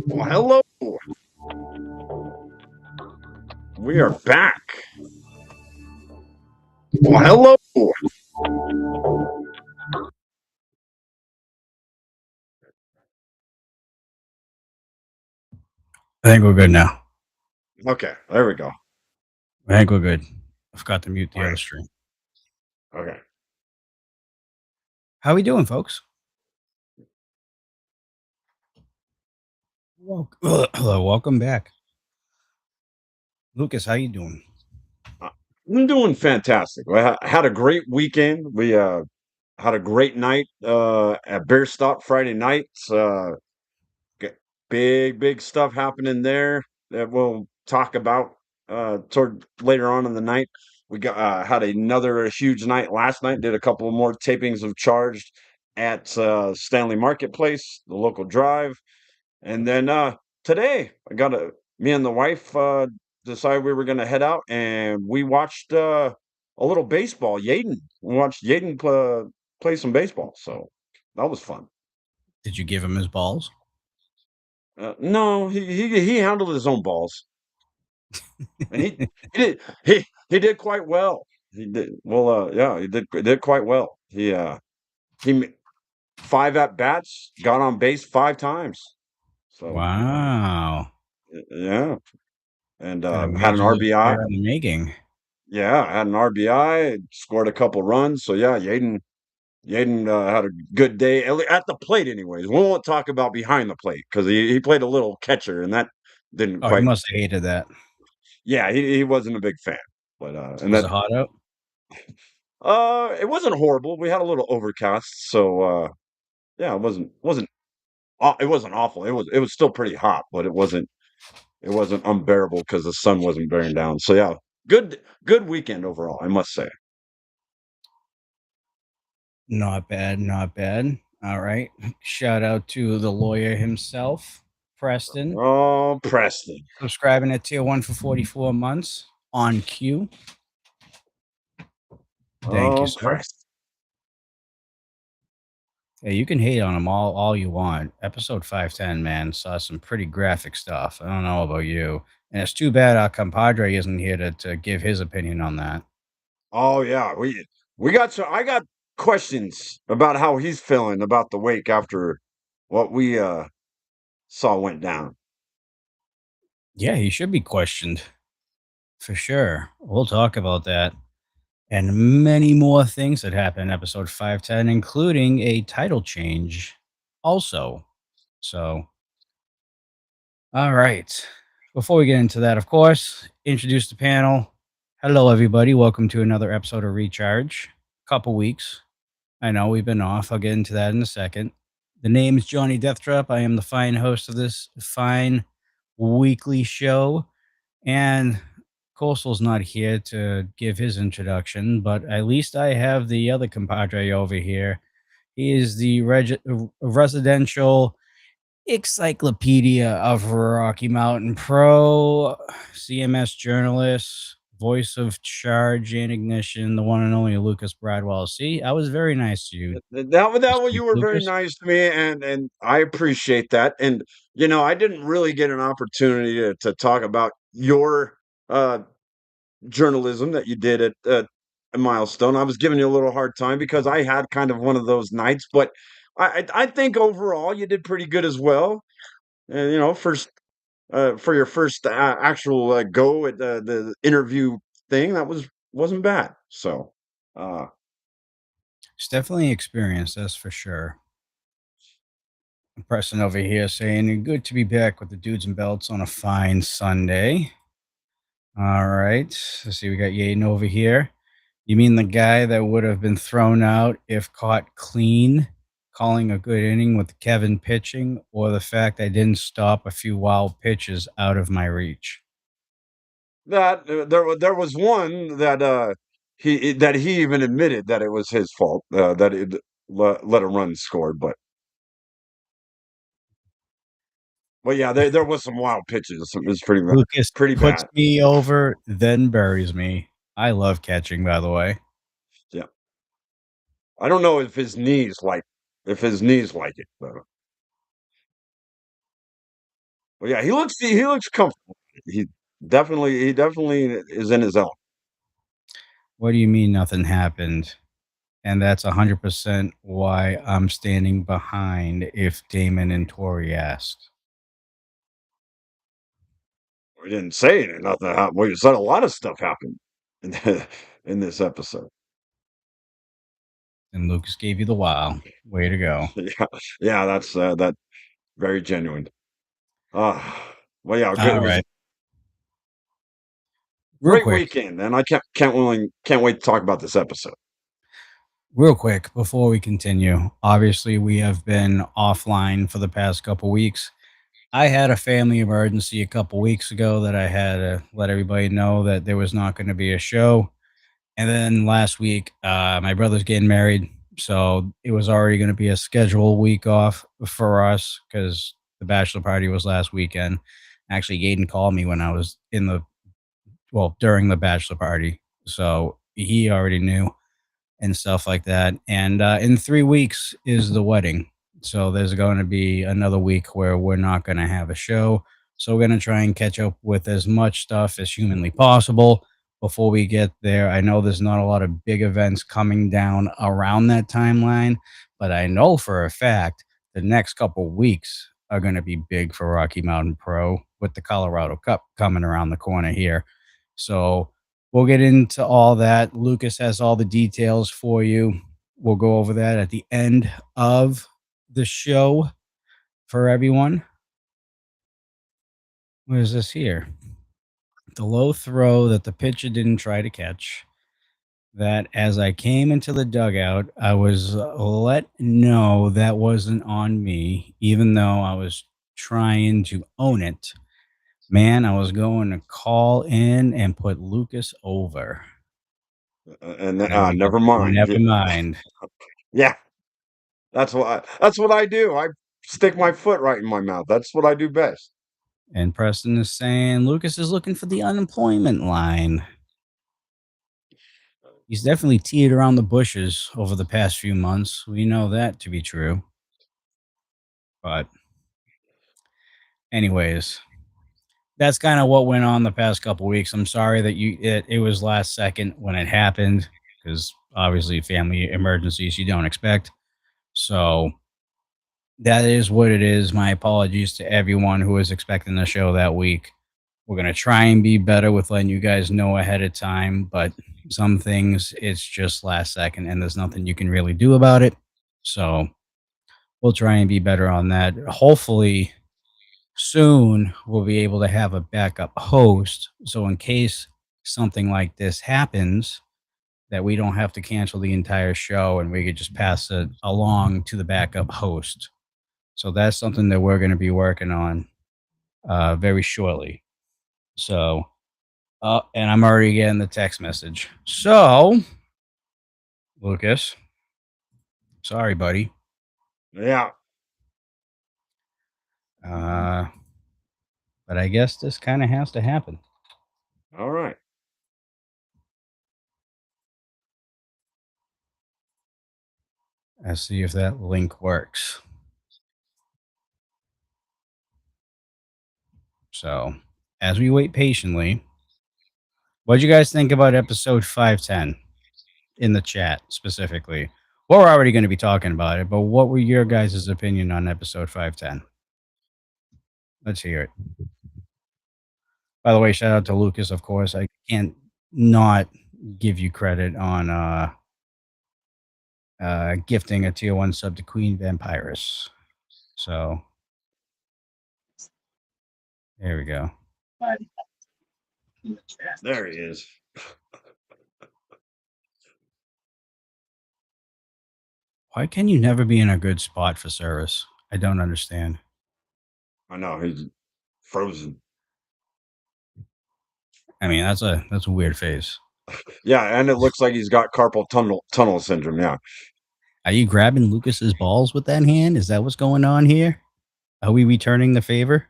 Well, hello. We are back. Well, hello. I think we're good now. Okay, there we go. I think we're good. I forgot to mute All the other right. stream. Okay. How we doing, folks? Welcome back, Lucas. How you doing? Uh, I'm doing fantastic. Had a great weekend. We had a great night at Bear Stop Friday nights. G- big stuff happening there that we'll talk about toward later on in the night. We got had another huge night last night. Did a couple more tapings of Charged at Stanley Marketplace, the local drive. And then today, I got a me and the wife decided we were going to head out, and we watched a little baseball. Yaden, we watched Yaden play some baseball, so that was fun. Did you give him his balls? No, he handled his own balls, and he did he did quite well. He did well. Yeah, he did quite well. He m- five at bats, got on base five times. So Wow, yeah, and got a had an major league RBI. player in the making. Yeah, had an RBI, scored a couple runs. So yeah, Yaden had a good day at the plate. Anyways, we won't talk about behind the plate because he played a little catcher, and that didn't Oh, he quite. must have hated that. Yeah, he wasn't a big fan, but and Was that it hot out? it wasn't horrible. We had a little overcast, so yeah, it wasn't awful. It was still pretty hot, but it wasn't unbearable because the sun wasn't bearing down. So yeah, good weekend overall, I must say. Not bad, not bad. All right. Shout out to the lawyer himself, Preston, Oh, Preston. subscribing at tier one for 44 months on cue. Thank you, Oh, sir. Preston. Yeah, you can hate on them all you want. Episode 510, man, saw some pretty graphic stuff. I don't know about you. And it's too bad our compadre isn't here to give his opinion on that. Oh yeah, we got I got questions about how he's feeling about the wake after what we saw went down. Yeah, he should be questioned for sure. We'll talk about that and many more things that happened in episode 510, including a title change also. So, all right. Before we get into that, of course, introduce the panel. Hello, everybody. Welcome to another episode of Recharge. Couple weeks. I know we've been off. I'll get into that in a second. The name is Johnny Deathdrop. I am the fine host of this fine weekly show. And Coastal's not here to give his introduction, but at least I have the other compadre over here. He is the residential encyclopedia of Rocky Mountain Pro, CMS journalist, voice of Charge and Ignition, the one and only Lucas Bradwell. See, I was very nice to you this week, You were very Lucas. nice to me, and I appreciate that. And I didn't really get an opportunity to talk about your uh journalism that you did at Milestone. I was giving you a little hard time because I had kind of one of those nights, but I think overall you did pretty good as well. And first for your first actual go at the interview thing, that wasn't bad. So uh, It's definitely experience, that's for sure. Preston over here saying, good to be back with the dudes and belts on a fine Sunday. All right. Let's see. We got Yaden over here. You mean the guy that would have been thrown out if caught clean, calling a good inning with Kevin pitching, or the fact I didn't stop a few wild pitches out of my reach? that there was one that he even admitted that it was his fault that it let a run scored, but yeah, there was some wild pitches. It was Lucas pretty puts bad. me over, then buries me. I love catching, by the way. Yeah, I don't know if his knees like it though. Well, yeah, he looks comfortable. He he definitely is in his zone. What do you mean nothing happened? And that's 100% why I'm standing behind if Damon and Tori asked. We didn't say nothing happened. We said a lot of stuff happened in in this episode. And Lucas gave you the wow. Way to go. Yeah, yeah, that's that very genuine. Well, yeah, good. All It was a right. Real great quick, weekend, and I can't wait to talk about this episode. real quick, before we continue, obviously we have been offline for the past couple weeks. I had a family emergency a couple weeks ago that I had to let everybody know that there was not going to be a show. And then last week, my brother's getting married, so it was already going to be a scheduled week off for us because the bachelor party was last weekend. Actually, Gaten called me when I was during the bachelor party, so he already knew and stuff like that. And in 3 weeks is the wedding. So there's going to be another week where we're not going to have a show. So we're going to try and catch up with as much stuff as humanly possible before we get there. I know there's not a lot of big events coming down around that timeline, but I know for a fact the next couple weeks are going to be big for Rocky Mountain Pro with the Colorado Cup coming around the corner here. So we'll get into all that. Lucas has all the details for you. We'll go over that at the end of the show for everyone. What is this here? The low throw that the pitcher didn't try to catch. That as I came into the dugout, I was let know that wasn't on me, even though I was trying to own it. Man, I was going to call in and put Lucas over. And And I'm like, never mind. never mind. Yeah, that's what I do. I stick my foot right in my mouth. That's what I do best. And Preston is saying Lucas is looking for the unemployment line. He's definitely teetered around the bushes over the past few months. We know that to be true. But, anyways, that's kind of what went on the past couple weeks. I'm sorry that it was last second when it happened because obviously family emergencies you don't expect. So that is what it is. My apologies to everyone who was expecting the show that week. We're going to try and be better with letting you guys know ahead of time, but some things it's just last second and there's nothing you can really do about it. So we'll try and be better on that. Hopefully, soon we'll be able to have a backup host. So, in case something like this happens, that we don't have to cancel the entire show and we could just pass it along to the backup host. So, that's something that we're going to be working on very shortly. So, and I'm already getting the text message. So, Lucas, sorry, buddy. Yeah. Uh, but I guess this kind of has to happen. All right. Let's see if that link works. So, as we wait patiently, what did you guys think about episode 510 in the chat specifically? Well, we're already going to be talking about it, but what were your guys' opinion on episode 510? Let's hear it. By the way, shout out to Lucas, of course. I can't not give you credit on gifting a tier 1 sub to Queen Vampirus. So, there we go. There he is. Why can you never be in a good spot for service? I don't understand. I know he's frozen. I mean, that's a weird face. Yeah, and it looks like he's got carpal tunnel syndrome. Yeah. Are you grabbing Lucas's balls with that hand? Is that what's going on here? Are we returning the favor?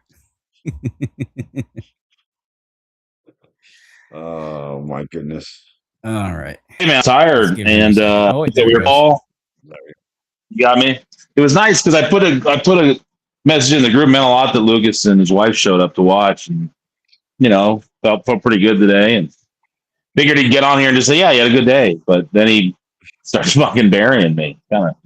Oh my goodness. All right. Hey man, I'm tired, and Oh, wait, there the he weird goes. ball. You got me. It was nice because I put a message in the group meant a lot that Lucas and his wife showed up to watch, and felt pretty good today, and figured he'd get on here and just say, "Yeah, he had a good day," but then he starts fucking burying me, kind of.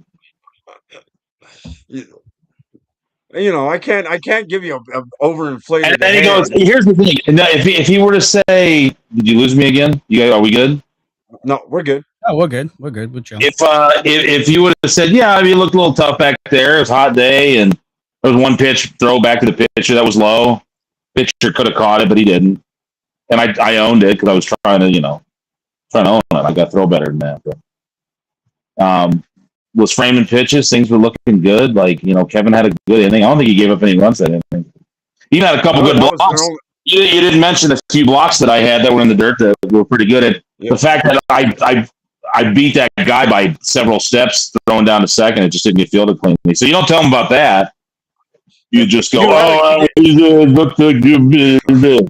I can't give you a overinflated. And then he goes, "Here's the thing: if he were to say, did you lose me again? You guys, are we good? No, we're good. Oh, we're good. We're good. We're chilling. If you would have said, yeah, I mean, it looked a little tough back there. It was a hot day, and there was one pitch throw back to the pitcher that was low. Pitcher could have caught it, but he didn't. And I owned it because I was trying to own it. I got to throw better than that. But, was framing pitches. Things were looking good. Like, Kevin had a good inning. I don't think he gave up any runs that inning. He had a couple good blocks. You didn't mention a few blocks that I had that were in the dirt that were pretty good. And the fact that I beat that guy by several steps throwing down to second, it just didn't get fielded cleanly. So you don't tell him about that. You just go, looked like you.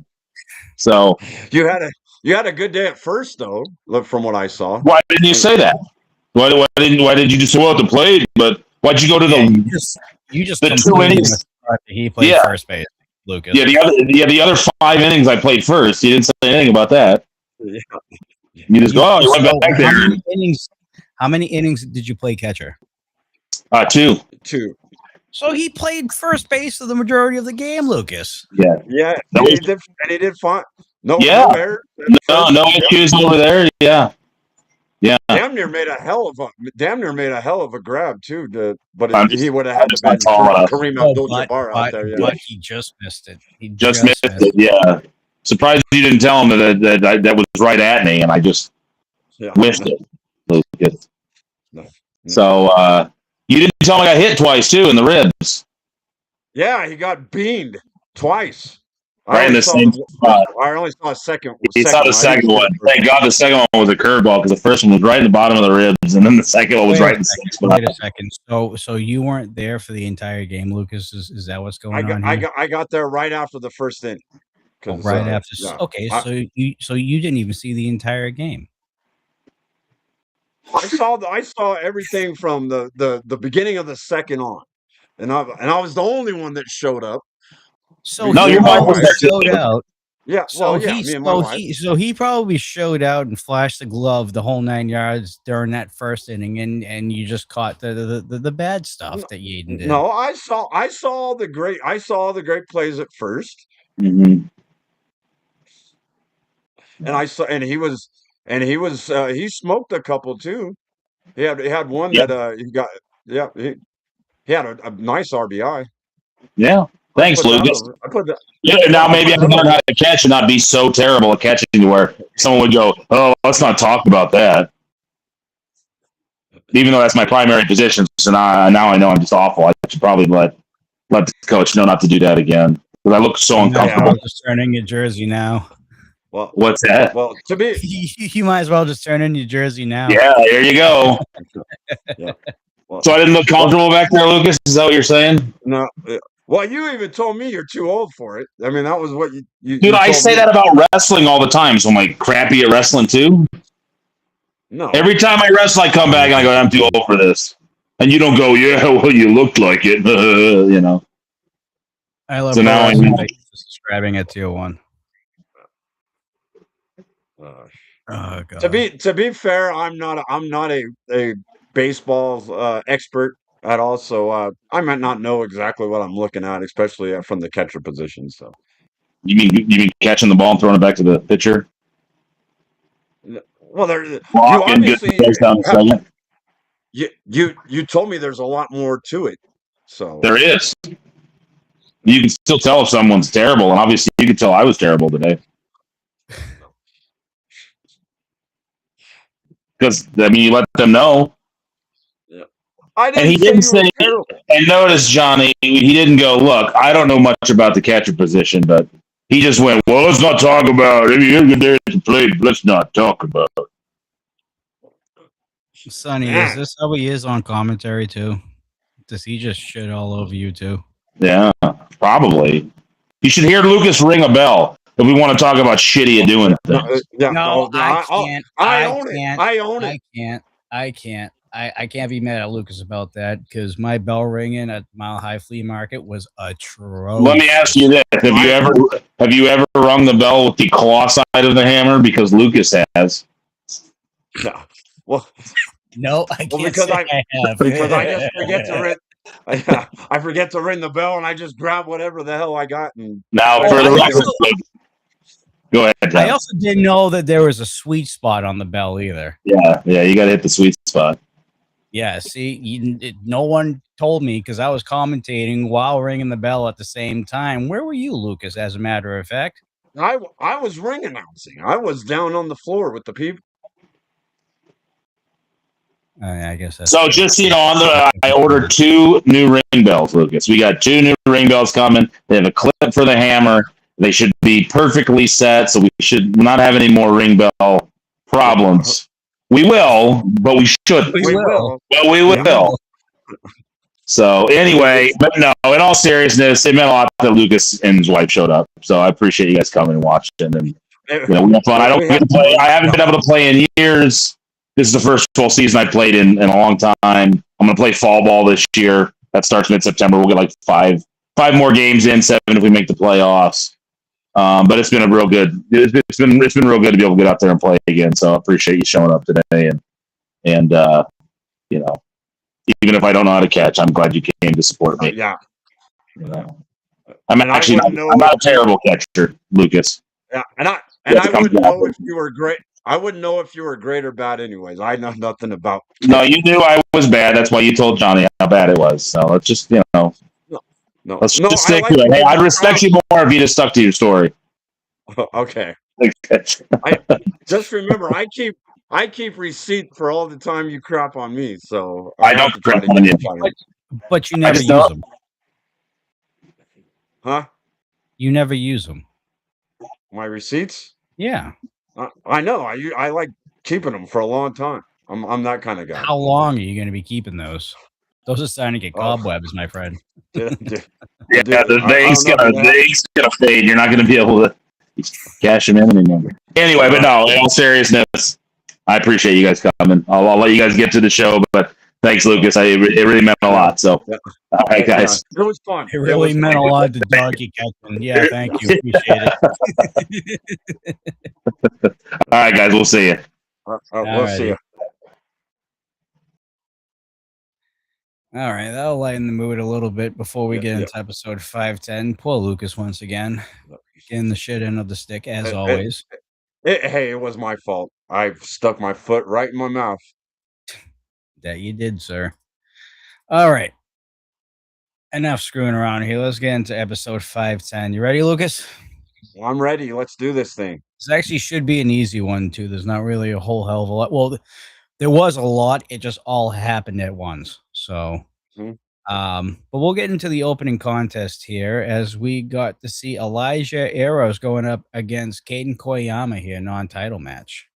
So you had a good day at first, though. Look, from what I saw. Why didn't you say that? Why did you just at the plate? But why'd you go to you just the 2 innings? He played first base, Lucas. Yeah, the other 5 innings I played first. You didn't say anything about that. Yeah. You just go, you went back there. How many innings did you play catcher? 2. So he played first base for the majority of the game, Lucas. Yeah. He did fine. No error. No issues over there. Yeah. Damn near made a hell of a grab too. But he would have had to been Kareem Abdul-Jabbar out there. Yeah. But he just missed it. He just missed it. Yeah. Surprised you didn't tell him that was right at me, and I just whiffed it. No. So you didn't tell him I got hit twice too in the ribs. Yeah, he got beamed twice. Right in the same spot. I only saw a second. He saw the second one. Thank God the second one was a curveball because the first one was right in the bottom of the ribs, and then the second one was right in the same spot. Wait a second. So you weren't there for the entire game, Lucas? Is that what's going on here? I got there right after the first inning. Right after. Yeah. Okay, so you didn't even see the entire game. I saw everything from the beginning of the second on, and I was the only one that showed up. So your mom showed out. Yeah, so he probably showed out and flashed the glove the whole 9 yards during that first inning, and you just caught the bad stuff that Yaden did. No, I saw the great plays at first. Mm-hmm. And he smoked a couple too. He had one that he got. Yeah, he had a nice RBI. Yeah. Thanks, Lucas. Now maybe I can learn how to catch and not be so terrible at catching to where someone would go, "Oh, let's not talk about that." Even though that's my primary position, so now I know I'm just awful. I should probably let the coach know not to do that again because I look so uncomfortable. I'm just turning your jersey now. Well, what's that? Well, to me, you might as well just turn in your jersey now. Yeah, there you go. Yeah. Well, so I didn't look comfortable back there, Lucas. Is that what you're saying? No. Well, you even told me you're too old for it. I mean, that was what you Dude, I say that about wrestling all the time. So I'm like crappy at wrestling too. No. Every time I wrestle, I come back and I go, "I'm too old for this," and you don't go, "Yeah, well, you looked like it," I love. So now I'm subscribing at 201. Oh God. To be fair, I'm not a baseball expert at all, so I might not know exactly what I'm looking at, especially from the catcher position. So, you mean catching the ball and throwing it back to the pitcher? Well, you obviously you told me there's a lot more to it. So there is. You can still tell if someone's terrible, and obviously you could tell I was terrible today. Because you let them know. Yeah. And he didn't say. And notice, Johnny, he didn't go, "Look, I don't know much about the catcher position," but he just went, "Well, let's not talk about it. If you're there to play, let's not talk about it." Sonny, is this how he is on commentary too? Does he just shit all over you too? Yeah, probably. You should hear Lucas ring a bell if we want to talk about shitty at doing things. No, I can't. I own it. I can't. I can't be mad at Lucas about that because my bell ringing at Mile High Flea Market was atrocious. Let me ask you this: have you ever rung the bell with the claw side of the hammer? Because Lucas has. Yeah. Well, No, I can't because say I have. I just forget to ring. I forget to ring the bell, and I just grab whatever the hell I got and Now, try Oh, for to the hit I it record, with. also go ahead, I John. also didn't know that there was a sweet spot on the bell either. Yeah, you got to hit the sweet spot. Yeah, see, no one told me because I was commentating while ringing the bell at the same time. Where were you, Lucas? As a matter of fact, I was ring announcing. I was down on the floor with the people. I guess that's So true. just so you know, I ordered 2 new ring bells, Lucas. We got 2 new ring bells coming. They have a clip for the hammer. They should be perfectly set, so we should not have any more ring bell problems. We will, but we shouldn't. We We will. will. But we Yeah. will. So anyway, but no, in all seriousness, it meant a lot that Lucas and his wife showed up. So I appreciate you guys coming and watching. And we had fun. I don't We get had to play. fun. I haven't been able to play in years. This is the first full season I played in a long time. I'm going to play fall ball this year. That starts mid September. We'll get like five more games in, 7 if we make the playoffs. But it's been a real good. It's been real good to be able to get out there and play again. So I appreciate you showing up today. And you know, even if I don't know how to catch, I'm glad you came to support me. Yeah. You know. I'm And actually not, I'm not a terrible catcher, Lucas. Yeah, and I Come wouldn't back. know if you were great. I wouldn't know if you were great or bad, anyways. I know nothing about. No, you knew I was bad. That's why you told Johnny how bad it was. So let's just, No, let's no. just I stick like to it. to Hey, give I'd you respect props. you more if you just stuck to your story. Okay. I just remember I keep receipt for all the time you crap on me, so I I don't have to try crap to on give you. you time. But you I never just use don't. them. Huh? You never use them. My receipts? Yeah. I know. I like keeping them for a long time. I'm that kind of guy. How long are you going to be keeping those? Those are starting to get Oh, cobwebs, my friend. dude, Yeah, the I don't ink's know. gonna fade. You're not gonna be able to cash them in anymore. Anyway, but no, in all seriousness, I appreciate you guys coming. I'll let you guys get to the show, but thanks, Lucas. It really meant a lot. So, Yeah, all right, yeah. guys. It was fun. It It really was meant fun. a lot to doggy catching. Yeah, thank you. Appreciate it. All right, guys. We'll see you. We'll see you. Alrighty. All right, that'll lighten the mood a little bit before we Yeah, get yeah. into episode 510. Poor Lucas once again. Getting the shit end of the stick, as It, always. hey, it was my fault. I stuck my foot right in my mouth. That you did, sir. All right. Enough screwing around here. Let's get into episode 510. You ready, Lucas? Well, I'm ready. Let's do this thing. This actually should be an easy one, too. There's not really a whole hell of a lot. Well, there was a lot. It just all happened at once. So, Mhm. but we'll get into the opening contest here as we got to see Elijah Eros going up against Caden Koyama here, non-title match.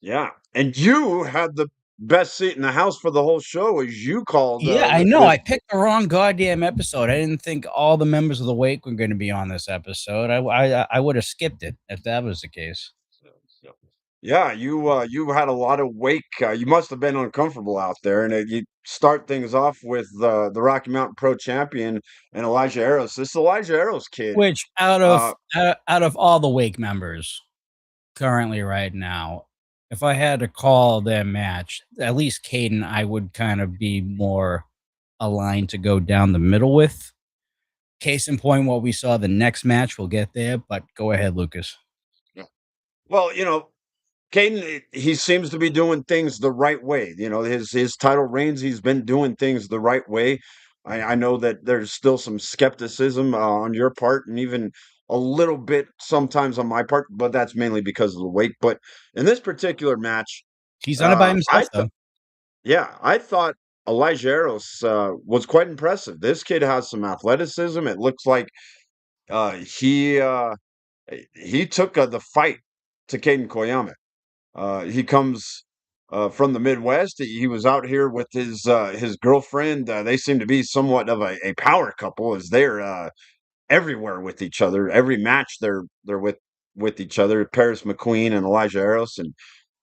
Yeah, and you had the best seat in the house for the whole show, as you called. Yeah, I know. I picked the wrong goddamn episode. I didn't think all the members of the Wake were going to be on this episode. I would have skipped it if that was the case. Yeah, you had a lot of wake. You must have been uncomfortable out there, and you start things off with the Rocky Mountain Pro Champion and Elijah Eros. This Elijah Eros kid. Which out of all the Wake members currently right now, if I had to call their match, at least Caden, I would kind of be more aligned to go down the middle with. Case in point, what we saw the next match, we'll get there, but go ahead, Lucas. Well, Caden, he seems to be doing things the right way. His title reigns, he's been doing things the right way. I know that there's still some skepticism on your part, and even a little bit sometimes on my part, but that's mainly because of the weight. But in this particular match, He's done it by uh, I himself, th- though. yeah, I thought Elijah Eros was quite impressive. This kid has some athleticism. It looks like uh, he uh, he took the fight to Caden Koyama. He comes from the Midwest. He was out here with his girlfriend. They seem to be somewhat of a power couple, as they're everywhere with each other. Every match they're with each other. Paris McQueen and Elijah Eros, and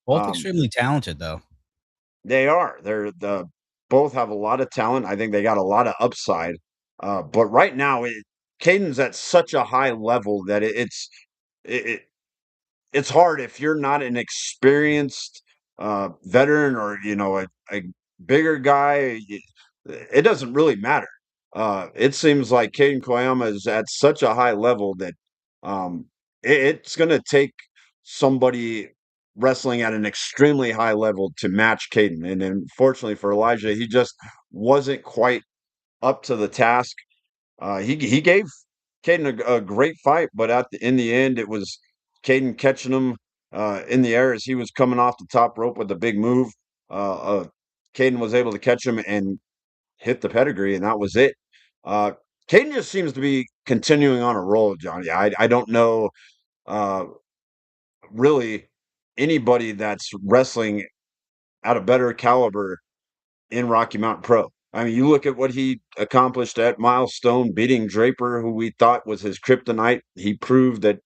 Both um, extremely talented, though. They are. They're the both have a lot of talent. I think they got a lot of upside. But right now, Caden's at such a high level that it, it's hard if you're not an experienced veteran or a bigger guy. It doesn't really matter. It seems like Caden Koyama is at such a high level that um, it's going to take somebody wrestling at an extremely high level to match Caden. And unfortunately for Elijah, he just wasn't quite up to the task. He gave Caden a great fight, but in the end, it was Caden catching him in the air as he was coming off the top rope with a big move. Caden was able to catch him and hit the pedigree, and that was it. Uh, Caden just seems to be continuing on a roll, Johnny. I don't know uh, really anybody that's wrestling at a better caliber in Rocky Mountain Pro. I mean, you look at what he accomplished at Milestone, beating Draper, who we thought was his kryptonite. He proved that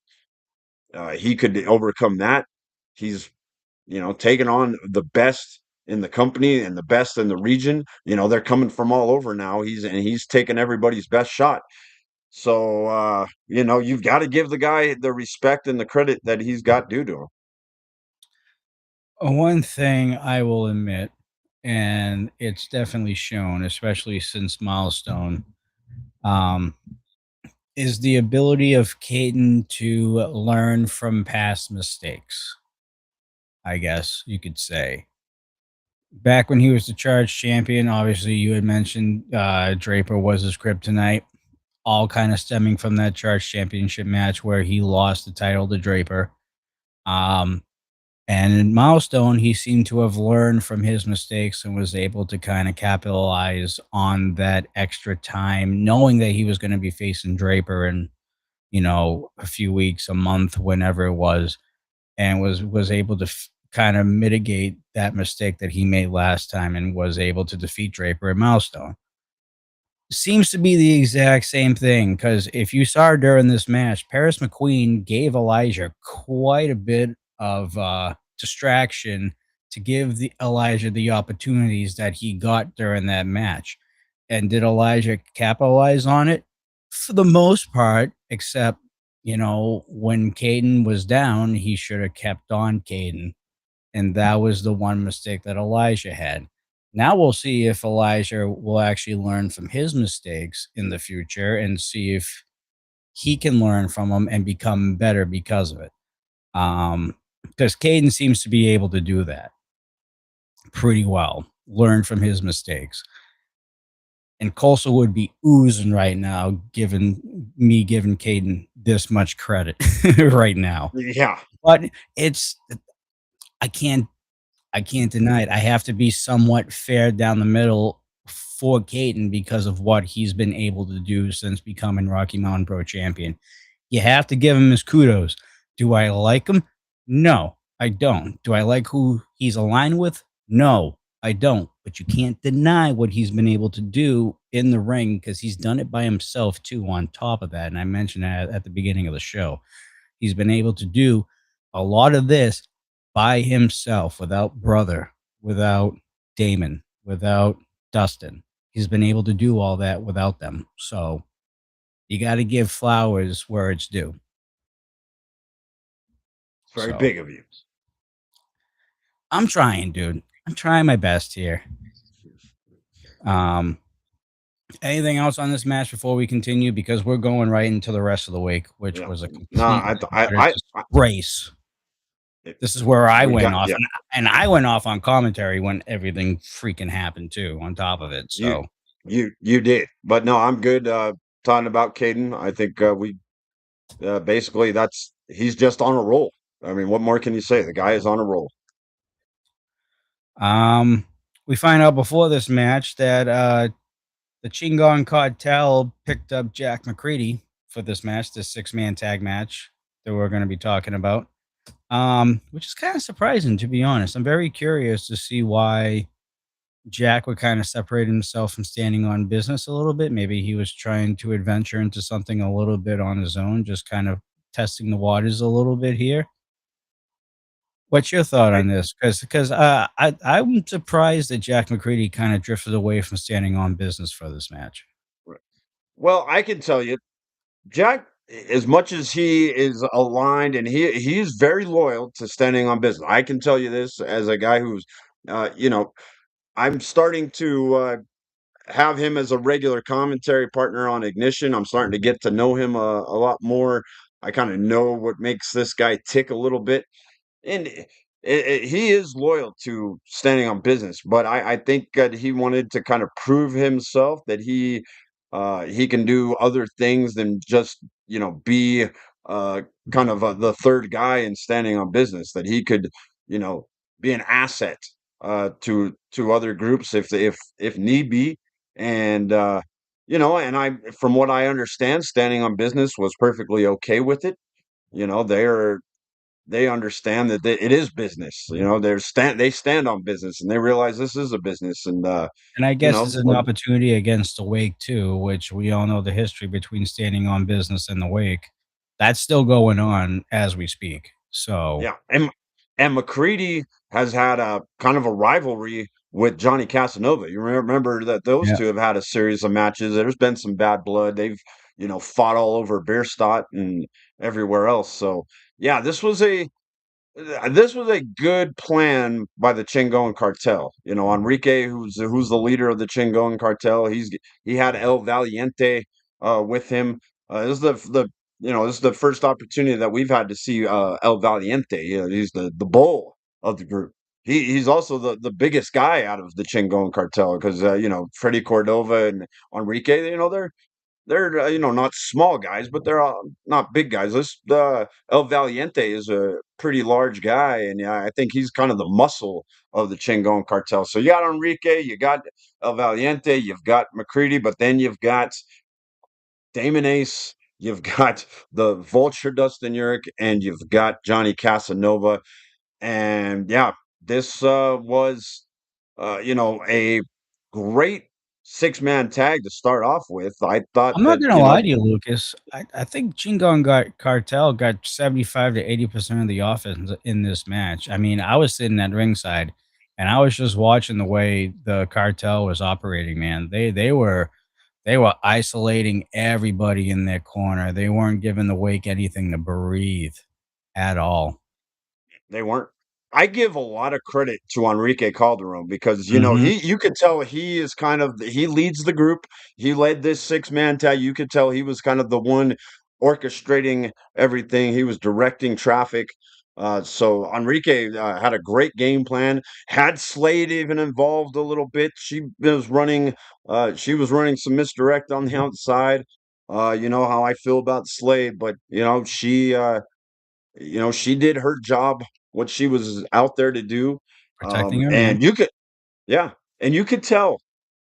he could overcome that. He's, taken on the best in the company and the best in the region. They're coming from all over now. He's taking everybody's best shot. So, you've got to give the guy the respect and the credit that he's got due to him. One thing I will admit, and it's definitely shown, especially since Milestone, um, is the ability of Caden to learn from past mistakes, I guess you could say. Back when he was the charge champion, obviously you had mentioned Draper was his kryptonite, all kind of stemming from that charge championship match where he lost the title to Draper. Um, And in Milestone, he seemed to have learned from his mistakes and was able to kind of capitalize on that extra time, knowing that he was going to be facing Draper in, a few weeks, a month, whenever it was, and was able to kind of mitigate that mistake that he made last time and was able to defeat Draper at Milestone. Seems to be the exact same thing because if you saw during this match, Paris McQueen gave Elijah quite a bit of distraction to give Elijah the opportunities that he got during that match. And did Elijah capitalize on it? For the most part, except, when Caden was down, he should have kept on Caden. And that was the one mistake that Elijah had. Now we'll see if Elijah will actually learn from his mistakes in the future and see if he can learn from them and become better because of it. Because Caden seems to be able to do that pretty well, learn from his mistakes. And Colsa would be oozing right now, giving Caden this much credit right now. Yeah. But it's I can't I can't deny it. I have to be somewhat fair down the middle for Caden because of what he's been able to do since becoming Rocky Mountain Pro champion. You have to give him his kudos. Do I like him? No, I don't. Do I like who he's aligned with? No, I don't. But you can't deny what he's been able to do in the ring because he's done it by himself too, on top of that. And I mentioned that at the beginning of the show. He's been able to do a lot of this by himself without Brother, without Damon, without Dustin. He's been able to do all that without them. So you got to give flowers where it's due. It's very So big of you. I'm trying, dude. I'm trying my best here. Um, Anything else on this match before we continue? Because we're going right into the rest of the week, which Yeah. was a No, complete disgrace. This is where I we went got off, yeah. and I went off on commentary when everything freaking happened too. On top of it, You so you did, but no, I'm good. Talking about Caden, I think we basically he's just on a roll. I mean, what more can you say? The guy is on a roll. we find out before this match that the Chingon Cartel picked up Jack McCready for this match, this 6-man tag match that we're going to be talking about. Which is kind of surprising, to be honest. I'm very curious to see why Jack would kind of separate himself from standing on business a little bit. Maybe he was trying to adventure into something a little bit on his own, just kind of testing the waters a little bit here. What's your thought I on this? Because I'm surprised that Jack McCready kind of drifted away from standing on business for this match. well, I can tell you, Jack, as much as he is aligned and he's very loyal to standing on business. I can tell you this as a guy who's, you know, I'm starting to have him as a regular commentary partner on Ignition. I'm starting to get to know him a lot more. I kind of know what makes this guy tick a little bit, and he is loyal to standing on business. But I think that he wanted to kind of prove himself that he can do other things than just be uh, kind of the third guy in standing on business. That he could you know be an asset to other groups if need be. And and I from what I understand, standing on business was perfectly okay with it. They understand that it is business. They stand on business and they realize this is a business. And And I guess it's an what opportunity against the Wake too, which we all know the history between standing on business and the Wake. That's still going on as we speak. So, Yeah, and McCready has had a kind of a rivalry with Johnny Casanova. You remember that those yeah. two have had a series of matches. There's been some bad blood. They've fought all over Bierstadt and everywhere else. So yeah, this was a good plan by the Chingon cartel. Enrique, who's the leader of the Chingon cartel, he had El Valiente with him. This is the first opportunity that we've had to see El Valiente. He's the bull of the group. He's also the biggest guy out of the Chingon cartel because Freddie Cordova and Enrique, they're not small guys, but they're not big guys. This El Valiente is a pretty large guy, and yeah, I think he's kind of the muscle of the Chingon cartel. So you got Enrique, you got El Valiente, you've got McCready, but then you've got Damon Ace, you've got the Vulture Dustin Urich, and you've got Johnny Casanova. And yeah, this was a great six-man tag to start off with. I thought I'm not that, gonna lie to you, Lucas. I think Chingon got Cartel got 75 to 80% of the offense in this match. I mean, I was sitting at ringside and I was just watching the way the cartel was operating, man. They were isolating everybody in their corner. They weren't giving the Wake anything to breathe at all. they weren't. I give a lot of credit to Enrique Calderon because Mhm. you could tell he is kind of he leads the group. He led this six-man tag. You could tell he was kind of the one orchestrating everything. He was directing traffic. So Enrique had a great game plan. Had Slade even involved a little bit. She was running some misdirect on the outside. You know how I feel about Slade, but she did her job, what she was out there to do. Protecting her man. And yeah, and you could tell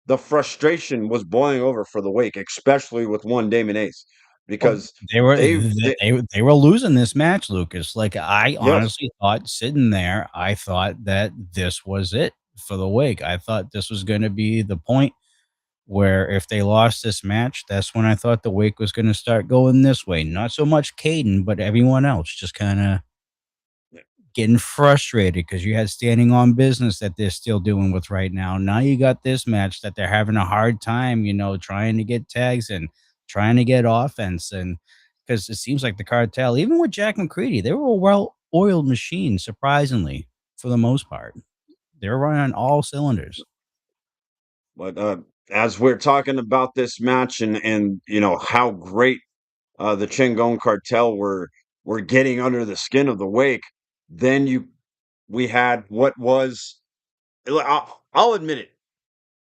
the frustration was boiling over for the Wake, especially with one Damon Ace, Well, because they were they've, th they, they were losing this match, Lucas. Like, I yes, honestly thought sitting there, I thought that this was it for the Wake. I thought this was gonna be the point where if they lost this match, that's when I thought the Wake was gonna start going this way. Not so much Caden, but everyone else just kinda getting frustrated because you had standing on business that they're still doing with right now. Now you got this match that they're having a hard time, trying to get tags and trying to get offense. And because it seems like the cartel, even with Jack McCready, they were a well oiled machine, surprisingly, for the most part. They were running on all cylinders. but as we're talking about this match and how great the Chingon cartel were getting under the skin of the Wake, then we had what was I'll admit it,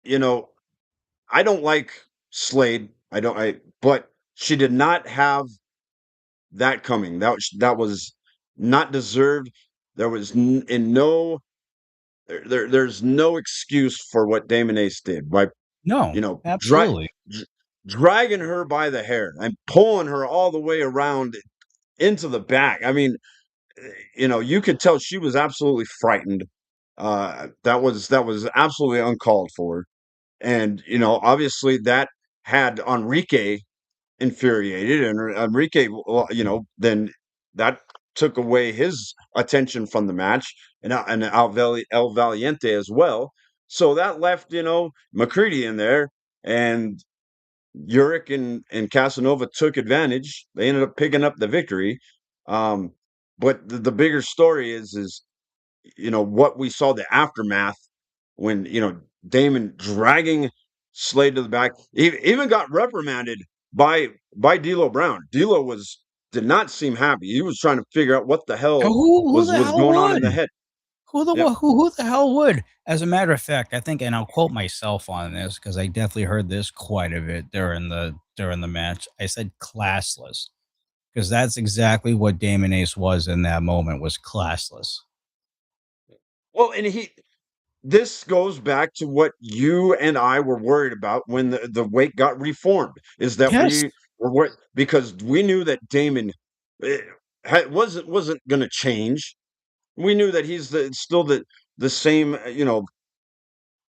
you know, I don't like Slade. But she did not have that coming. That was not deserved. There was n- in no there's no excuse for what Damon Ace did by No, dra- absolutely. dragging her by the hair and pulling her all the way around into the back. I mean, you could tell she was absolutely frightened. That was absolutely uncalled for. And obviously that had Enrique infuriated, and Enrique, well, then that took away his attention from the match, and El Valiente as well. So that left, McCready in there, and Uric and Casanova took advantage. They ended up picking up the victory. Um, but the bigger story is what we saw, the aftermath, when Damon dragging Slade to the back. He even got reprimanded by D'Lo Brown. D'Lo did not seem happy. He was trying to figure out what the hell Who the was hell going on in would? the head. Yeah. Who the hell would? As a matter of fact, I think, and I'll quote myself on this because I definitely heard this quite a bit during the match. I said classless because that's exactly what Damon Ace was in that moment, was classless. Well, and this goes back to what you and I were worried about when the wake got reformed, is that Yes, we because we knew that Damon eh, wasn't going to change. We knew that he's still the same,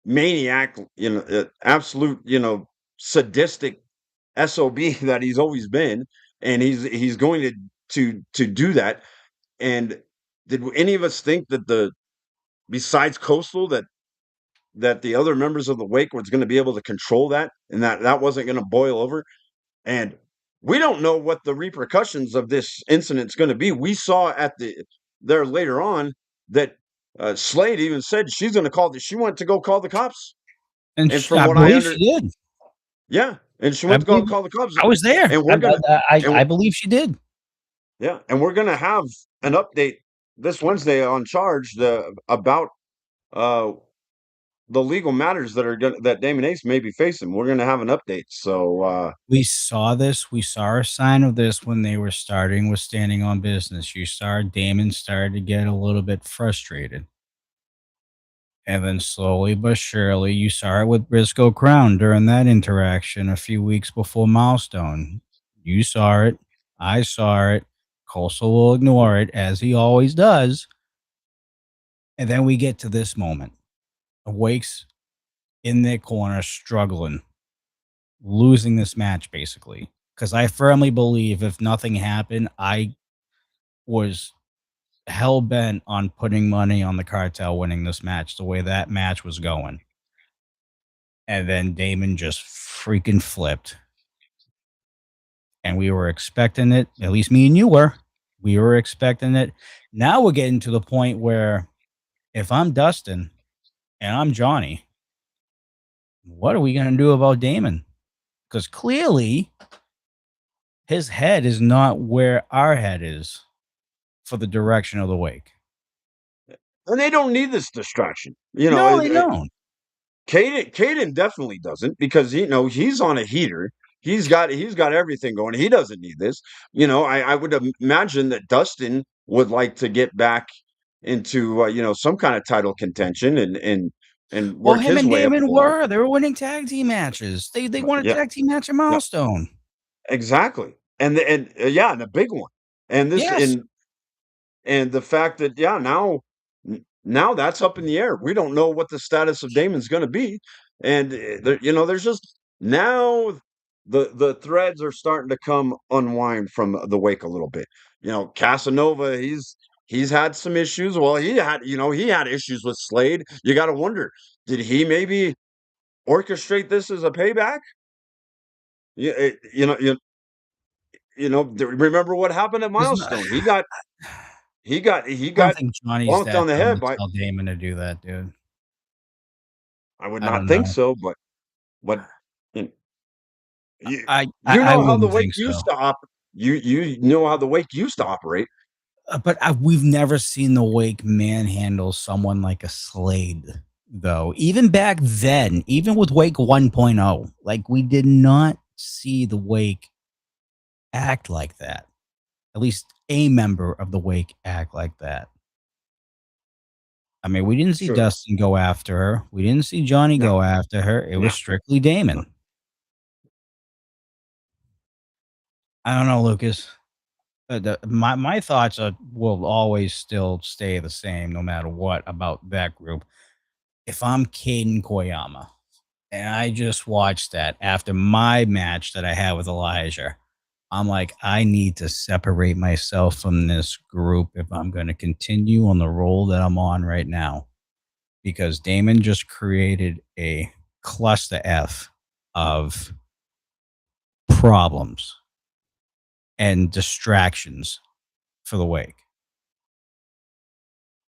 maniac, absolute, sadistic SOB that he's always been, and he's going to do that. And did any of us think that besides Coastal, that the other members of the wake was going to be able to control that, and that wasn't going to boil over? And we don't know what the repercussions of this incident is going to be. We saw there later on that Slade even said she's going to she went to go call the cops. and And from I what I believe she did. yeah, and she I went to go believe call the cops. I was there. And we're gonna I and believe she did. yeah, and we're gonna have an update this Wednesday on Charge about uh the legal matters that Damon Ace may be facing. We're gonna have an update. So We saw this. We saw a sign of this when they were starting with standing on business. You saw Damon started to get a little bit frustrated. And then slowly but surely, you saw it with Briscoe Crown during that interaction a few weeks before Milestone. You saw it. I saw it. Coastal will ignore it, as he always does. And then we get to this moment. Wake's in their corner, struggling, losing this match, basically. Because I firmly believe if nothing happened, I was hell bent on putting money on the cartel winning this match the way that match was going. And then Damon just freaking flipped. And we were expecting it. At least me and you were. We were expecting it. Now we're getting to the point where if I'm Dustin and I'm Johnny, what are we going to do about Damon? Because clearly his head is not where our head is for the direction of the wake. and they don't need this distraction. No, they don't. Caden definitely doesn't, because he's on a heater. He's got everything going. He doesn't need this. I would imagine that Dustin would like to get back into some kind of title contention, and Well, work him his and way up Damon the ladder. were. They were winning tag team matches. They won a Yeah, tag team match at no, Milestone. exactly. And the big one. And this Yes. and the fact that now that's up in the air. We don't know what the status of Damon's going to be, and there's just now the threads are starting to come unwind from the wake a little bit. Casanova, he's had some issues. Well, he had issues with Slade. You got to wonder, did he maybe orchestrate this as a payback? Yeah, remember what happened at There's no, Milestone? He I don't got think Johnny's bonked that on the dumb head to by. tell Damon to do that, dude. I would I not don't think know. so, but you you, I know how the wouldn't wake think so. used to operate. You know how the wake used to operate. But we've never seen the Wake manhandle someone like a Slade, though. Even back then, even with Wake 1.0, like we did not see the Wake act like that. At least a member of the Wake act like that. I mean, we didn't see Sure. Dustin go after her. We didn't see Johnny No, go after her. It no, was strictly no. Damon. I don't know, Lucas. My thoughts will always still stay the same no matter what about that group. If I'm Caden Koyama and I just watched that after my match that I had with Elijah, I'm like, I need to separate myself from this group if I'm going to continue on the role that I'm on right now. Because Damon just created a cluster F of problems and distractions for the wake.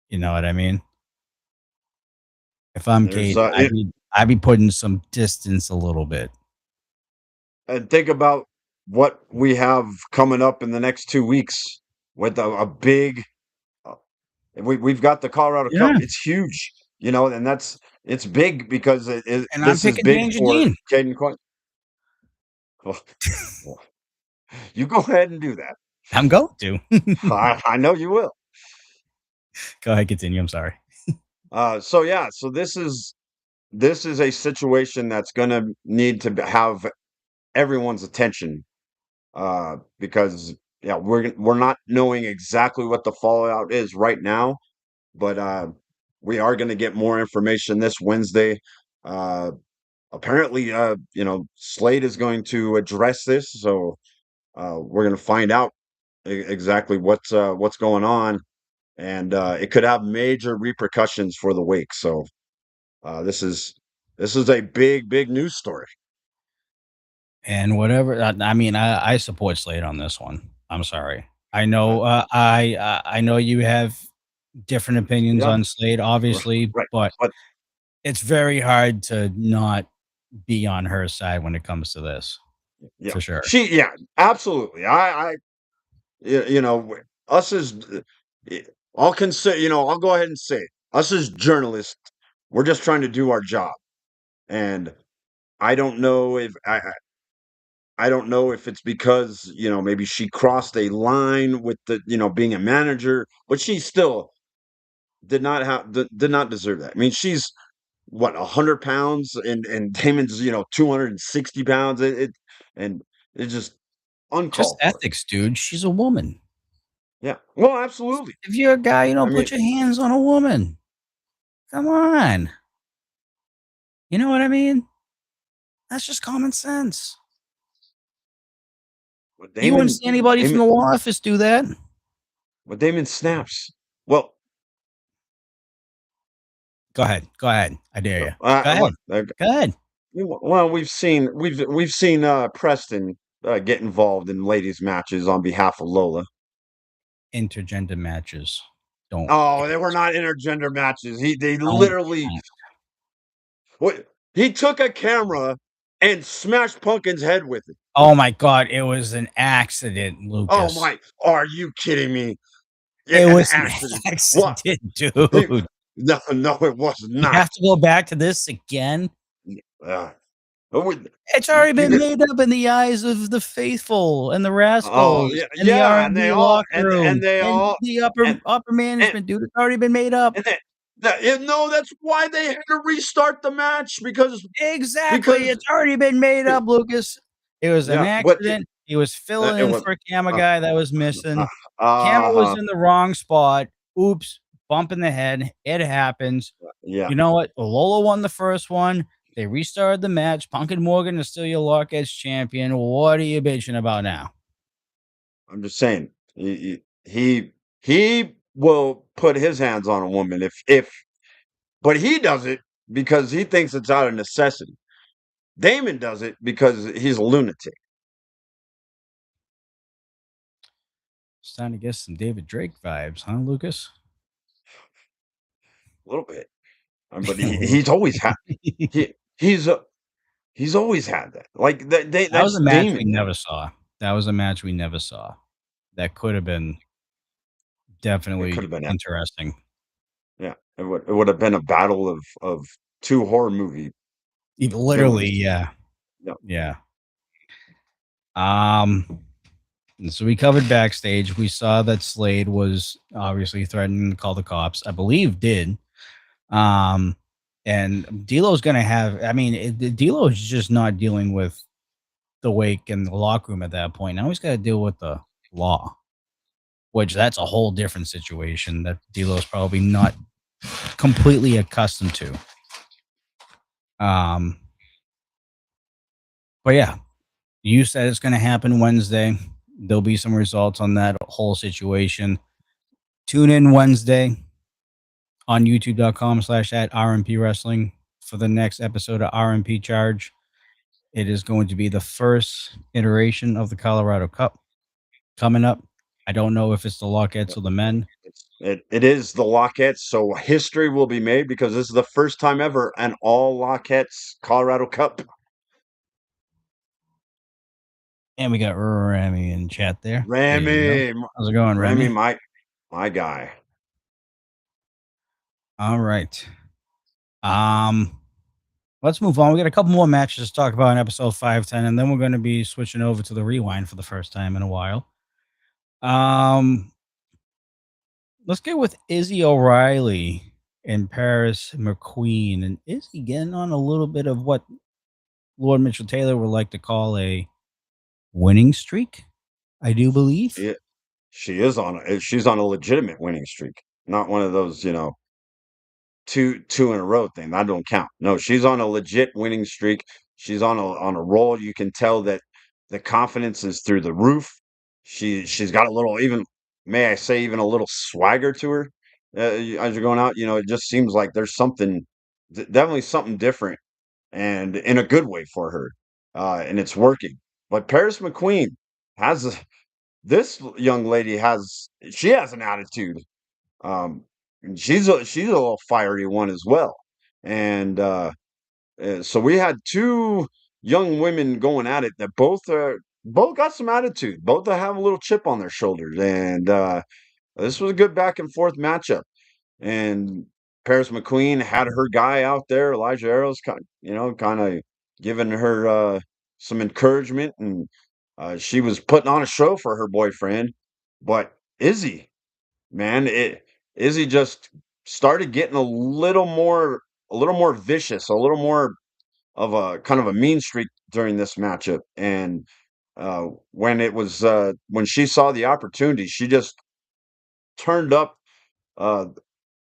You know what I mean? If I'm There's Kate, I'd be putting some distance a little bit. and think about what we have coming up in the next 2 weeks with a big. Uh, we've got the Colorado Cup. Yeah. It's huge, and it's big because And I'm this is picking big Danger for Dean. Caden Coyne. Well, well, you go ahead and do that. I'm going to. I know you will. Go ahead, continue. I'm sorry. So this is a situation that's going to need to have everyone's attention, because yeah, we're not knowing exactly what the fallout is right now, but we are going to get more information this Wednesday. Uh, Apparently, Slade is going to address this, so we're going to find out exactly what's going on, and it could have major repercussions for the wake. So this is a big news story. And whatever. I mean, I support Slade on this one. I'm sorry. I Uh, know. I know you have different opinions yeah, on Slade, obviously, right. but But it's very hard to not be on her side when it comes to this, yeah, for sure. yeah, absolutely. Us as I'll consider, I'll go ahead and say it. Us as journalists, we're just trying to do our job, and I don't know if I don't know if it's because maybe she crossed a line with the being a manager, but she still did not deserve that. I mean, she's what 100 pounds, and Damon's 260 pounds. And it's just Just uncalled for. ethics, dude. She's a woman. Yeah, well, absolutely. If you're a guy, you I don't mean, put your hands on a woman. Come on. You know what I mean? That's just common sense. with You wouldn't see anybody from Damon, the law office do that. with Damon snaps. Well, Go ahead. Go ahead. I dare you. Go look, ahead. Go ahead. well, we've seen Preston get involved in ladies' matches on behalf of Lola. Intergender matches don't Oh, they were count. not intergender matches. They Don't literally count. what he took a camera and smashed Pumpkin's head with it. Oh my god, it was an accident, Oh Lucas. my, are you kidding me? Yeah, It an was an accident. What? accident, He- dude. no, it was You not. have to go back to this again? Uh, it would- It's you, already you been could, made up in the eyes of the faithful and the oh rascals yeah, and the yeah, and they R&B all locker room and they and all the upper and upper and management, dude. It's already been made up. and no, that's why they had to restart the match Exactly. because It's already been made up, Lucas. It was an yeah, but accident. He was filling it in was for a camera uh, guy that was uh, missing. Camera was uh-huh, in the wrong spot. Oops, bump in the head. It happens. yeah. You know what? Lola won the first one. They restarted the match. Punk and Morgan is still your Lockheads champion. What are you bitching about now? I'm just saying he will put his hands on a woman if but he does it because he thinks it's out of necessity. Damon does it because he's a lunatic. Starting to get some David Drake vibes, huh, Lucas? A little bit. But he's always had he he's he's always had that. Like That was that's a match we Damon, man. never saw. That was a match we never saw. That could have been It could definitely have been interesting. yeah. It would have been a battle of two horror movie Literally, villains. yeah. Yeah. Yeah. And so we covered backstage. We saw that Slade was obviously threatening to call the cops. I believe did. And D'Lo's gonna have. I mean, D'Lo is just not dealing with the wake and the locker room at that point. Now he's got to deal with the law, which that's a whole different situation that D'Lo's probably not completely accustomed to. But yeah, You said it's going to happen Wednesday. There'll be some results on that whole situation. Tune in Wednesday on youtube.com/@RMP Wrestling for the next episode of RMP Charge. It is going to be the first iteration of the Colorado Cup coming up. I don't know if it's the Lockettes or the men. It is the Lockettes, so history will be made because this is the first time ever an all Lockettes Colorado Cup. And we got Remy in chat there. There you go. Remy, How's it going, Remy, Remy? my guy. All right. Let's move on. We got a couple more matches to talk about in episode 510, and then we're going to be switching over to the rewind for the first time in a while. Let's get with Izzy O'Reilly and Paris McQueen, and Izzy getting on a little bit of what Lord Mitchell Taylor would like to call a winning streak, I do believe. She's on a legitimate winning streak, not one of those, two in a row thing. That don't count. No, she's on a legit winning streak. She's on a roll. You can tell that the confidence is through the roof. She's got a little, even may I say, even a little swagger to her as you're going out. It just seems like there's something, definitely something different, and in a good way for her, and it's working. But Paris McQueen has this young lady she has an attitude. And she's a little fiery one as well. And so we had two young women going at it that both got some attitude. Both have a little chip on their shoulders, and this was a good back and forth matchup. And Paris McQueen had her guy out there, Elijah Arrows, kind of giving her some encouragement, and she was putting on a show for her boyfriend. But Izzy, man, Izzy just started getting a little more vicious, a little more of a kind of a mean streak during this matchup. And when she saw the opportunity, she just turned up uh,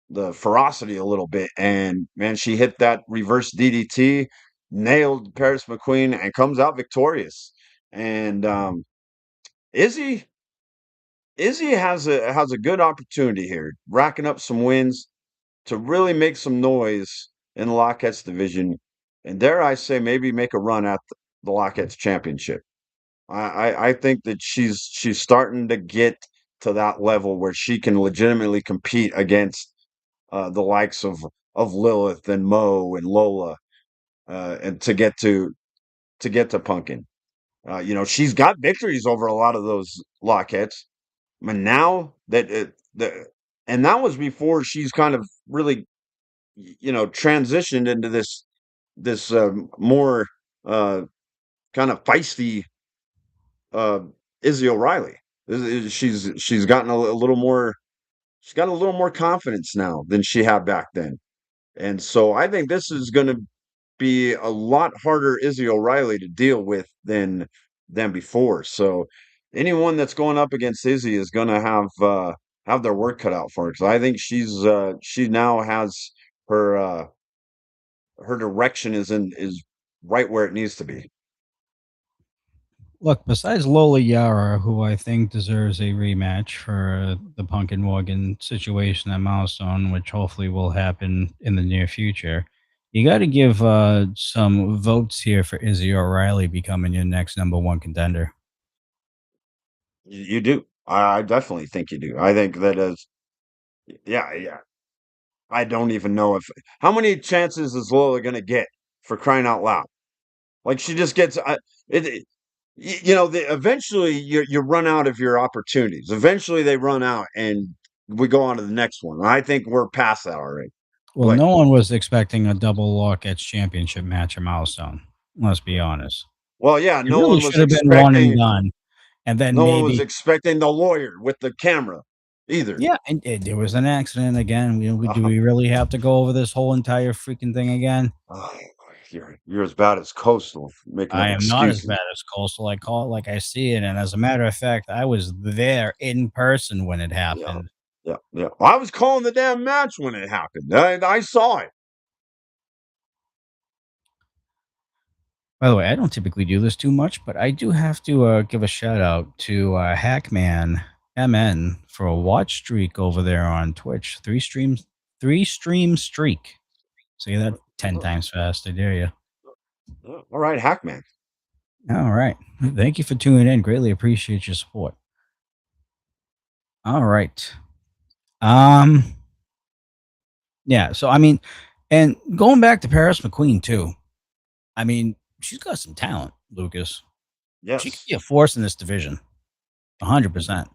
the ferocity a little bit. And man, she hit that reverse DDT, nailed Paris McQueen, and comes out victorious. And Izzy Izzy has a good opportunity here, racking up some wins to really make some noise in the Lockettes division, and dare I say, maybe make a run at the Lockettes championship. I think that she's starting to get to that level where she can legitimately compete against the likes of Lilith and Mo and Lola, and to get to Punkin. She's got victories over a lot of those Lockettes. But now and that was before she's kind of really, transitioned into this more uh, kind of feisty uh, Izzy O'Reilly. She's gotten a little more. She's got a little more confidence now than she had back then, and so I think this is going to be a lot harder Izzy O'Reilly to deal with than before. So anyone that's going up against Izzy is going to have their work cut out for her, because I think she now has her her direction is right where it needs to be. Look, besides Lola Yara, who I think deserves a rematch for the Punk and Morgan situation at Milestone, which hopefully will happen in the near future, you got to give some votes here for Izzy O'Reilly becoming your next number one contender. You do. I definitely think you do. I think that is, yeah, yeah. I don't even know if how many chances is Lola going to get, for crying out loud. Like she just gets it. Eventually you run out of your opportunities. Eventually they run out, and we go on to the next one. I think we're past that already. Well, But no one was expecting a double Lockettes championship match at Milestone. Let's be honest. well, yeah, It really should have been one and done. And then no one was maybe, expecting the lawyer with the camera either. yeah, and there was an accident again. Do Uh, we really have to go over this whole entire freaking thing again? oh, you're as bad as Coastal making I up am not as excuses. bad as Coastal. I call it like I see it. And as a matter of fact, I was there in person when it Yeah, happened. yeah, yeah. I was calling the damn match when it happened. I saw it. By the way, I don't typically do this too much, but I do have to give a shout out to Hackman MN for a watch streak over there on Twitch. Three stream streak. Say that 10 Oh, times fast. I dare you. all right, Hackman. All right. Thank you for tuning in. Greatly appreciate your support. All right. Um. Yeah. So I mean, and going back to Paris McQueen too. I mean, she's got some talent, Lucas. She could Yes. be a force in this division. 100%.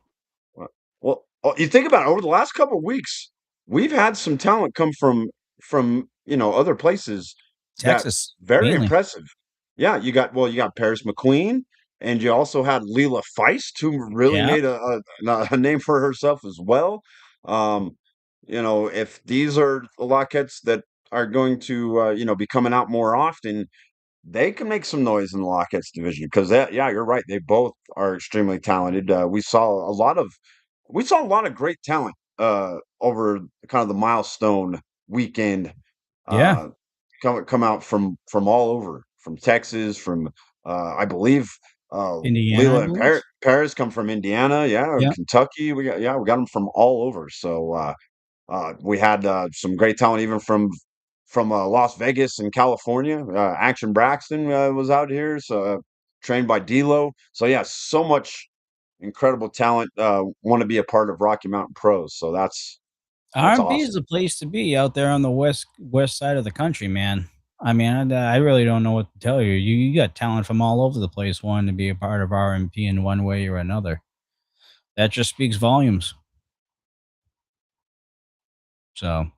Well, you think about it, over the last couple of weeks, we've had some talent come from other places Texas that's very mainly. impressive. Yeah, you got Paris McQueen, and you also had Leela Feist, who really Yeah. made a name for herself as well. Um, if these are the Lockettes that are going to be coming out more often, they can make some noise in the Lockettes division because yeah, you're right. They both are extremely talented. We saw a lot of great talent over kind of the milestone weekend. Yeah. Uh, come out from all over, from Texas, from I believe Indiana, I Leela and believe. Paris come from Indiana, yeah, Yeah. Kentucky. We got them from all over. So we had some great talent even from Las Vegas and California. Action Braxton was out here, so trained by D'Lo. So yeah, so much incredible talent want to be a part of Rocky Mountain Pros. So that's R&B is awesome. the place to be out there on the west side of the country, man. I mean, I really don't know what to tell you. You got talent from all over the place wanting to be a part of R&B in one way or another. That just speaks volumes. So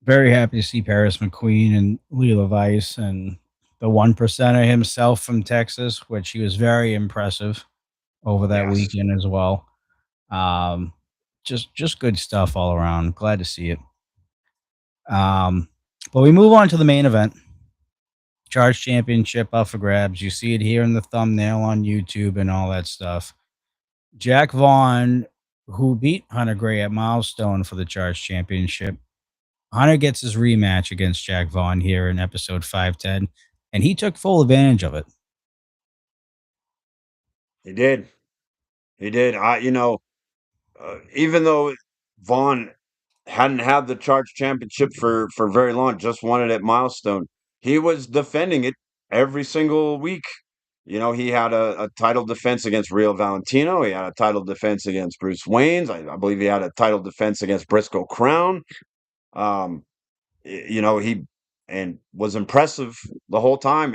very happy to see Paris McQueen and Leela Weiss and the one percenter himself from Texas, which he was very impressive over that Yes. weekend as well. Um, just good stuff all around. Glad to see it. Um, but we move on to the main event. Charge Championship up for grabs. You see it here in the thumbnail on YouTube and all that stuff. Jack Vaughn, who beat Hunter Gray at Milestone for the Charge Championship. Hunter gets his rematch against Jack Vaughn here in episode 510, and he took full advantage of it. He did. He did. Even though Vaughn hadn't had the Charge Championship for very long, just won it at Milestone, he was defending it every single week. He had a title defense against Rio Valentino. He had a title defense against Bruce Waynes. I believe he had a title defense against Briscoe Crown. Um, he and was impressive the whole time.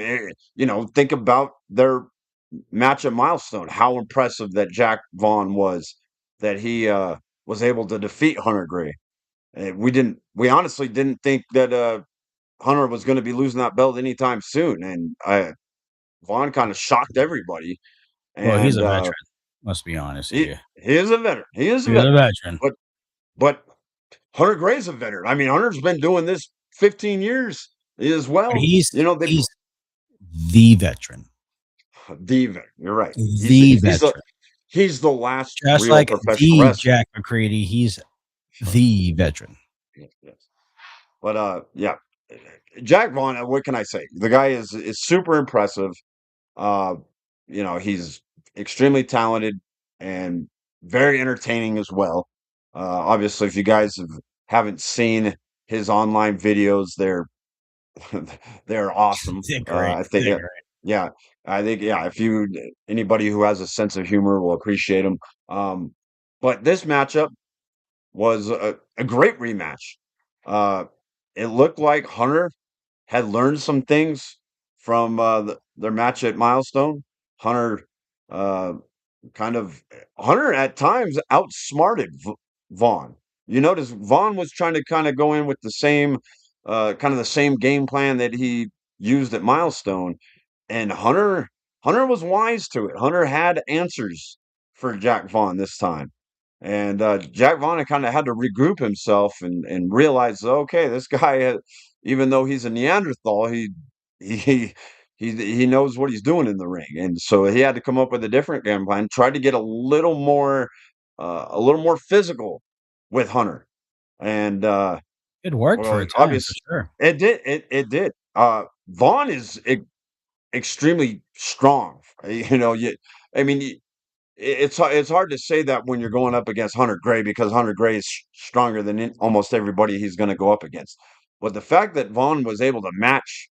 Think about their match at Milestone. How impressive that Jack Vaughn was, that he was able to defeat Hunter Gray. We honestly didn't think that Hunter was going to be losing that belt anytime soon, and Vaughn kind of shocked everybody. Well, he's And a veteran. Let's be honest here. he is a veteran. He is a He's a veteran. veteran. But Hunter Gray's a veteran. I mean, Hunter's been doing this 15 years as But well. They he's the veteran. the veteran. You're right. The veteran. He's the last Just real like professional the wrestler. Jack McCready, he's the veteran. Yes, yes. But yeah, Jack Vaughn. What can I say? The guy is super impressive. Uh, he's extremely talented and very entertaining as well. Obviously, if you guys haven't seen his online videos, they're awesome. They're great. I think, They're great. yeah, I think, yeah, if you anybody who has a sense of humor will appreciate him. But this matchup was a great rematch. Uh, it looked like Hunter had learned some things from their match at Milestone. Hunter uh, kind of Hunter at times outsmarted Vaughn. You notice Vaughn was trying to kind of go in with the same kind of the same game plan that he used at Milestone, and Hunter was wise to it. Hunter had answers for Jack Vaughn this time. And Jack Vaughn kind of had to regroup himself and realize, okay, this guy, even though he's a Neanderthal, he he knows what he's doing in the ring, and so he had to come up with a different game plan. Tried to get a little more physical with Hunter, and It worked for well, a time for obvious sure. it did. Vaughn is extremely strong. You know, I mean, it's hard to say that when you're going up against Hunter Gray because Hunter Gray is stronger than almost everybody he's going to go up against. But the fact that Vaughn was able to match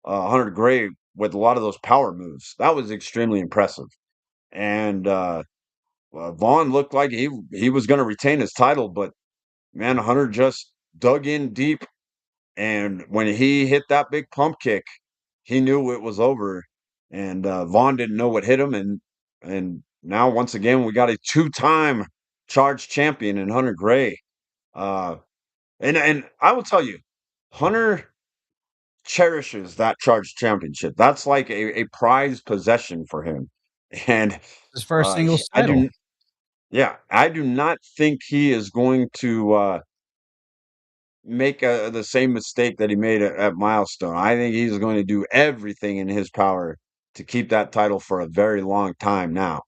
Hunter Gray with a lot of those power moves, that was extremely impressive. And Vaughn looked like he was going to retain his title, but man, Hunter just dug in deep, and when he hit that big pump kick, he knew it was over. And Vaughn didn't know what hit him, and now once again we got a two-time charge champion in Hunter Gray. Uh, and I will tell you, Hunter cherishes that charge championship. That's like a prized possession for him. And His first singles I title. do, yeah, I do not think he is going to make the same mistake that he made at Milestone. I think he's going to do everything in his power to keep that title for a very long time now.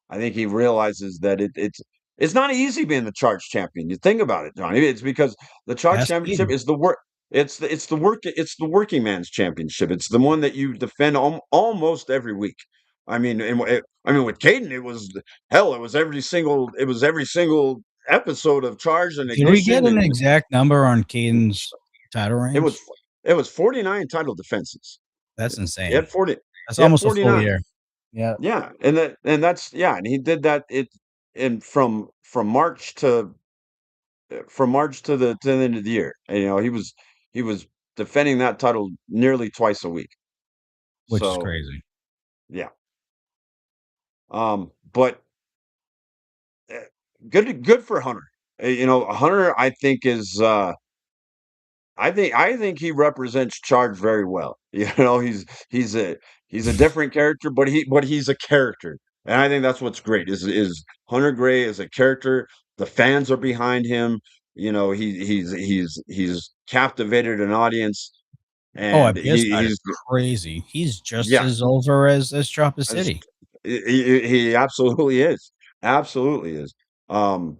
I think he realizes that it's not easy being the charge champion. You think about it, Johnny. It's because the charge Ask championship Peter. is the work. It's the working man's championship. It's the one that you defend almost every week. I mean, I mean, with Caden, it was hell. It was every single episode of Charge and Did we get Ignition, an and exact number on Caden's title it was reigns? it was 49 title defenses. That's He had insane. 40. That's He had almost a full 49. year. Yeah. Yeah, and that's yeah, and he did that in from March to the end of the year. And, you know, he was defending that title nearly twice a week. Which is So crazy. yeah, but uh, good for Hunter. You know, Hunter, I think is I think he represents Charge very well. You know, he's a he's a different character, but he's a character, and I think that's what's great. Is Hunter Gray is a character. The fans are behind him. You know, he's captivated an audience, Oh, and his side is he's crazy. He's just yeah, as over as Chopper as- City. he absolutely is, absolutely is. And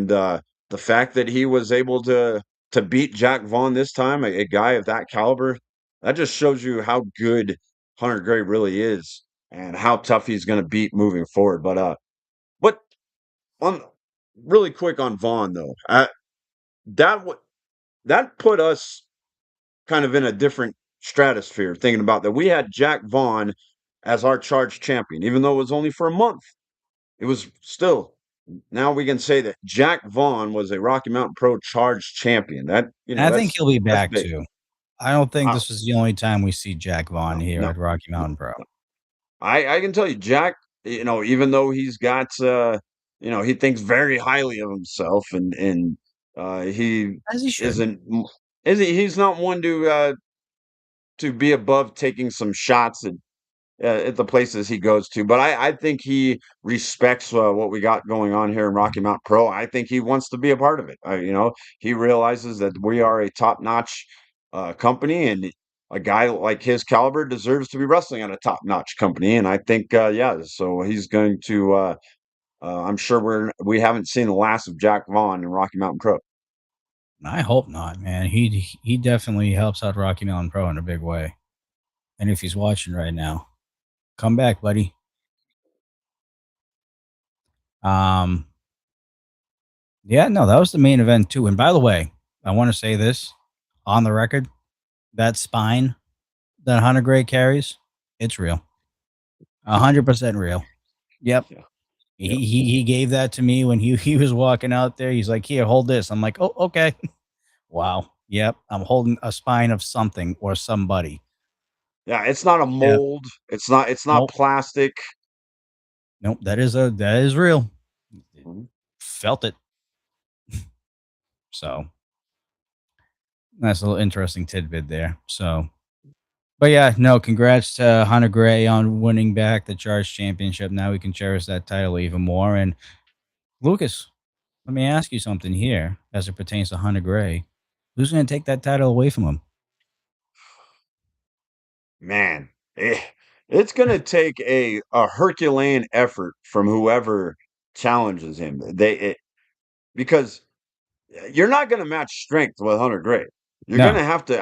the fact that he was able to beat Jack Vaughn this time, a guy of that caliber, that just shows you how good Hunter Gray really is and how tough he's going to beat moving forward. But on really quick on Vaughn though, that w- that put us kind of in a different stratosphere. Thinking about that, we had Jack Vaughn as our charge champion, even though it was only for a month. It was still now we can say that Jack Vaughn was a Rocky Mountain Pro Charge champion. That you And know I think he'll be that's back big. too. I don't think Uh, this is the only time we see Jack Vaughn no, here no, at Rocky no, Mountain Pro. no. I can tell you, Jack. You know, even though he's got you know, he thinks very highly of himself, and he As he should. isn't. Is he's not one to be above taking some shots at the places he goes to. But I think he respects what we got going on here in Rocky Mountain Pro. I think he wants to be a part of it. You know, he realizes that we are a top-notch company, and a guy like his caliber deserves to be wrestling on a top-notch company. And I think, yeah, so he's going to. I'm sure we haven't seen the last of Jack Vaughn in Rocky Mountain Pro. I hope not, man. He definitely helps out Rocky Mountain Pro in a big way. And if he's watching right now, come back, buddy. Um, yeah, no, that was the main event too. And by the way, I want to say this on the record: that spine that Hunter Gray carries, it's real, 100% real. Yep, Yeah. he gave that to me when he was walking out there. He's like, "Here, hold this." I'm like, "Oh, okay." Wow. Yep, I'm holding a spine of something or somebody. Yeah, it's not a Yep. mold. It's not Nope. plastic. Nope. That is real. Mhm. Felt it. So that's a little interesting tidbit there. So, but yeah, no, congrats to Hunter Gray on winning back the Charge Championship. Now we can cherish that title even more. And Lucas, let me ask you something here as it pertains to Hunter Gray. Who's going to take that title away from him? Man, it's going to take a Herculean effort from whoever challenges him. Because you're not going to match strength with Hunter Gray. No. You're going to have to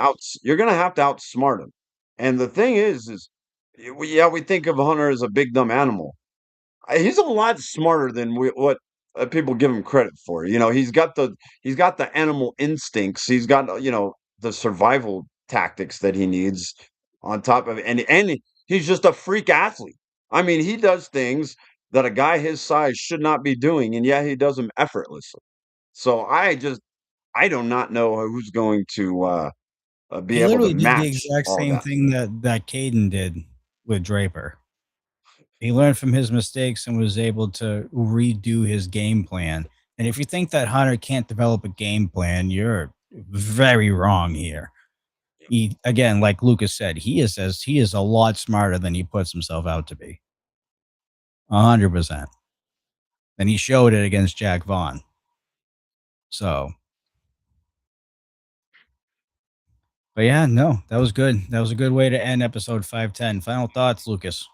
outsmart him. And the thing is, we think of Hunter as a big dumb animal. He's a lot smarter than what people give him credit for. He's got the animal instincts. He's got the survival tactics that he needs on top of it, and he's just a freak athlete. I mean, he does things that a guy his size should not be doing, and yet he does them effortlessly. So I do not know who's going to be He able to literally did the match exact all same that. thing that Caden did with Draper. He learned from his mistakes and was able to redo his game plan. And if you think that Hunter can't develop a game plan, you're very wrong here. He, again, like Lucas said, he is a lot smarter than he puts himself out to be. 100%. And he showed it against Jack Vaughn. So, but yeah, no, that was good. That was a good way to end episode 510. Final thoughts, Lucas.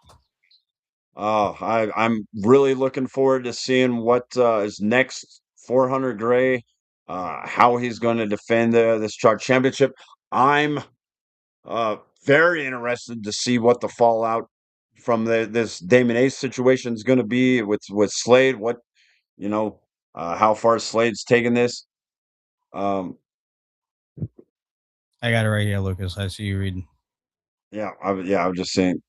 I'm really looking forward to seeing what is next for Hunter Gray, how he's going to defend this Charge Championship. I'm very interested to see what the fallout from this Damon Ace situation is going to be with Slade. What you know, how far Slade's taking this. Um, I got it right here, Lucas. I see you reading. yeah, I was just saying.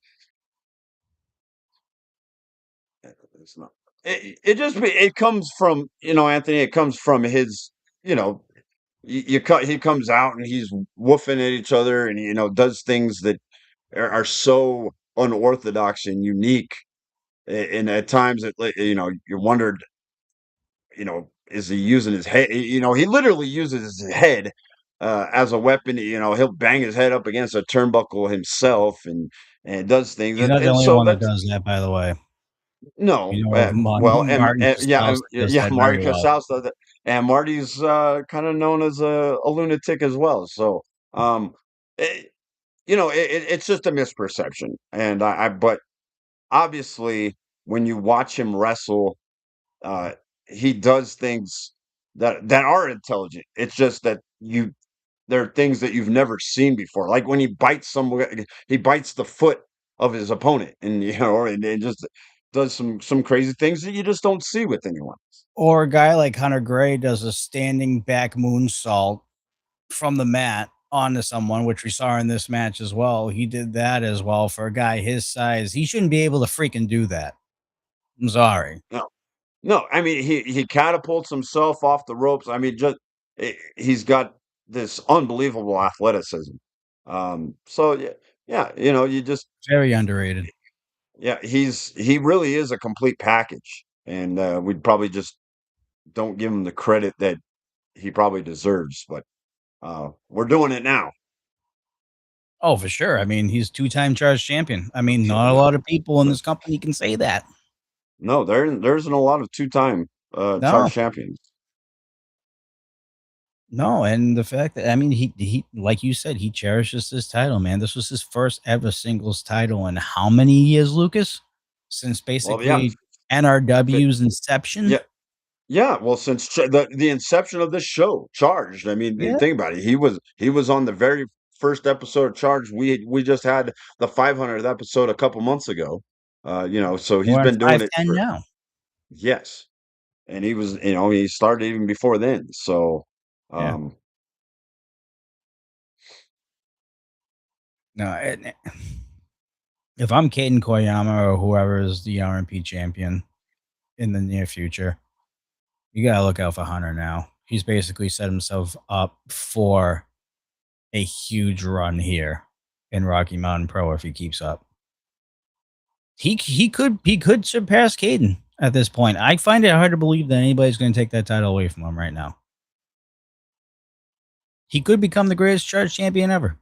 It's not. It comes from Anthony. It comes from his you know he comes out and he's woofing at each other and does things that are so unorthodox and unique. And at times you wondered, is he using his head? He literally uses his head as a weapon. He'll bang his head up against a turnbuckle himself and does things. He's And, not the and only so one that that's does that, by the way. no, You know of Martin yeah, Casals does yeah, that Marty very well. Casals does it, and Marty's kind of known as a lunatic as well. So, um, it, it's just a misperception, and but obviously, when you watch him wrestle, uh, he does things that are intelligent. It's just that there are things that you've never seen before. Like when he bites the foot of his opponent, and and just does some crazy things that you just don't see with anyone. Or a guy like Hunter Gray does a standing back moonsault from the mat onto someone, which we saw in this match as well. He did that as well for a guy his size. He shouldn't be able to freaking do that. I'm sorry. No, no. I mean, he catapults himself off the ropes. I mean, he's got this unbelievable athleticism. So yeah, you just Very underrated. yeah, he really is a complete package, and we'd probably just don't give him the credit that he probably deserves. But we're doing it now. Oh, for sure. I mean, he's two-time charge champion. I mean, So, not a yeah, lot of people in this company can say that. no, there isn't a lot of two-time No, charge champions. no. And the fact that, I mean, he, like you said, he cherishes this title, man. This was his first ever singles title in how many years, Lucas? Since Well, yeah, basically fi- NRW's inception? yeah, yeah. Well, since the inception of this show, Charged. I mean, Yeah. think about it. He was on the very first episode of Charged. We just had the 500th episode a couple months ago. So he's We're on been doing it 510 for now. yes, and he started even before then. So, Yeah. um, No, if I'm Caden Koyama or whoever is the RMP champion in the near future, you gotta look out for Hunter now. He's basically set himself up for a huge run here in Rocky Mountain Pro if he keeps up. He could surpass Caden at this point. I find it hard to believe that anybody's going to take that title away from him right now. He could become the greatest charge champion ever.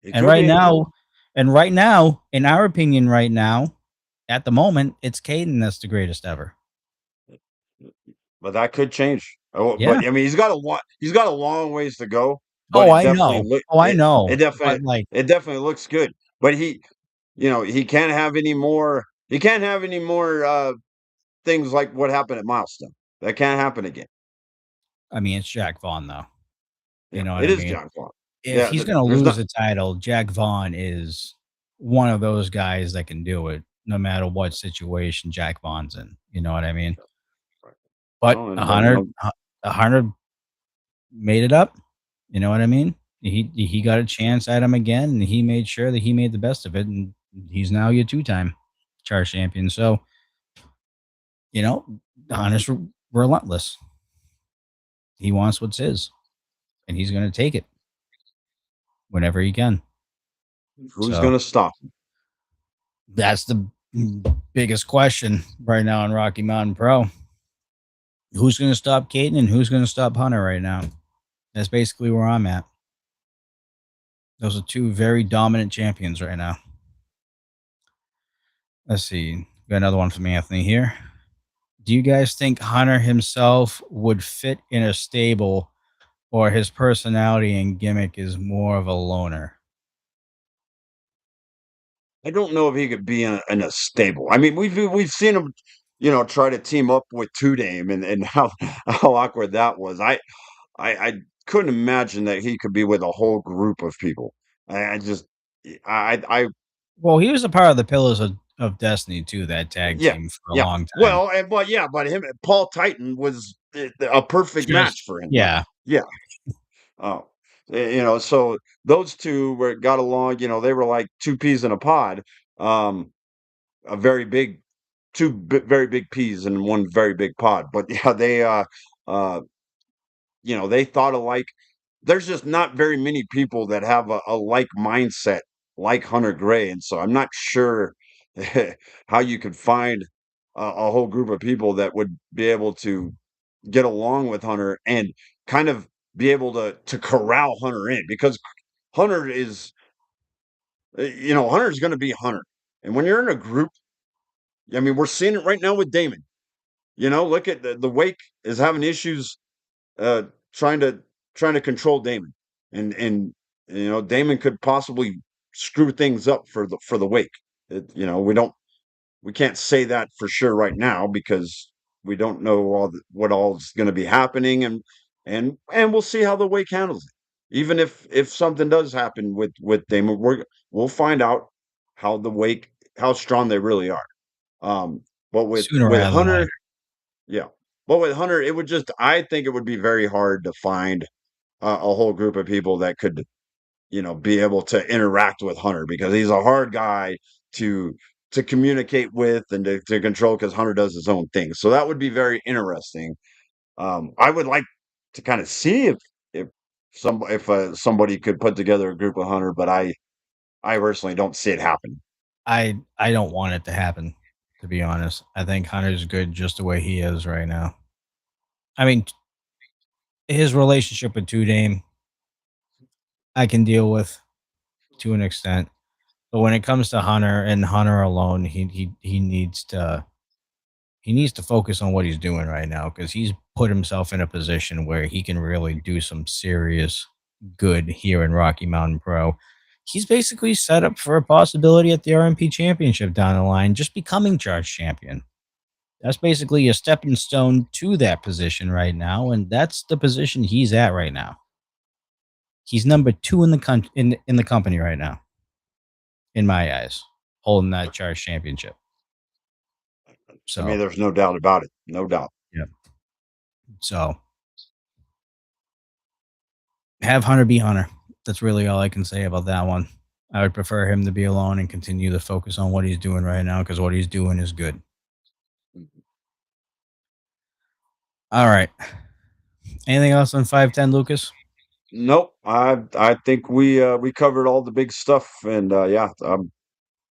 it And could right be, now, in our opinion, right now, at the moment, it's Caden that's the greatest ever. but that could change. Oh, Yeah. but I mean, he's got a long ways to go. But Oh, it I definitely know. look Oh, I know. it definitely But like, it definitely looks good. But he can't have any more. He can't have any more things like what happened at Milestone. That can't happen again. I mean, it's Jack Vaughn though. You Yeah, know what it I is mean? John Quan. if Yeah, he's going to there's lose not the title, Jack Vaughn is one of those guys that can do it no matter what situation Jack Vaughn's in. You know what I mean? But no, a and hundred, a hundred made it up. You know what I mean? He got a chance at him again, and he made sure that he made the best of it, and he's now your two-time charge champion. So Hunter's relentless. He wants what's his, and he's going to take it whenever he can. who's So going to stop him? that's the biggest question right now in Rocky Mountain Pro. Who's going to stop Caden and who's going to stop Hunter right now? That's basically where I'm at. Those are two very dominant champions right now. Let's see. Got another one from Anthony here. Do you guys think Hunter himself would fit in a stable, or his personality and gimmick is more of a loner? I don't know if he could be in a stable. I mean, we've seen him, try to team up with Two Dame, and how awkward that was. I couldn't imagine that he could be with a whole group of people. I just I Well, he was a part of the Pillars of Destiny too, that tag yeah, team for a yeah. long time. Well, but him Paul Titan was a perfect Just match for him. Like, yeah, yeah. Oh, so those two got along. They were like two peas in a pod. A very big, very big peas in one very big pod. But yeah, uh, they thought alike. There's just not very many people that have a like mindset like Hunter Gray, and so I'm not sure how you could find a whole group of people that would be able to get along with Hunter and kind of be able to corral Hunter in because Hunter is, Hunter's going to be Hunter, and when you're in a group, I mean, we're seeing it right now with Damon. Look at the Wake is having issues uh, trying to trying to control Damon, and Damon could possibly screw things up for the Wake. We can't say that for sure right now because we don't know what all is going to be happening, and we'll see how the Wake handles it. Even if something does happen with Damon, we'll find out how strong they really are. But with sooner with rather than Hunter, later. yeah. But with Hunter, I think it would be very hard to find a whole group of people that could, be able to interact with Hunter because he's a hard guy to to communicate with and to control because Hunter does his own thing. So that would be very interesting. I would like to kind of see if somebody could put together a group of Hunter, but I personally don't see it happen. I don't want it to happen, to be honest. I think Hunter's good just the way he is right now. I mean, his relationship with Two Dame, I can deal with to an extent. But when it comes to Hunter and Hunter alone, he needs to focus on what he's doing right now because he's put himself in a position where he can really do some serious good here in Rocky Mountain Pro. He's basically set up for a possibility at the RMP Championship down the line, just becoming charge champion. That's basically a stepping stone to that position right now, and that's the position he's at right now. He's number 2 in in the company right now, in my eyes, holding that charge championship. I mean, So, there's no doubt about it. No doubt. yeah. So have Hunter be Hunter. That's really all I can say about that one. I would prefer him to be alone and continue to focus on what he's doing right now because what he's doing is good. All right. Anything else on 510, Lucas? Nope. I think we covered all the big stuff, and yeah.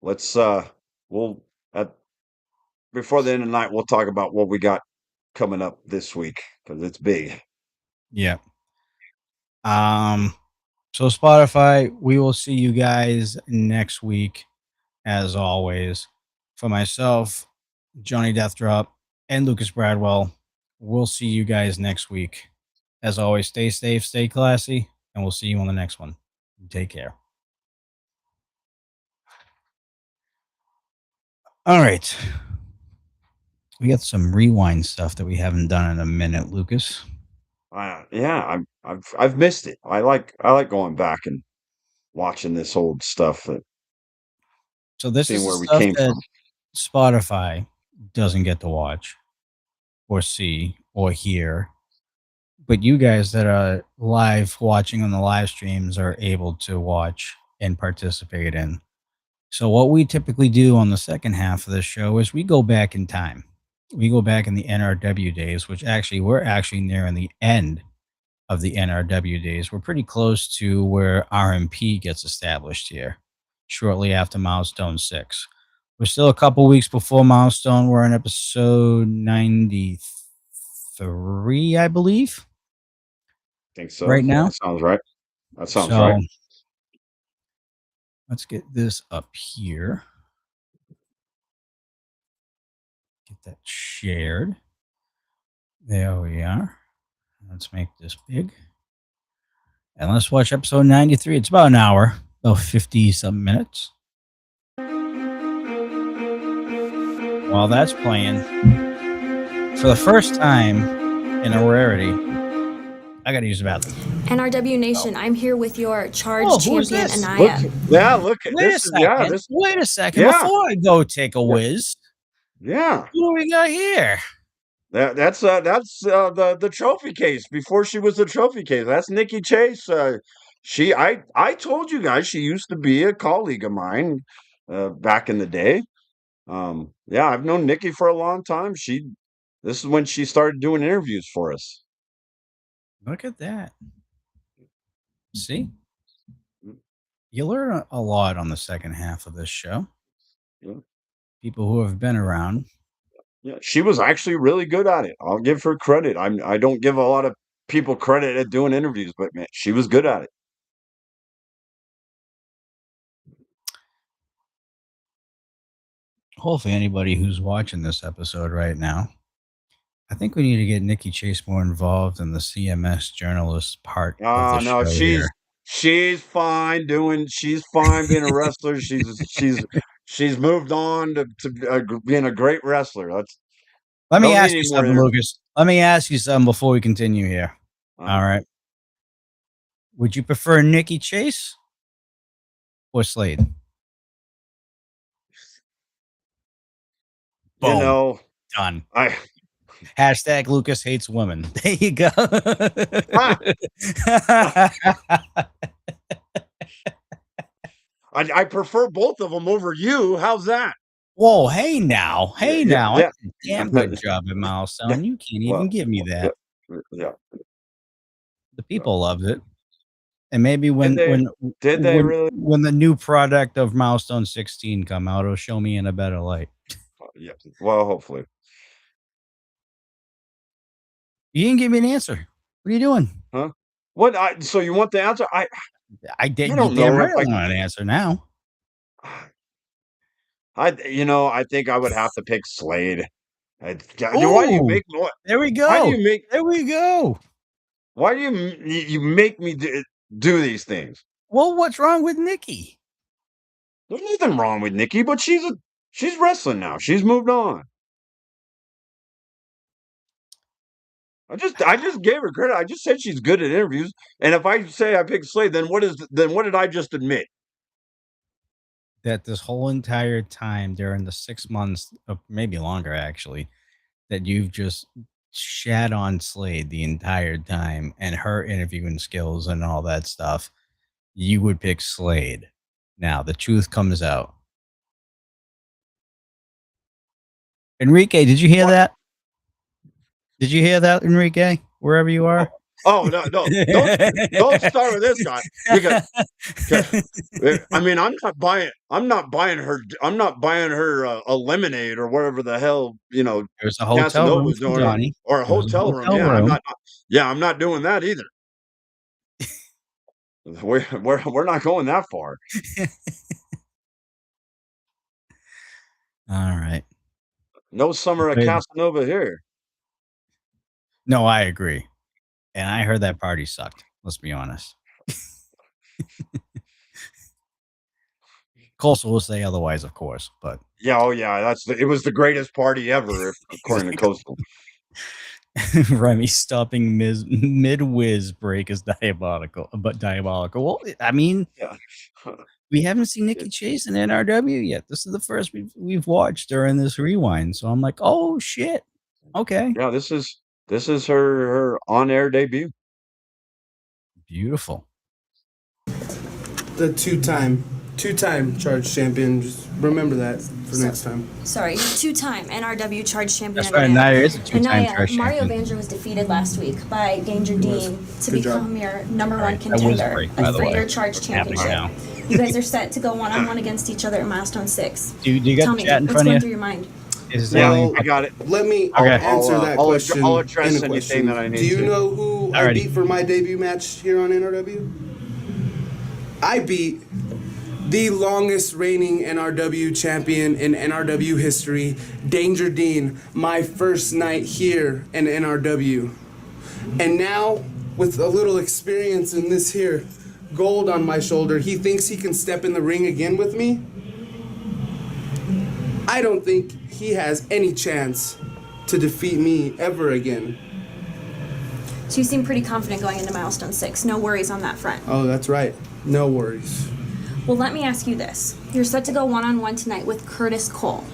Let's we'll at before the end of the night we'll talk about what we got coming up this week because it's big. Yeah. Um. So Spotify, we will see you guys next week, as always. For myself, Johnny Deathdrop, and Lucas Bradwell, we'll see you guys next week. As always, stay safe, stay classy, and we'll see you on the next one. Take care. All right. We got some rewind stuff that we haven't done in a minute, Lucas. Yeah, I've missed it. I like going back and watching this old stuff, So this seeing is the where we stuff came that from. Spotify doesn't get to watch or see or hear, but you guys that are live watching on the live streams are able to watch and participate in. So what we typically do on the second half of the show is we go back in time. We go back in the NRW days, which actually we're actually nearing the end of the NRW days. We're pretty close to where RMP gets established here, shortly after Milestone 6. We're still a couple weeks before Milestone. We're in episode 93, I believe, Think so. right now. That sounds right. That sounds right. So let's get this up here. Get that shared. There we are. Let's make this big. And let's watch episode 93. It's about an hour, about 50 some minutes. While that's playing, for the first time in a rarity, I gotta use the bathroom. NRW Nation, I'm here with your charge Oh, who is champion, this? Look, Anaya. yeah, look. Wait a This is yeah, second. this Wait a second. yeah, Before I go take a yeah, whiz, yeah. who do we got here? That's the trophy case before she was the trophy case. That's Nikki Chase. I told you guys she used to be a colleague of mine back in the day. Yeah, I've known Nikki for a long time. This is when she started doing interviews for us. Look at that. See? Mm, You learn a lot on the second half of this show. Yeah, People who have been around. yeah. She was actually really good at it. I'll give her credit. I don't give a lot of people credit at doing interviews, but man, she was good at it. Hopefully, anybody who's watching this episode right now, I think we need to get Nikki Chase more involved in the CMS journalist part of the Oh no, show here. she's fine being a wrestler. She's moved on to being a great wrestler. That's Let me don't need ask you any more something, interviews. Lucas. Let me ask you something before we continue here. All Uh-huh. right. Would you prefer Nikki Chase or Slade? You Boom. know, Done. I Hashtag Lucas hates women. There you go. ah, I prefer both of them over you. How's that? Whoa, hey now. Hey Yeah, now. I yeah, did a damn yeah. good job at Yeah. Milestone. You can't even Well, give me yeah, that. yeah. The people loved it. And maybe Did when they? when Did they when really? when the new product of Milestone 16 come out, it'll show me in a better light. Yeah. Well, hopefully. You didn't give me an answer. What are you doing? Huh? What? So you want the answer? I did. I You don't damn know right if I want an answer now. I think I would have to pick Slade. Why do you Ooh, make me? there we Why do go. you make? There we go. Why do you make me do these things? Well, what's wrong with Nikki? There's nothing wrong with Nikki, but she's wrestling now. She's moved on. I just gave her credit. I just said she's good at interviews. And if I say I picked Slade, then what did I just admit? That this whole entire time during the 6 months, maybe longer actually, that you've just shat on Slade the entire time and her interviewing skills and all that stuff, you would pick Slade. Now the truth comes out. Enrique, did you hear What? that? Did you hear that, Enrique? Wherever you are. Oh no, no, don't start with this guy because I mean I'm not buying her a lemonade or whatever the hell There's a hotel room Casanova's for doing Johnny. or a There was a hotel room. hotel Yeah, room. I'm not doing that either. We're not going that far. All right. No summer at Wait. Casanova here. No, I agree. And I heard that party sucked. Let's be honest. Coastal will say otherwise, of course, but Yeah, oh yeah, it was the greatest party ever, according to Coastal. Remy stopping mid-whiz break is diabolical. Well, I mean, Yeah. we haven't seen Nikki Chase in NRW yet. This is the first we've watched during this rewind. So I'm like, oh shit. Okay. Yeah, this is her on-air debut. Beautiful. The two-time charge champion. Just remember that for next time. Sorry, two-time NRW charge champion. That's right. Naya is a two-time Anaya, charge Mario champion. Vanger was defeated last week by Danger Dean to Good become your number one That was contender great, by the for way. your charge Happening championship. now. You guys are set to go one-on-one against each other at Milestone 6. Do you got Tell the me, chat in what's front going of through you? your mind? Is Well, I got it. Let me Okay. answer that question. I'll address in a anything question. that I need Do you to. know who I Alrighty. beat for my debut match here on NRW? I beat the longest reigning NRW champion in NRW history, Danger Dean, my first night here in NRW. And now, with a little experience in this here gold on my shoulder, he thinks he can step in the ring again with me. I don't think he has any chance to defeat me ever again. So you seem pretty confident going into Milestone 6. No worries on that front. Oh, that's right. No worries. Well, let me ask you this. You're set to go one-on-one tonight with Curtis Cole.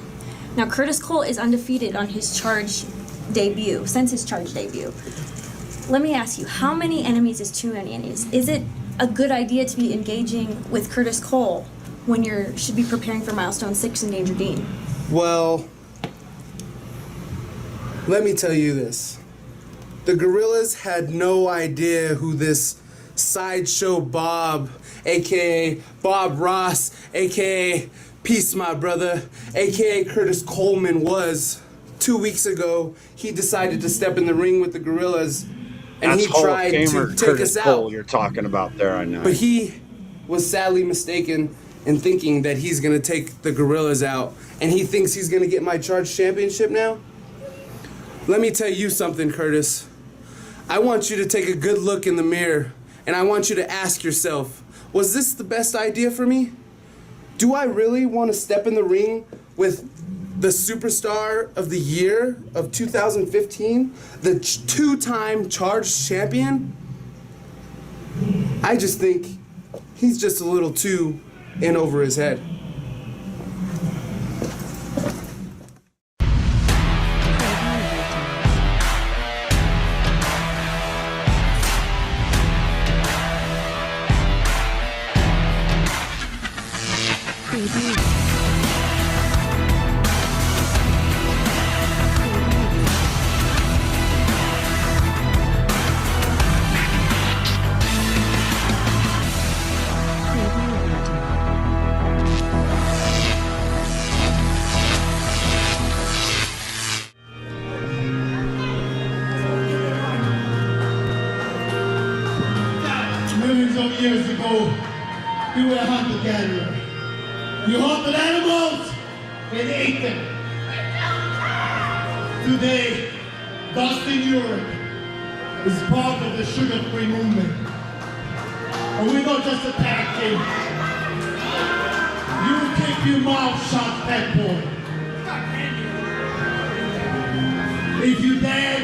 Now, Curtis Cole is undefeated on his charge debut, since his charge debut. Let me ask you, how many enemies is too many enemies? Is it a good idea to be engaging with Curtis Cole when you should be preparing for Milestone 6 in Danger Dean? Well, let me tell you this. The Gorillas had no idea who this Sideshow Bob, aka Bob Ross, aka Peace My Brother, aka Curtis Coleman was. 2 weeks ago, he decided to step in the ring with the Gorillas, and That's he Hall of tried to Famer take Curtis us Cole out. you're talking about there, I know. But he was sadly mistaken in thinking that he's gonna take the Gorillas out, and he thinks he's gonna get my charge championship now. Let me tell you something, Curtis. I want you to take a good look in the mirror, and I want you to ask yourself, was this the best idea for me? Do I really want to step in the ring with the superstar of the year of 2015, the two-time charge champion? I just think he's just a little too in over his head. Millions of years ago, we were hunter-gatherer. We hunted animals and ate them. Today, Dustin Urich is part of the sugar-free movement. And we're not just a tag team. You will keep your mouth shut, pet boy. If you dead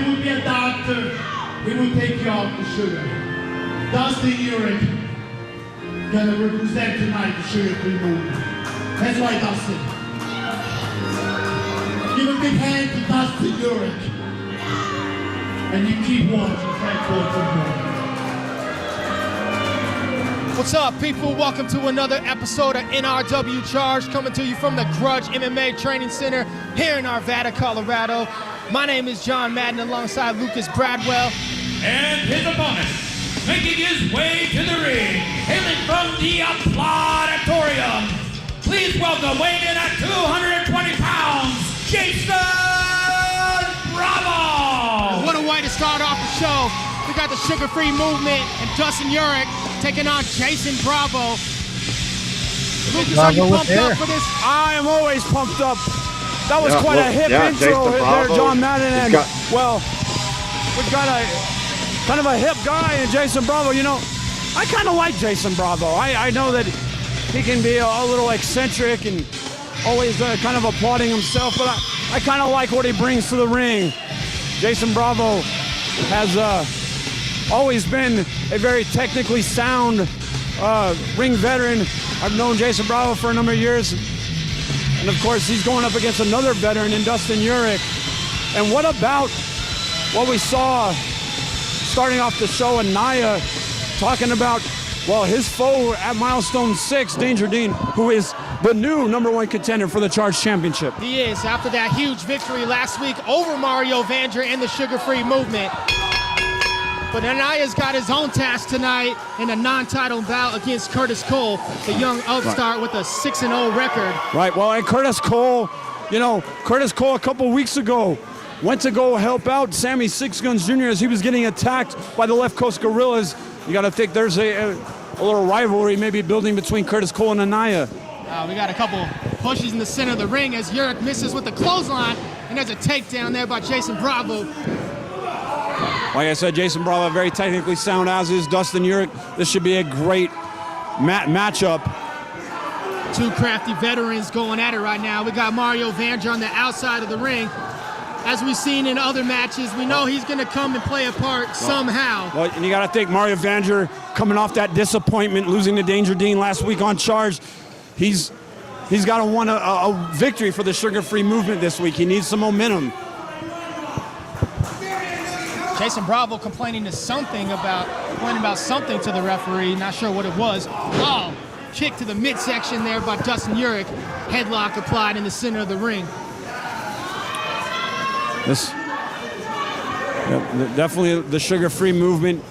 would be a doctor, he will take you off the sugar. Dustin Urich gonna represent tonight the sugar-free movement. That's right, Dustin. Give a big hand to Dustin Urich. And you keep watching Fat Boy Football. What's up, people? Welcome to another episode of NRW Charge, coming to you from the Grudge MMA Training Center here in Arvada, Colorado. My name is John Madden alongside Lucas Bradwell. And his opponent, making his way to the ring, hailing from the Applauditorium. Please welcome, weighing in at 220 pounds, Jason Bravo! What a way to start off the show. We got the sugar-free movement and Dustin Urich taking on Jason Bravo. Lucas, are you Bravo pumped there. up for this? I am always pumped up. That was Yeah, quite well, a hip yeah, intro Jason there, Bravo. John Madden. He's And, got- well, we've got a kind of a hip guy in Jason Bravo. You know, I kind of like Jason Bravo. I know that he can be a little eccentric and always kind of applauding himself, but I kind of like what he brings to the ring. Jason Bravo has always been a very technically sound ring veteran. I've known Jason Bravo for a number of years. And of course, he's going up against another veteran in Dustin Urich. And what about what we saw starting off the show, Anaya talking about, well, his foe at Milestone 6, Danger Dean, who is the new #1 contender for the Charge Championship. He is, after that huge victory last week over Mario Vanger in the Sugar-Free Movement. But Anaya's got his own task tonight in a non-title bout against Curtis Cole, the young upstart with a 6-0 record. Right, well, and Curtis Cole, Curtis Cole a couple weeks ago went to go help out Sammy Six Guns Jr. as he was getting attacked by the Left Coast Gorillas. You got to think there's a little rivalry maybe building between Curtis Cole and Anaya. We got a couple pushes in the center of the ring as Urich misses with the clothesline, and there's a takedown there by Jason Bravo. Like I said, Jason Bravo very technically sound, as is Dustin Urich. This should be a great matchup. Two crafty veterans going at it right now. We got Mario Vanger on the outside of the ring. As we've seen in other matches, we know he's going to come and play a part somehow. Well, and you got to think Mario Vanger coming off that disappointment, losing to Danger Dean last week on Charge. He's got to want a victory for the Sugar-Free Movement this week. He needs some momentum. Jason Bravo complaining about something to the referee. Not sure what it was. Oh, kick to the midsection there by Dustin Urich. Headlock applied in the center of the ring. Definitely the Sugar-Free Movement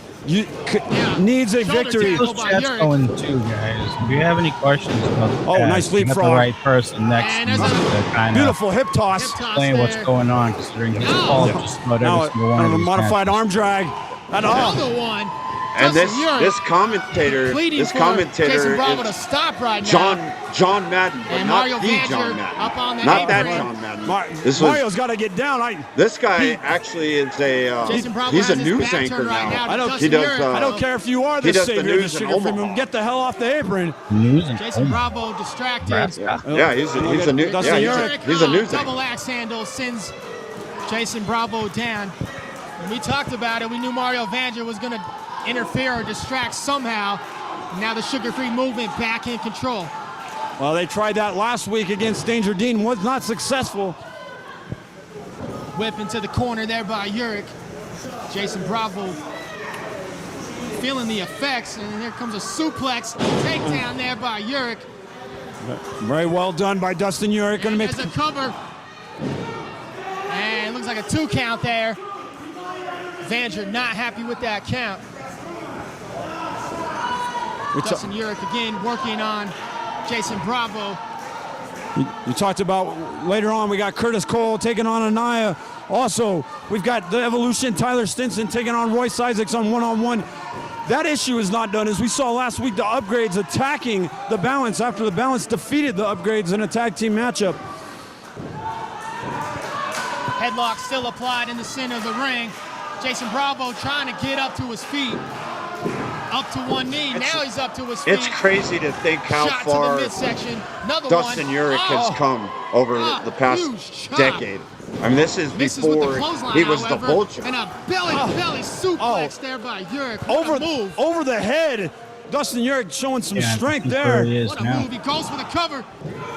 needs a victory. Those chats going too, guys. Do you have any questions about the chat? Nice leapfrog. The right person next to kind beautiful hip toss. Explain what's going on, considering he's called just about every single one of a these modified matches. arm drag. Another one. And this commentator Jason Bravo to is stop right now. John Madden, but And not Mario the Vanger John Madden. up on the Not apron. that John Madden. Mario's got to get down. This guy actually is Jason Bravo he's a has his news back anchor turned right now. now to He does. Dustin Urich. I don't care if you are the he does the savior of the news in Sugar-Free Omaha. Movement. Get the hell off the apron. Jason Bravo distracted. Yeah, he's a news. Dustin Yeah, Urich. he's a news anchor. Double axe handle sends Jason Bravo down. When we talked about it, we knew Mario Vanger was going to interfere or distract somehow. Now the Sugar-Free Movement back in control. Well, they tried that last week against Danger Dean. Was not successful. Whip into the corner there by Urich. Jason Bravo feeling the effects, and here comes a suplex takedown there by Urich. Very well done by Dustin Urich. And there's a cover. And it looks like a 2 count there. Vanger not happy with that count. Dustin Urich again working on Jason Bravo. You talked about later on, we got Curtis Cole taking on Anaya. Also, we've got the Evolution, Tyler Stinson taking on Royce Isaacs on one-on-one. That issue is not done. As we saw last week, the Upgrades attacking the Balance after the Balance defeated the Upgrades in a tag team matchup. Headlock still applied in the center of the ring. Jason Bravo trying to get up to his feet. Up to one knee. Now he's up to his feet. It's crazy to think how Shot far to the midsection. Another Dustin one. Urich has come over the past decade. I mean, this is before he was the Vulture. And a belly-to-belly suplex there by Urich. Over the head. Dustin Urich showing some strength there. What a move. He goes for the cover.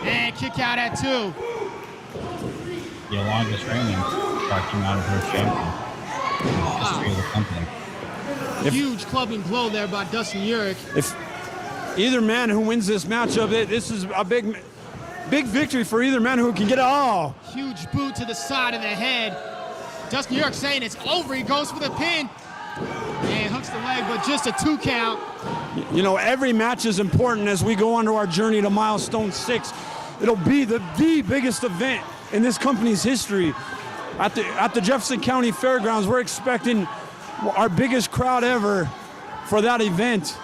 And kick out at 2. The longest reigning talking out of her champion. History of the company. Huge clubbing blow there by Dustin Urich. If either man who wins this matchup, this is a big victory for either man who can get it. Huge boot to the side of the head. Dustin Urich saying it's over. He goes for the pin. And hooks the leg, but just a 2 count. You know, every match is important as we go on to our journey to Milestone 6. It'll be the biggest event in this company's history. At the Jefferson County Fairgrounds, we're expecting our biggest crowd ever for that event.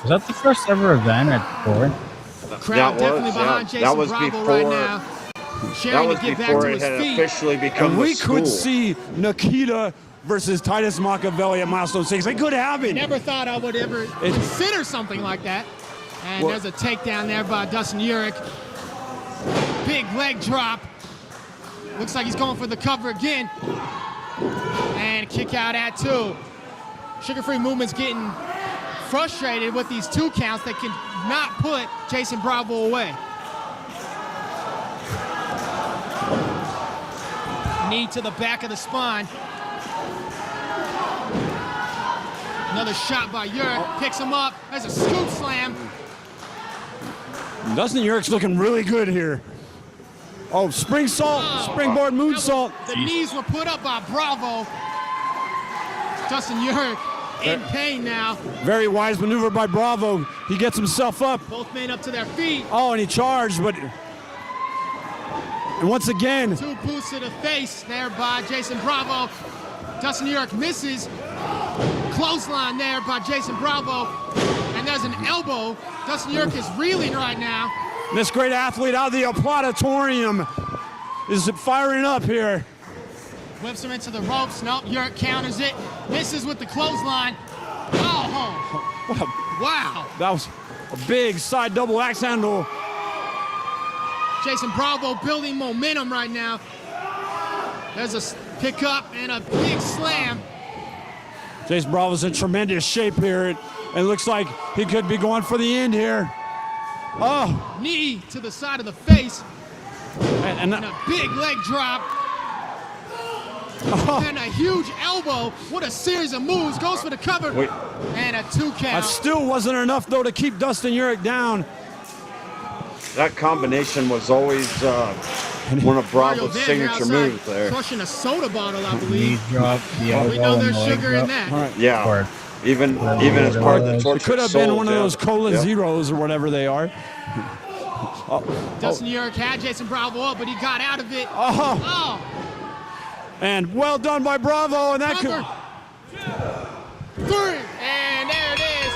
Was that the first ever event at Ford? Crowd definitely behind Jason Bravo right now. That was before it had officially become we school. could see Nikita versus Titus Machiavelli at Milestone 6. It could happen. Never thought I would ever consider something like that. And there's a takedown there by Dustin Urich. Big leg drop. Looks like he's going for the cover again. And kick out at 2. Sugar Free Movement's getting frustrated with these 2 counts that can not put Jason Bravo away. Knee to the back of the spine. Another shot by Uric, picks him up. There's a scoop slam. Dustin Urik's looking really good here. Oh, springboard moonsault. The knees were put up by Bravo. Dustin Uric in pain now. Very wise maneuver by Bravo. He gets himself up. Both men up to their feet. Oh, and he charged, but... And once again... 2 boots to the face there by Jason Bravo. Dustin Uric misses. Clothesline there by Jason Bravo. And there's an elbow. Dustin Uric is reeling right now. This great athlete out of the Applauditorium is firing up here. Whips him into the ropes. Nope, Uric counters it. Misses with the clothesline. Oh, wow. That was a big side double axe handle. Jason Bravo building momentum right now. There's a pickup and a big slam. Jason Bravo's in tremendous shape here. It looks like he could be going for the end here. Oh. Knee to the side of the face. And a big leg drop. Oh. And a huge elbow. What a series of moves. Goes for the cover. Wait. And a 2 count. That still wasn't enough, though, to keep Dustin Uric down. That combination was always one of Bravo's signature moves there. Crushing a soda bottle, I believe. Knee drop, the elbow, We know and there's the leg sugar drop. in that. All right. Yeah, even as part of the torture. It could have been one of those Cola Yep. Zeros or whatever they are. Dustin Uric had Jason Bravo up, but he got out of it. Oh. And well done by Bravo, and that Cover. could... 3, and there it is.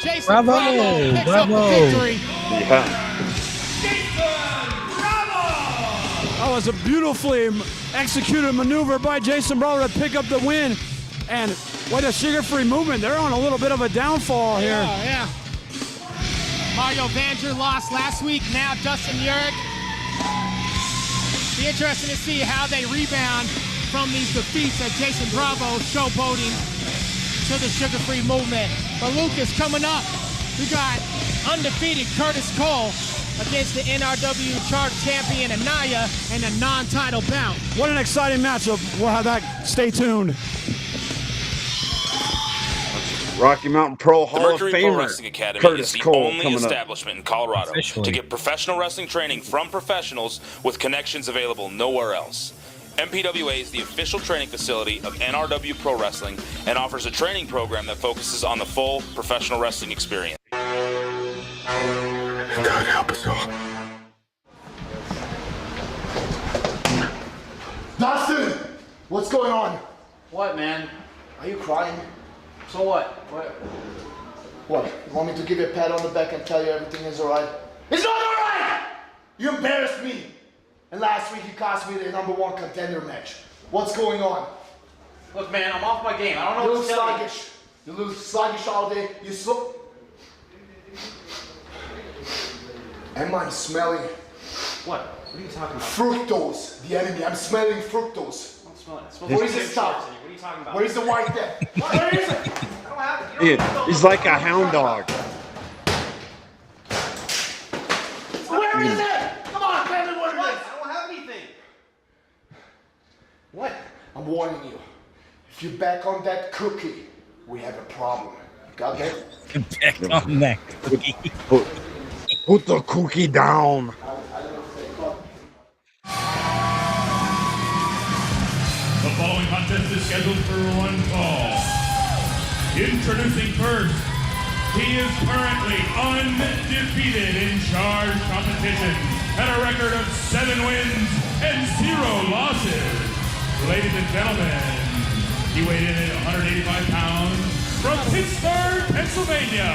Jason Bravo, Bravo picks up the bravo. victory. Yeah. That was a beautifully executed maneuver by Jason Bravo to pick up the win. And what a sugar-free movement. They're on a little bit of a downfall here. Yeah. Mario Vanger lost last week. Now Dustin Uric. Be interesting to see how they rebound from these defeats at Jason Bravo showboating to the sugar-free movement. But Lucas, coming up, we got undefeated Curtis Cole against the NRW Charge champion Anaya in a non-title bout. What an exciting matchup. We'll have that. Stay tuned. Rocky Mountain Pro The Hall of Mercury Pro Famer Wrestling Academy Curtis is the Cole only coming up. establishment in Colorado to get professional wrestling training from professionals with connections available nowhere else. MPWA is the official training facility of NRW Pro Wrestling and offers a training program that focuses on the full professional wrestling experience. God help us all. Dustin! What's going on? What, man? Are you crying? So what? What? You want me to give you a pat on the back and tell you everything is alright? It's not alright! You embarrassed me! And last week you cost me the #1 contender match. What's going on? Look, man, I'm off my game. I don't know You what look to tell you. sluggish. You look sluggish all day. You slow. Am I smelling What? What are you talking about? fructose? The enemy. I'm smelling fructose. I don't smell it. It smells Where like is the potato stuff? chips in here. What are you talking about? Where is the white there? Where is it? I don't have it. You don't have to He's like a hound dog. Where is it? Come on, tell me what it What? is. I don't have anything. What? I'm warning you. If you're back on that cookie, we have a problem. Got that? Back on that cookie. Put the cookie down. The following contest is scheduled for one fall. Introducing first, he is currently undefeated in charge competition at a record of 7 wins and 0 losses. Ladies and gentlemen, he weighed in at 185 pounds from Pittsburgh, Pennsylvania,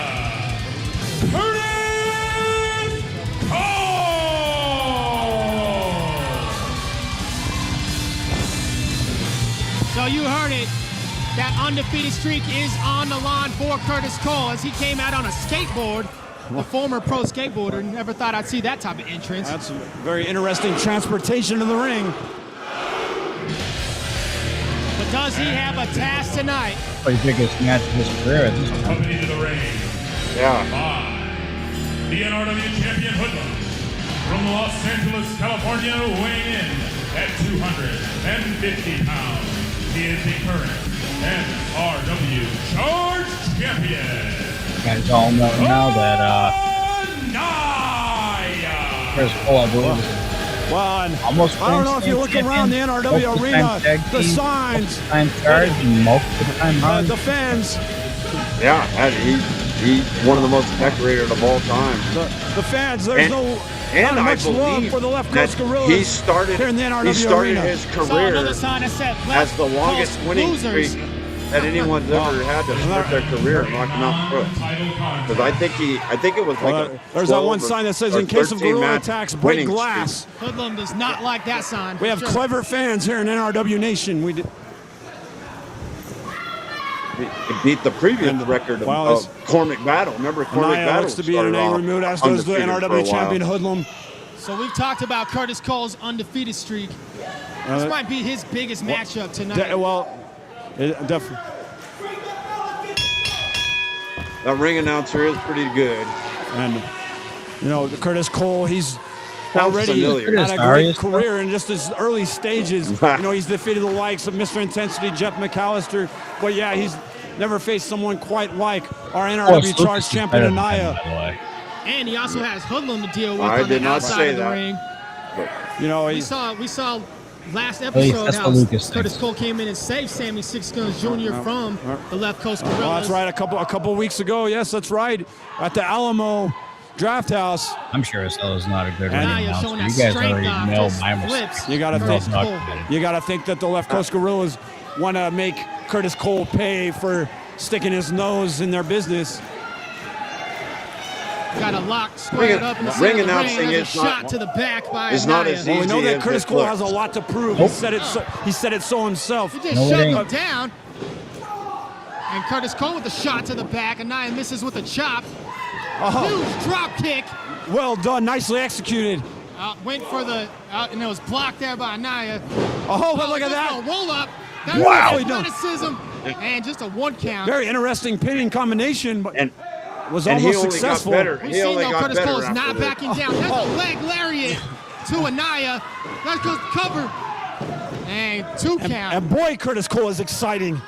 Curtis Cole! So you heard it. That undefeated streak is on the line for Curtis Cole as he came out on a skateboard. The former pro skateboarder. Never thought I'd see that type of entrance. That's a very interesting transportation to the ring. Does he have a task tonight? Probably biggest match of his career at this point. Company to the ring. Yeah. The NRW Champion Hoodlum. From Los Angeles, California, weighing in at 250 pounds. He is the current NRW Charge Champion. You guys all know now that Chris Cole, I believe, Well, almost I don't know if you look around the NRW arena, the signs, the fans. Yeah, he's one of the most decorated of all time. The fans, there's not much love for the Left Coast Gorillas. He started here in the NRW arena. His career as the longest winning streak that anyone's ever had to start their career in Rocky Mountain Pro. Because I think it was like there's that one sign that says, "In case of gorilla attacks, break glass." Hoodlum does not like that sign. We have clever fans here in NRW Nation. It beat the previous record of Cormac Battle. Remember Cormac Battle? Looks to be in an angry mood, as does the NRW champion Hoodlum. So we've talked about Curtis Cole's undefeated streak. This might be his biggest matchup tonight. Definitely. That ring announcer is pretty good. And, Curtis Cole, he's Sounds already familiar. had a great career in just his early stages. He's defeated the likes of Mr. Intensity, Jeff McAllister. But, yeah, he's never faced someone quite like our NRW Charge champion, Anaya. And he also has Hoodlum to deal with I on did the not outside say of the that. ring. We saw last least episode that's how what Lucas Curtis thinks. Cole came in and saved Sammy Six Guns Jr. from the Left Coast Gorillas. Well, that's right. A couple weeks ago, yes, that's right. At the Alamo Draft House. I'm sure as hell is not a good ring Now you're announcer. showing You that guys strength already off, know just my flips. mistakes. You gotta Curtis think. Cole. You got to think that the Left Coast Gorillas want to make Curtis Cole pay for sticking his nose in their business. Got a lock squared up in the ring center of the announcing ring. There's is a shot to the back by it's not Anaya. as Well, we know easy that as Curtis it Cole looks. has a lot to prove. He said it. He said it so himself. He just No, it shoved ain't. him down. And Curtis Cole with the shot to the back. Anaya misses with a chop. Huge drop kick. Well done. Nicely executed. Went for the, and it was blocked there by Anaya. Oh, but look at just that. a roll up. That Wow. was athleticism. And just a one count. Very interesting pinning combination, but was and he almost only successful. got better. We've He seen only though got Curtis better Cole is after not this. backing down. That's a leg lariat to Anaya. That goes cover. And two count. And boy, Curtis Cole is exciting.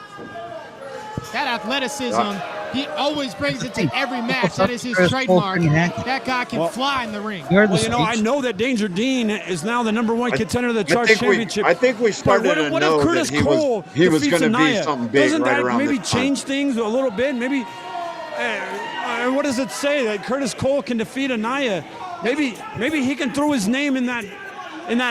That athleticism, he always brings it to every match. That is his Curtis Cole trademark. couldn't hack it. That guy can fly in the ring. You heard the Well, I speech. know that Danger Dean is now the #1 contender to the Charge I Championship. think we started But to what know if Curtis that Cole he was defeats going to be Anaya? something big Doesn't right that around maybe this time. change things a little bit? Maybe. What does it say that Curtis Cole can defeat Anaya? Maybe he can throw his name in that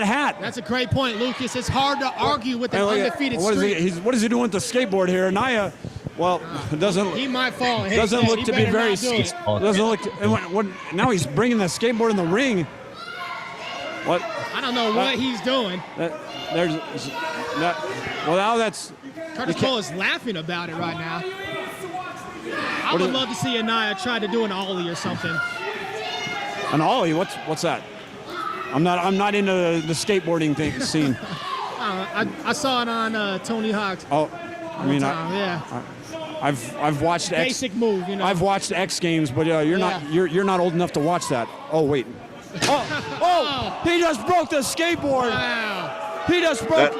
hat. That's a great point, Lucas. It's hard to argue with an And look at- undefeated what is streak. what is he doing with the skateboard here? Anaya, well, it doesn't. He might fall. and hit Doesn't his head. look He to be better very. not do it. Doesn't look. Now he's bringing the skateboard in the ring. What? I don't know what he's doing. There's that. Well, now that's. Curtis Cole is laughing about it right now. I would love to see Anaya try to do an ollie or something. An ollie? What's that? I'm not into the skateboarding scene. I saw it on Tony Hawk's. Oh, I mean, yeah. I've watched Basic move, you know. I've watched X Games, but you're not old enough to watch that. Oh wait. Oh! He just broke the skateboard. Wow. He just broke.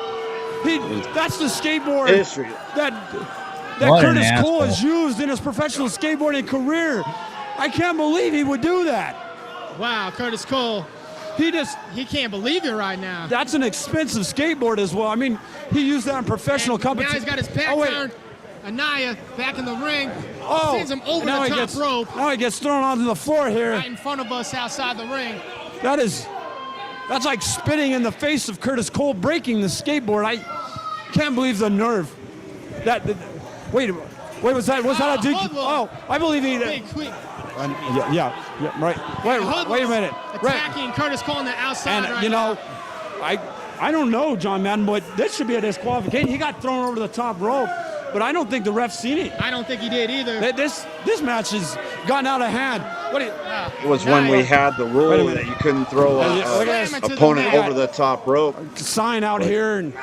That's the skateboard History. that What an Curtis Cole asshole. has used in his professional skateboarding career. I can't believe he would do that. Wow, Curtis Cole. He can't believe it right now. That's an expensive skateboard as well. I mean, he used that in professional Now competition. he's got his back turned. Anaya back in the ring. Oh, Sends him over now the he top gets, rope. Now he gets thrown onto the floor here. Right in front of us outside the ring. That's like spitting in the face of Curtis Cole, breaking the skateboard. I can't believe the nerve. Wait, was that a dig? Hoodlum. Oh, I believe he. Big quick. Yeah, right. Wait a minute. Attacking Curtis Cole on the outside And right you know, now. I don't know, John Madden, but this should be a disqualification. He got thrown over the top rope, but I don't think the ref seen it. I don't think he did either. This match has gotten out of hand. It was when we had the rule that you couldn't throw Look at an this. opponent over the top rope. Sign out here, and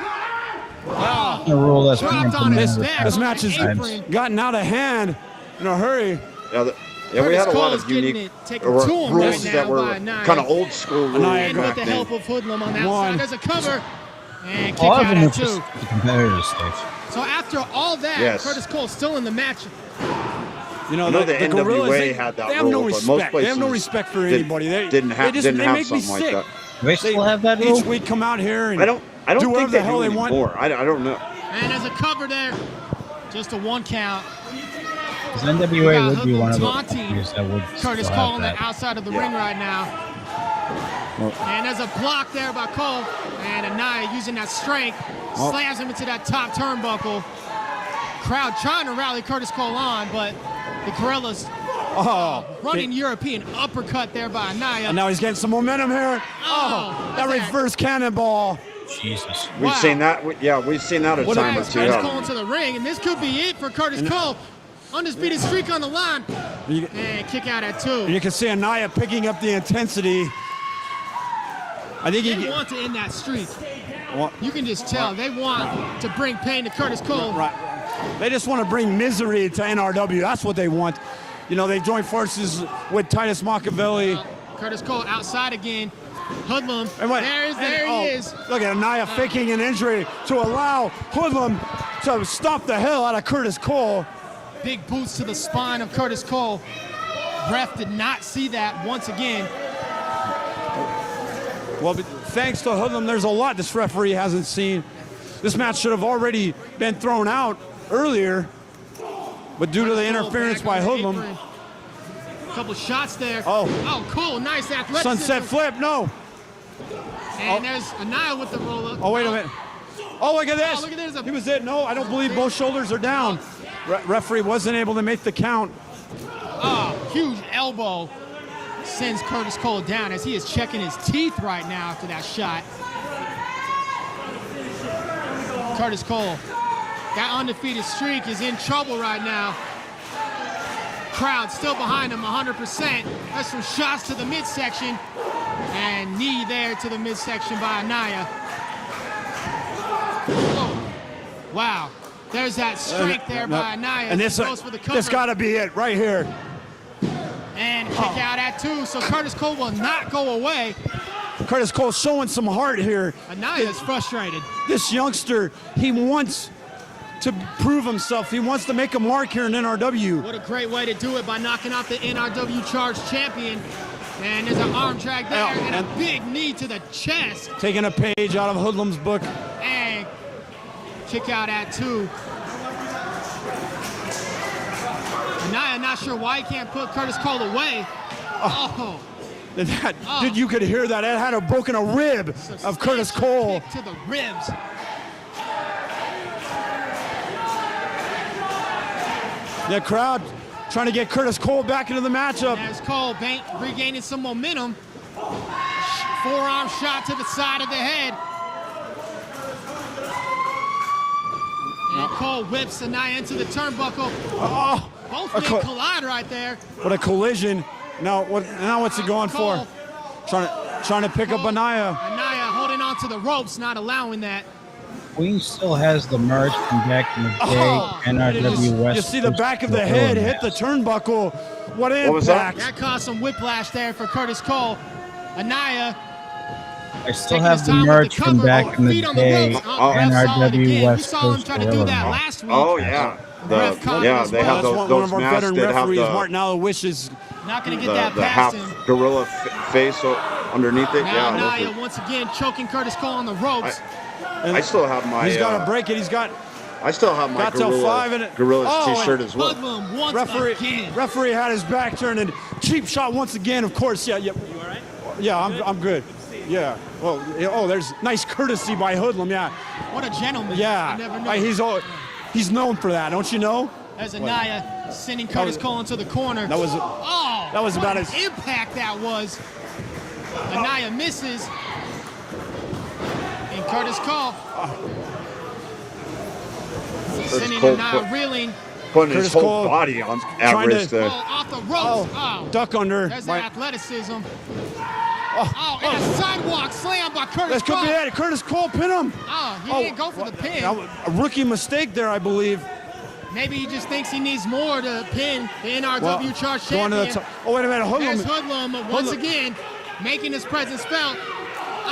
Oh, The rule that's been dropped on his implemented neck. This on match the has apron. gotten out of hand in a hurry. Yeah, we Curtis had a lot Cole's of getting unique it taken to him rules right that now were by Nia. kind of old school rules And with back the then. help of Hoodlum on the One. outside, there's a cover. And kick A lot of out them at are 2. just the competitive stage. So after all that, Yes. Curtis Cole's still in the match. You know, I know the the Gorillas, NWA had that they have no rule, but most respect. They have no places respect for did- anybody. They didn't have they didn't have make me something like sick. that. Do they still have that Each rule? week come out here and I don't do whatever think the they hell do they want. anymore. I don't know. And there's a cover there. Just a 1 count. Because NWA got would be one of the Hoodlum companies that would Curtis still Cole have on the that. outside of the Yeah. ring right now. And there's a block there by Cole. And Anaya using that strength slams him into that top turnbuckle. Crowd trying to rally Curtis Cole on, but the Gorillas running European uppercut there by Anaya. And now he's getting some momentum here. That what's that? reverse cannonball. Jesus. We've seen that. We've seen that a What time or As two. Curtis haven't Cole we? into the ring, and this could be it for Curtis Cole. Undisputed streak on the line. You, And kick out at 2. you can see Anaya picking up the intensity. I think They he want to end that streak. well, You can just tell they want to bring pain to Curtis Cole. right. They just want to bring misery to NRW. That's what they want. You know, they joined forces with Titus Machiavelli. Curtis Cole outside again. Hoodlum. And what- There and- he is. Look at Anaya faking an injury to allow Hoodlum to stop the hell out of Curtis Cole. Big boots to the spine of Curtis Cole. Ref did not see that once again. Well, but thanks to Hoodlum, there's a lot this referee hasn't seen. This match should have already been thrown out earlier, but due to the interference by Hoodlum, A couple shots there. Oh. Cool. Nice athleticism. sunset flip, no. And there's Anaya with the roll-up. Oh, wait a minute. Oh, look at this. Oh, look at this. He was it. No, I don't believe both shoulders are down. Referee wasn't able to make the count. Huge elbow sends Curtis Cole down as he is checking his teeth right now after that shot. Curtis Cole, that undefeated streak is in trouble right now. Crowd still behind him 100%. There's some shots to the midsection and knee there to the midsection by Anaya. Oh, wow. There's that strength there by Anaya. And this goes for the cover. this got to be it right here. And kick out at 2, so Curtis Cole will not go away. Curtis Cole showing some heart here. Anaya is frustrated. This youngster, he wants to prove himself. He wants to make a mark here in NRW. What a great way to do it by knocking out the NRW Charge champion. And there's an arm drag there and a big knee to the chest. Taking a page out of Hoodlum's book. And kick out at 2. Anaya not sure why he can't put Curtis Cole away. Dude, you could hear that. It had a broken a rib of Curtis Cole. Kick to the ribs. The crowd trying to get Curtis Cole back into the matchup. There's Cole regaining some momentum. Forearm shot to the side of the head. And Cole whips Anaya into the turnbuckle. Both men collide right there. What a collision. Now what's he going for? Trying to pick up Anaya. Anaya holding on to the ropes, not allowing that. Queen still has the merge from back in the day. NRW West. You see the back of the head hit the turnbuckle. What impact. was that? That caused some whiplash there for Curtis Cole. Anaya. I still have the merch from back in the day. NRW West We saw him try to do that Gorilla. last week. Oh yeah, The ref caught him as they well. have That's one those of our masks veteran that have referees, the, Martinello, wishes. Not going to get that the past half him. gorilla face underneath it. Now Yeah, Anaya those are- once again choking Curtis Cole on the ropes. I still have my. He's got to break it. He's got I still have my got till 5 and Gorillas Oh, T-shirt and as well. Hoodlum once again. Referee had his back turned and cheap shot once again. Of course, yeah. You all right? Yeah, I'm good. Yeah. Well, there's nice courtesy by Hoodlum. Yeah. What a gentleman. Yeah. I never knew. He's known for that, don't you know? As Anaya sending Curtis Cole into the corner. That was about an as impact that was. Anaya misses. And Curtis Cole. Sending Cole Anaya reeling. Putting Curtis his whole Cole body on at trying to- risk. Off the ropes. duck under. There's the athleticism. Oh, and a sidewalk slam by Curtis That could Cole. be it. Curtis Cole pin him. Oh, he didn't go for the pin. A rookie mistake there, I believe. Maybe he just thinks he needs more to pin the NRW Well, Charge going to the champion. top. Oh, wait a minute. There's Hoodlum once again making his presence felt.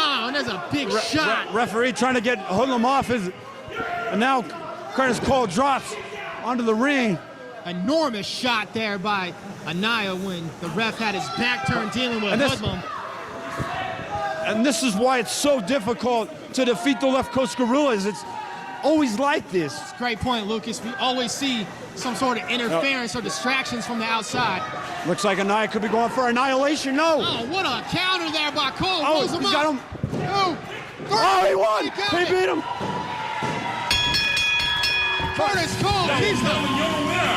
Oh, and there's a big shot. Referee trying to get Hoodlum off his. And now Curtis Cole drops onto the ring. Enormous shot there by Anaya when the ref had his back turned dealing with Hoodlum. And this is why it's so difficult to defeat the Left Coast Gorillas. It's always like this. It's a great point, Lucas. We always see some sort of interference or distractions from the outside. Looks like Anaya could be going for annihilation. No. Oh, what a counter there by Cole. Oh, Rolls him he's up. got him. 2, 3. Oh, he won. He beat him. Curtis Cole, he's the winner.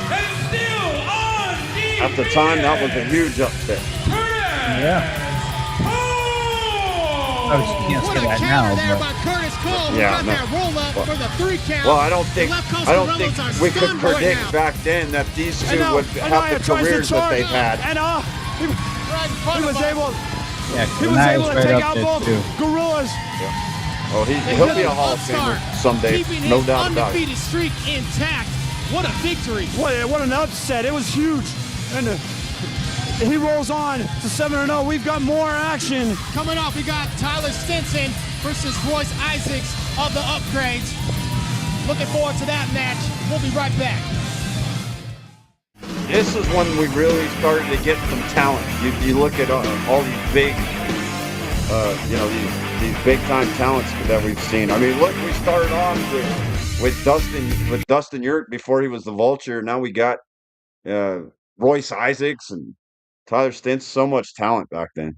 And still undefeated. At the time, that was a huge upset. Yeah. I was can't What say a that counter now, there but by Curtis Cole, who Yeah, got no. that roll up for the 3 count. Well, I don't think The Left Coast Gorillas are we could stunned right predict now. back then that these two And now would Anaya have the tries to careers that charge. they've had. And he Right in front was of us. able. yeah, He was Anaya's able to right take up out there both too. Gorillas. Oh, he'll be a Hall of Famer someday, Keeping no his doubt about it. undefeated streak intact. What a victory. What an upset. It was huge. And he rolls on to 7-0. We've got more action. Coming up, we got Tyler Stinson versus Royce Isaacs of the Upgrades. Looking forward to that match. We'll be right back. This is when we really started to get some talent. You look at all these big, these big time talents that we've seen. I mean, look, we started off with Dustin Yurt before he was the Vulture. Now we got Royce Isaacs and Tyler Stinson. So much talent back then.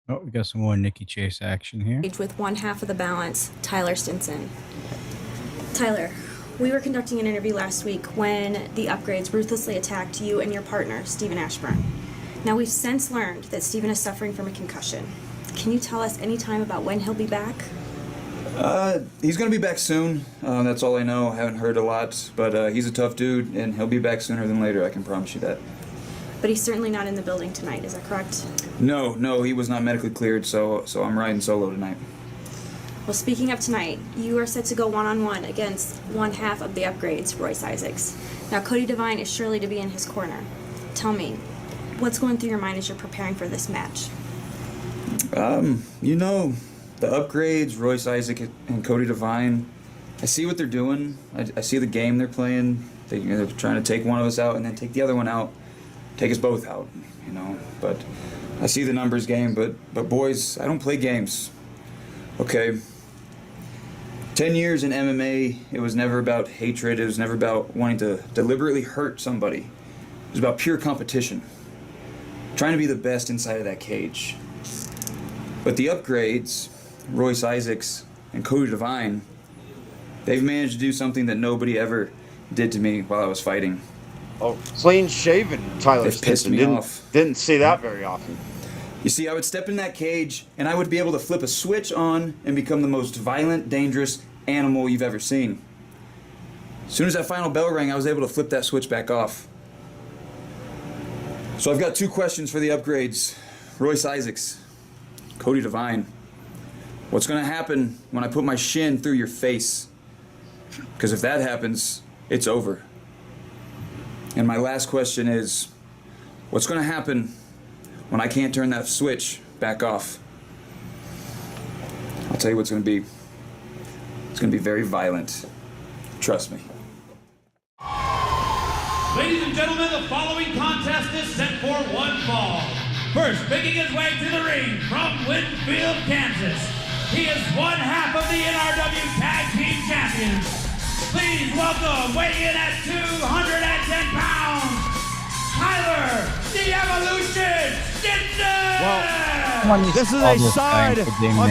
Oh, we got some more Nikki Chase action here. With one half of the balance, Tyler Stinson. Tyler, we were conducting an interview last week when the Upgrades ruthlessly attacked you and your partner, Stephen Ashburn. Now, we've since learned that Stephen is suffering from a concussion. Can you tell us any time about when he'll be back? He's going to be back soon. That's all I know. I haven't heard a lot, but he's a tough dude, and he'll be back sooner than later. I can promise you that. But he's certainly not in the building tonight, is that correct? No, he was not medically cleared, so I'm riding solo tonight. Well, speaking of tonight, you are set to go one-on-one against one half of the Upgrades, Royce Isaacs. Now, Cody Devine is surely to be in his corner. Tell me, what's going through your mind as you're preparing for this match? The Upgrades, Royce Isaac and Cody Devine, I see what they're doing. I see the game they're playing. They're trying to take one of us out and then take the other one out. Take us both out, But I see the numbers game, but boys, I don't play games. Okay. 10 years in MMA, it was never about hatred. It was never about wanting to deliberately hurt somebody. It was about pure competition. Trying to be the best inside of that cage. But the Upgrades, Royce Isaacs and Cody Devine, they've managed to do something that nobody ever did to me while I was fighting. Oh, clean shaven Tyler They've pissed Stinson. me off. Didn't see that very often. You see, I would step in that cage, and I would be able to flip a switch on and become the most violent, dangerous animal you've ever seen. As soon as that final bell rang, I was able to flip that switch back off. So I've got 2 questions for the Upgrades. Royce Isaacs, Cody Devine. What's going to happen when I put my shin through your face? Because if that happens, it's over. And my last question is, what's going to happen when I can't turn that switch back off? I'll tell you what's going to be. It's going to be very violent. Trust me. Ladies and gentlemen, the following contest is set for one fall. First, making his way to the ring from Winfield, Kansas, he is one half of the NRW Tag Team Champions. Please welcome, weighing in at 210 pounds, Tyler, the Evolution Stinson! Well, this is a side of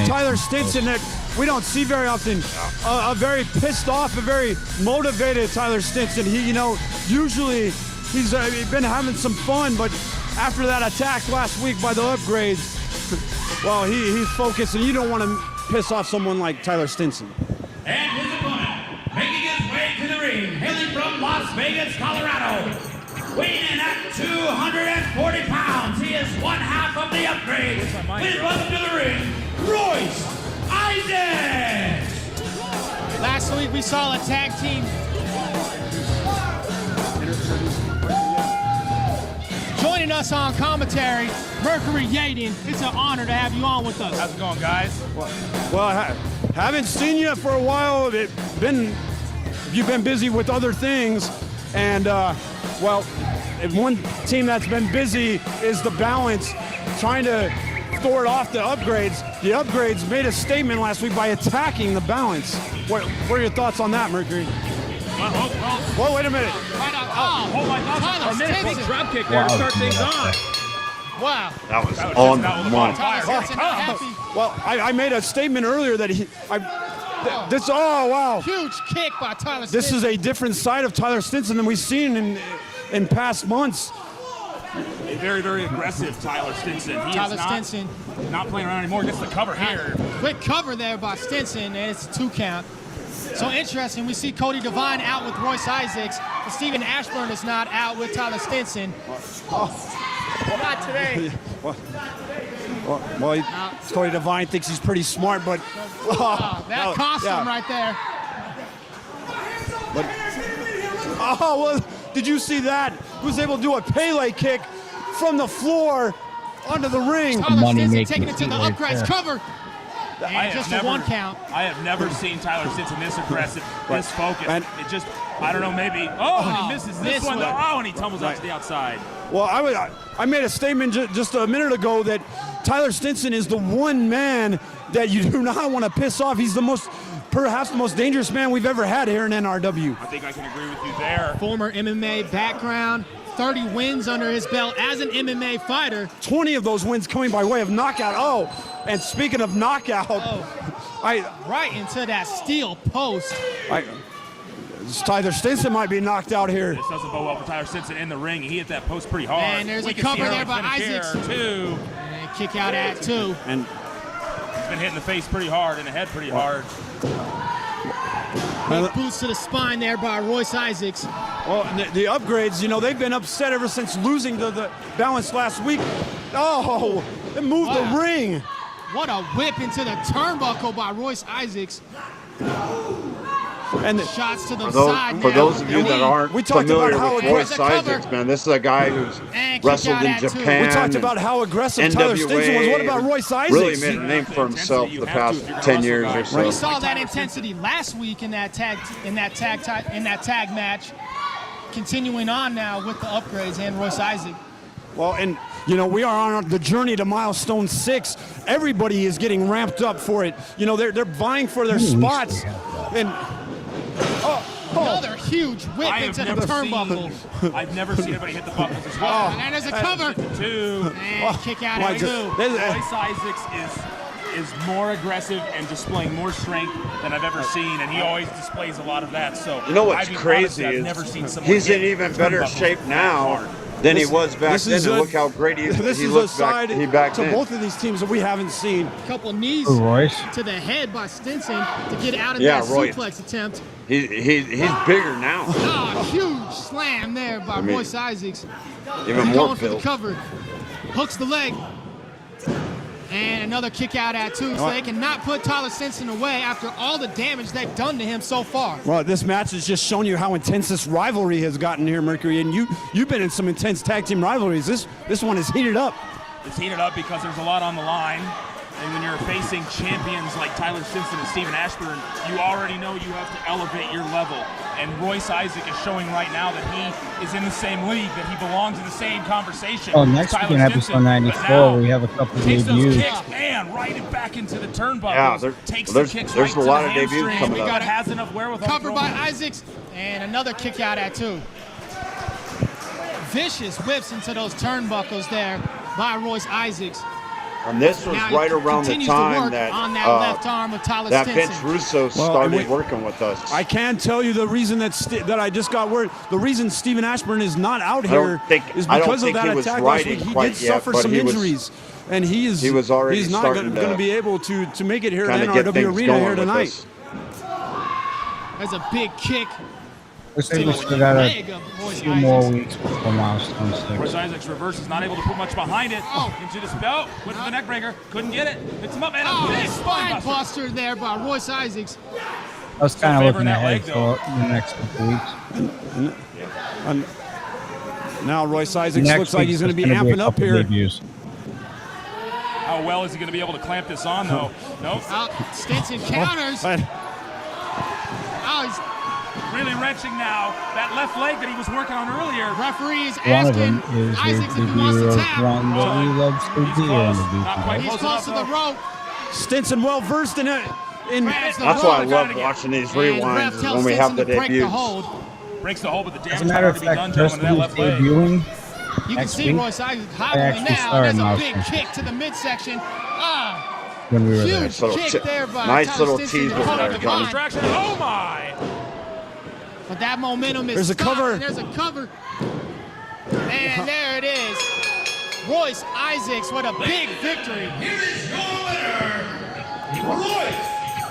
Tyler Stinson that we don't see very often. A very pissed off, a very motivated Tyler Stinson. He, usually he's been having some fun, but after that attack last week by the Upgrades, well, he's focused, and you don't want to piss off someone like Tyler Stinson. And his opponent, making his way to the ring, hailing from Las Vegas, Colorado, weighing in at 240 pounds. He is one half of the upgrade. Please welcome to the ring, Royce Isaac. Last week we saw a tag team. Joining us on commentary, Mercury Yaden. It's an honor to have you on with us. How's it going, guys? Well, I haven't seen you for a while. You've been busy with other things, and if one team that's been busy is the Balance, trying to thwart off the Upgrades. The Upgrades made a statement last week by attacking the Balance. What are your thoughts on that, Mercury? Well, wait a minute. Oh my gosh, a minute, big drop kick there to start things off. Wow. That was on the money. Well, I made a statement earlier that wow. Huge kick by Tyler Stinson. This is a different side of Tyler Stinson than we've seen in past months. A very, very aggressive Tyler Stinson. Stinson. Not playing around anymore. Gets the cover here. Quick cover there by Stinson, and it's a 2 count. So interesting, we see Cody Devine out with Royce Isaacs, but Steven Ashburn is not out with Tyler Stinson. Not today. Cody Devine thinks he's pretty smart, but that cost him right there. Did you see that? He was able to do a Pele kick from the floor onto the ring. Tyler Stinson taking it to the upgrades cover. And just a 1 count. I have never seen Tyler Stinson this aggressive, this focused. And it just, I don't know, maybe. And he misses this one. And he tumbles out to the outside. Well, I made a statement just a minute ago that Tyler Stinson is the one man that you do not want to piss off. He's perhaps the most dangerous man we've ever had here in NRW. I think I can agree with you there. Former MMA background, 30 wins under his belt as an MMA fighter. 20 of those wins coming by way of knockout. And speaking of knockout, right into that steel post. Tyler Stinson might be knocked out here. This doesn't bode well for Tyler Stinson in the ring. He hit that post pretty hard. And there's a cover there by Isaacs. And kick out at 2. And he's been hitting the face pretty hard and the head pretty hard. Big boots to the spine there by Royce Isaacs. Well, the Upgrades, they've been upset ever since losing to the Balance last week. They moved the ring. What a whip into the turnbuckle by Royce Isaacs. And shots to the side. For those of you that aren't familiar with Royce Isaacs, man, this is a guy who's wrestled in Japan. We talked about how aggressive Tyler Stinson was. What about Royce Isaacs? Really made a name for himself the past 10 years or so. We saw that intensity last week in that tag match. Continuing on now with the Upgrades and Royce Isaac. Well, and we are on the journey to milestone 6. Everybody is getting ramped up for it. They're vying for their spots. And another huge whip into the turnbuckle. I've never seen anybody hit the buckles as well. And there's a cover. 2. And kick out at 2. Royce Isaacs is more aggressive and displaying more strength than I've ever seen, and he always displays a lot of that. So what's crazy is he's in even better shape now than he was back then, and look how great he looks back then. Both of these teams that we haven't seen. A couple knees to the head by Stinson to get out of that suplex attempt. He's bigger now. Huge slam there by Royce Isaacs. Even more for the cover. Hooks the leg. And another kick out at 2, so they cannot put Tyler Stinson away after all the damage they've done to him so far. Well, this match has just shown you how intense this rivalry has gotten here, Mercury, and you've been in some intense tag team rivalries. This one is heated up. It's heated up because there's a lot on the line. And when you're facing champions like Tyler Stinson and Steven Ashburn, you already know you have to elevate your level. And Royce Isaac is showing right now that he is in the same league, that he belongs in the same conversation. Next week in episode 94, we have a couple of debuts. And right back into the turnbuckles. Yeah, there's a lot of debuts coming up. Has enough wherewithal. Covered by Isaacs, and another kick out at 2. Vicious whips into those turnbuckles there by Royce Isaacs. And this was right around the time that left arm of Tyler that Stinson. Vince Russo started working with us. I can tell you the reason that I just got word. The reason Steven Ashburn is not out here is because of that attack last week. He did suffer some injuries, and he's not going to be able to make it here at NRW Arena here tonight. There's a big kick Looks like See we what still got a leg of Royce few more Isaacs. weeks before milestone 6. Royce Isaacs reverse is not able to put much behind it. Into the spell, went for the neck breaker, couldn't get it. Picks him up and a big Spine buster there by Royce Isaacs. I was kind of favoring looking that ahead leg, though. for the next couple weeks. And now Royce Isaacs Next looks like he's going to be week's gonna amping up couple here. debuts. How well is he going to be able to clamp this on, though? Nope. Stinson counters. He's really wrenching now. That left leg that he was working on earlier. Referee is One of asking them is Isaacs the if he wants debut to of tap. one that he loves to He's be on close. the beat. Not quite He's close to the rope. Stinson well versed in it. That's why I love watching these rewinds is when we have the debuts. Breaks the hold, but the As damage a matter had of to be done fact, to him just on that left leg. debuting You can next see week, Royce Isaacs I hobbling actually now. started There's a mouse big control kick to the midsection. when we were Huge there. Nice little kick there by nice Tyler little Stinson teaser to cut there, off the Johnny. line. Distraction. Oh my! But that momentum is There's a stopped, cover. and there's a cover. And there it is. Royce Isaacs, what a big victory. Here is your winner, Royce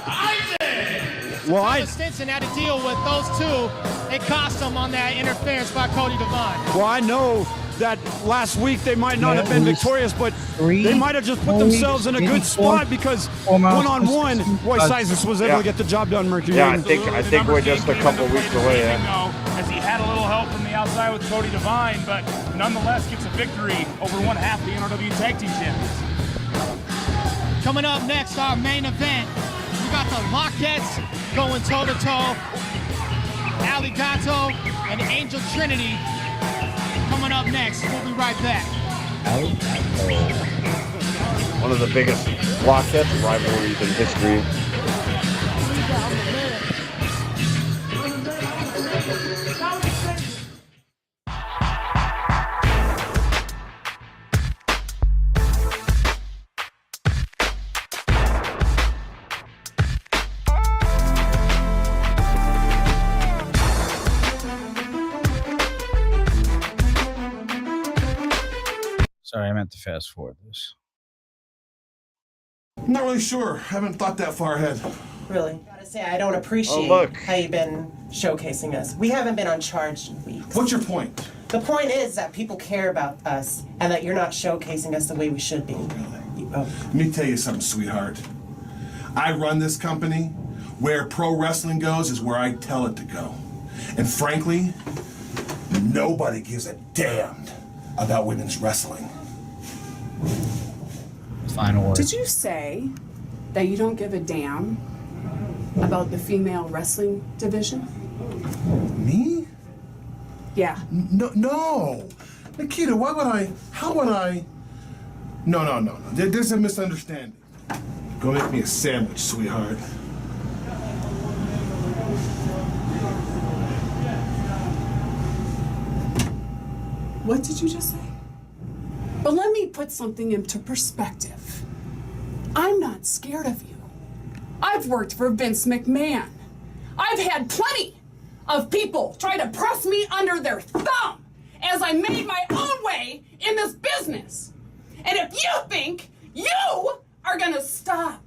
Isaacs. Well, Tyler Stinson had to deal with those two. It cost him on that interference by Cody Devine. Well, I know that last week they might not have been victorious, but they might have just put themselves in a good spot because one-on-one, Royce Isaacs was able to get the job done, Mercury. Yeah, I think we're just a couple weeks away. As he had a little help from the outside with Cody Devine, but nonetheless gets a victory over one half the NRW Tag Team Champions. Coming up next, our main event. We got the Lockets going toe-to-toe. Aligato and Angel Trinity coming up next. We'll be right back. One of the biggest Lockets rivalries in history. Sorry, I meant to fast forward this. I'm not really sure. I haven't thought that far ahead. Really? Gotta say, I don't appreciate how you've been showcasing us. We haven't been on charge in weeks. What's your point? The point is that people care about us and that you're not showcasing us the way we should be. Let me tell you something, sweetheart. I run this company. Where pro wrestling goes is where I tell it to go. And frankly, nobody gives a damn about women's wrestling. Final word. Did you say that you don't give a damn about the female wrestling division? Me? Yeah. No. Nikita, why would I? How would I? No. There's a misunderstanding. Go make me a sandwich, sweetheart. What did you just say? But let me put something into perspective. I'm not scared of you. I've worked for Vince McMahon. I've had plenty of people try to press me under their thumb as I made my own way in this business. And if you think you are gonna stop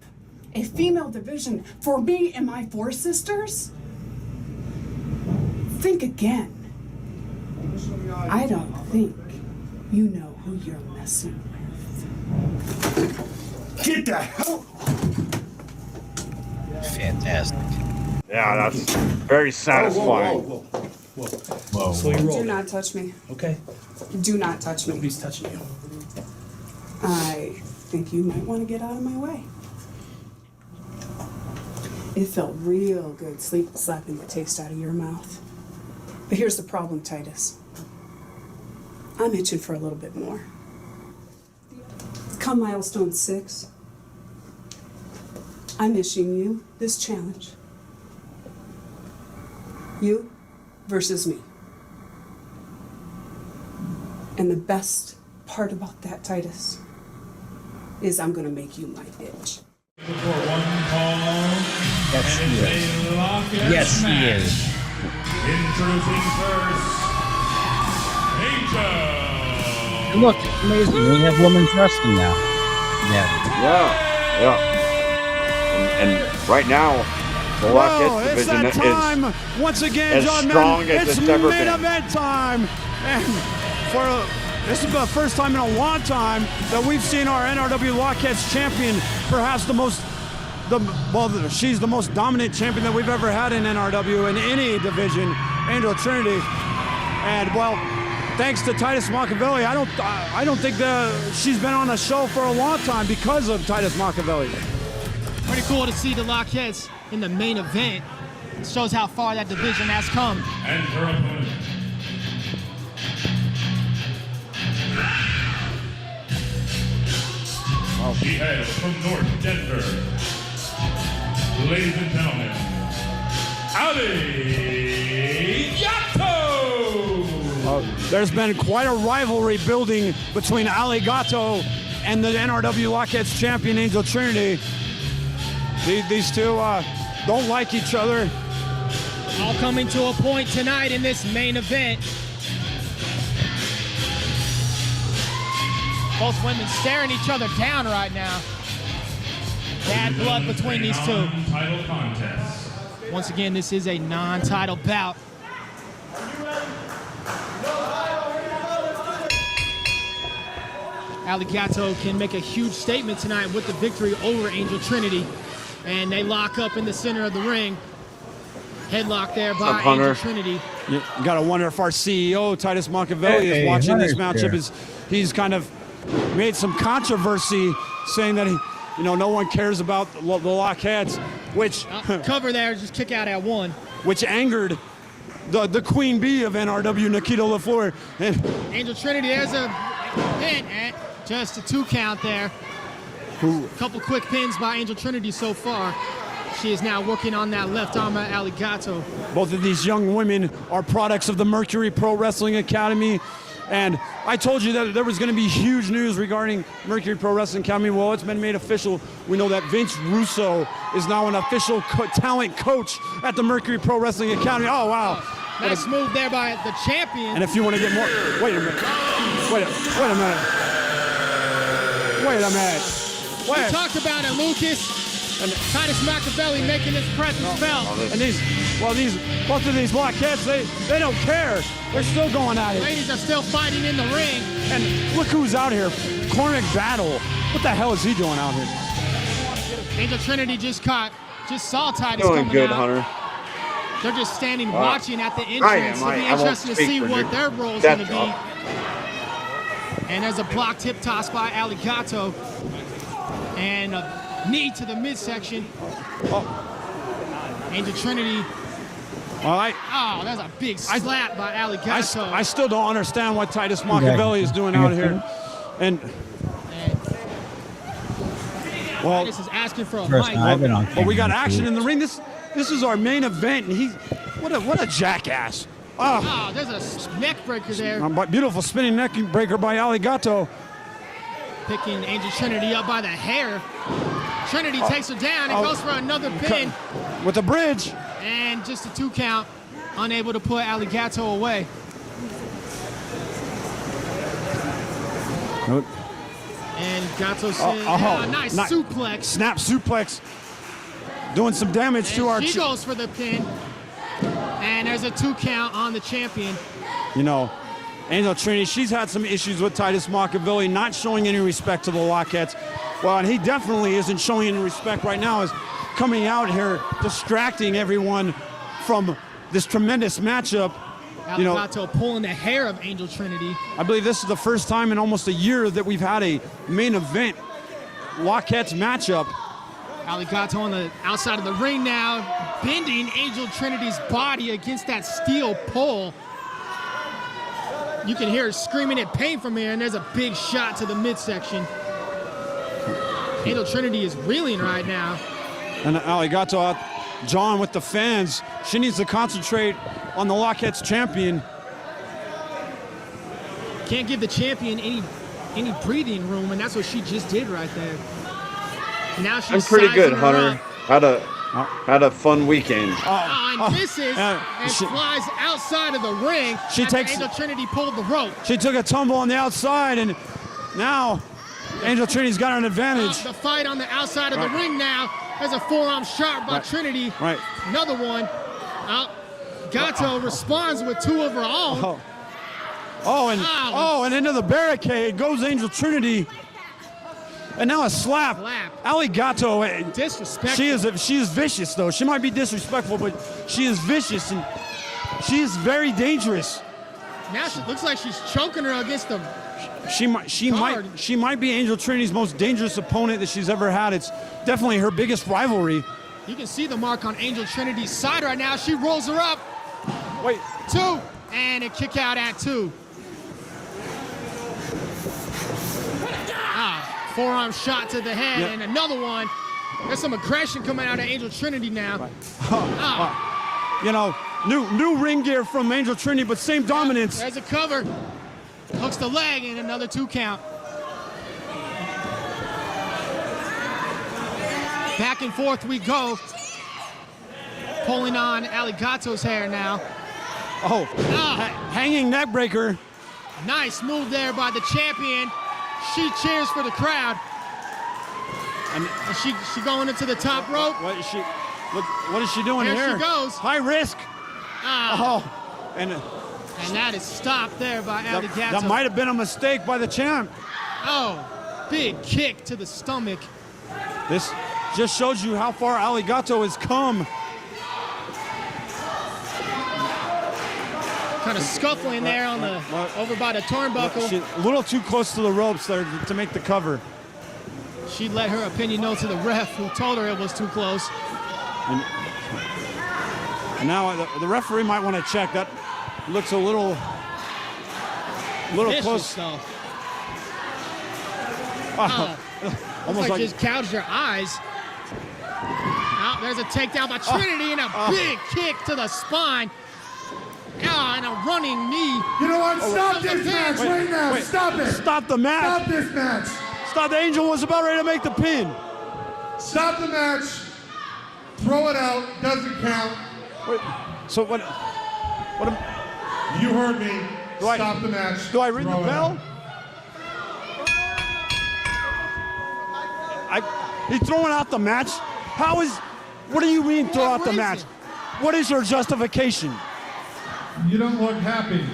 a female division for me and my four sisters, think again. I don't think you know who you're messing with. Get the hell! Fantastic. Yeah, that's very satisfying. Whoa. Slow your roll. Do not touch me. Okay. Do not touch me. Nobody's touching you. I think you might want to get out of my way. It felt real good slapping the taste out of your mouth. But here's the problem, Titus. I'm itching for a little bit more. Come milestone 6, I'm issuing you this challenge. You versus me. And the best part about that, Titus, is I'm gonna make you my bitch. For one call. Yes, and he it's is. a Lockets Yes, he match. is. Introducing first, Angel. And look, it's amazing. We have women's wrestling now. Yeah. Yeah. And right now, The Well, Lockheads it's division that time is once again, as John strong Madden. as It's it's ever main been. event time, and this is the first time in a long time that we've seen our NRW Lockheads champion, perhaps she's the most dominant champion that we've ever had in NRW in any division, Angel Trinity, and well, thanks to Titus Machiavelli, I don't think she's been on a show for a long time because of Titus Machiavelli. Pretty cool to see the Lockheads in the main event. It shows how far that division has come. And her opponent. She hails from North Denver. Ladies and gentlemen, Ali Yato! There's been quite a rivalry building between Aligato and the NRW Lockheads champion, Angel Trinity. These two don't like each other. All coming to a point tonight in this main event. Both women staring each other down right now. Bad blood between these two. Non-title contest. Once again, this is a non-title bout. Aligato can make a huge statement tonight with the victory over Angel Trinity. And they lock up in the center of the ring. Headlock there by Angel Trinity. You got to wonder if our CEO, Titus Machiavelli, is watching this matchup. He's kind of made some controversy saying that no one cares about the Lockheads, which cover there, just kick out at one. Which angered the queen bee of NRW, Nikita LaFleur. And Angel Trinity, there's a pin at just a 2 count there. A couple quick pins by Angel Trinity so far. She is now working on that left arm of Aligato. Both of these young women are products of the Mercury Pro Wrestling Academy. And I told you that there was going to be huge news regarding Mercury Pro Wrestling Academy. Well, it's been made official. We know that Vince Russo is now an official talent coach at the Mercury Pro Wrestling Academy. Oh, wow. Nice move there by the champion. And if you want to get more, wait a minute. Wait a minute. We talked about it, Lucas. And Titus Machiavelli making his presence felt. And both of these Lockheads, they don't care. They're still going at it. Ladies are still fighting in the ring. And look who's out here. Cormac Battle. What the hell is he doing out here? Angel Trinity just saw Titus Doing coming good, out. Hunter. They're just standing watching at the entrance. It'll be interesting to see what their role is going to be. And there's a blocked hip toss by Aligato. And a knee to the midsection. Angel Trinity. All right. Oh, that's a big slap by Aligato. I still don't understand what Titus Machiavelli is doing out here. And well, Titus is asking for a First mic. time I've been on But we got camera, action too. in the ring. This is our main event, and what a jackass. Oh, there's a neck breaker there. Beautiful spinning neck breaker by Aligato. Picking Angel Trinity up by the hair. Trinity takes her down and goes for another pin. With the bridge. And just a 2 count. Unable to put Aligato away. And Gato says, nice suplex. Snap suplex. Doing some damage to our... She goes for the pin. And there's a 2 count on the champion. Angel Trinity, she's had some issues with Titus Machiavelli, not showing any respect to the Lockheads. Well, and he definitely isn't showing any respect right now, is coming out here, distracting everyone from this tremendous matchup. Aligato pulling the hair of Angel Trinity. I believe this is the first time in almost a year that we've had a main event Lockheads matchup. Aligato on the outside of the ring now, bending Angel Trinity's body against that steel pole. You can hear her screaming in pain from here, and there's a big shot to the midsection. Angel Trinity is reeling right now. And Aligato out, John with the fans. She needs to concentrate on the Lockheads champion. Can't give the champion any breathing room, and that's what she just did right there. Now she's I'm pretty good, sizing her Hunter. up. Had a fun weekend. And misses and flies outside of the ring. Angel Trinity pulled the rope. She took a tumble on the outside, and now Angel Trinity's got an advantage. The fight on the outside of the ring now. There's a forearm shot by Trinity. Right. Another one. Gato responds with two of her own. And into the barricade goes Angel Trinity. And now a slap. Ali Gato. Disrespectful. She is vicious, though. She might be disrespectful, but she is vicious, and she is very dangerous. Now she looks like she's choking her against the She might be Angel Trinity's most dangerous opponent that she's ever had. It's definitely her biggest rivalry. You can see the mark on Angel Trinity's side right now. She rolls her up. Wait. 2. And a kick out at 2. Forearm shot to the head, and another one. There's some aggression coming out of Angel Trinity now. You know, new ring gear from Angel Trinity, but same dominance. There's a cover. Hooks the leg, and another 2 count. Back and forth we go. Pulling on Ali Gato's hair now. Hanging neck breaker. Nice move there by the champion. She cheers for the crowd. And she going into the top rope. What is she doing here? There she goes. High risk. And that is stopped there by Ali Gato. That might have been a mistake by the champ. Big kick to the stomach. This just shows you how far Ali Gato has come. Kind of scuffling there on the over by the turnbuckle. She's a little too close to the ropes there to make the cover. She let her opinion know to the ref, who told her it was too close. And now the referee might want to check. That looks a little close. Almost like just gouged her eyes. There's a takedown by Trinity and a big kick to the spine. And a running knee. You know what? Stop this match right now. Stop it. Stop the match. Stop this match. Stop. The Angel was about ready to make the pin. Stop the match. Throw it out. Doesn't count. Wait, so what? You heard me. Stop the match. Do I ring the bell? He's throwing out the match? What do you mean throw out the match? What is your justification? You don't look happy,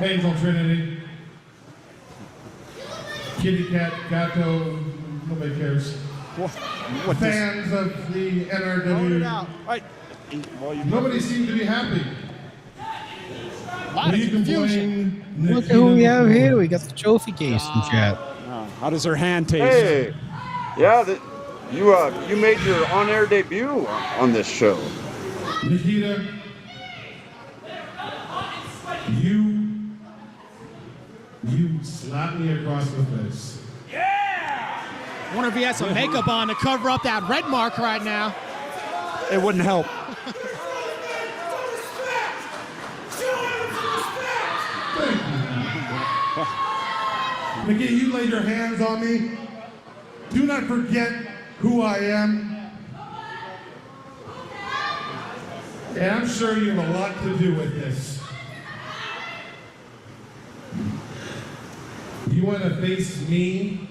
Angel Trinity. Kitty Cat, Gato, nobody cares. What Fans of the NRW. Nobody seemed to be happy. A lot of confusion. Look at who we have here. We got the trophy case in chat. How does her hand taste? Hey, yeah, you made your on-air debut on this show. Nikita, you slapped me across the face. I wonder if he has some makeup on to cover up that red mark right now. It wouldn't help. Nikita, you laid your hands on me. Do not forget who I am. And I'm sure you have a lot to do with this. You want to face me?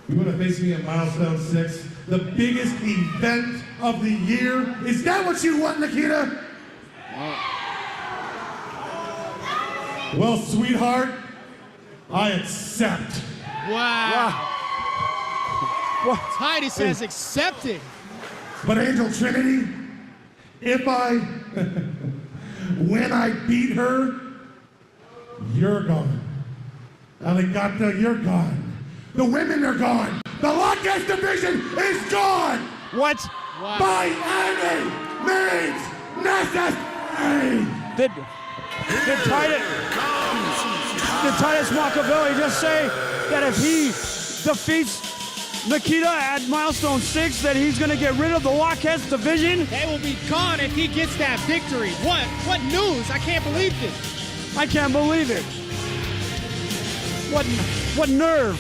You want to face me at Milestone 6? The biggest event of the year? Is that what you want, Nikita? Well, sweetheart, I accept. Wow. Titus has accepted. But Angel Trinity, when I beat her, you're gone. Alligato, you're gone. The women are gone. The Lockheed division is gone. What? By any means necessary. Did Titus Machiavelli just say that if he defeats Nikita at Milestone 6 that he's going to get rid of the Lockheed division? They will be gone if he gets that victory. What news? I can't believe this. I can't believe it. What nerve.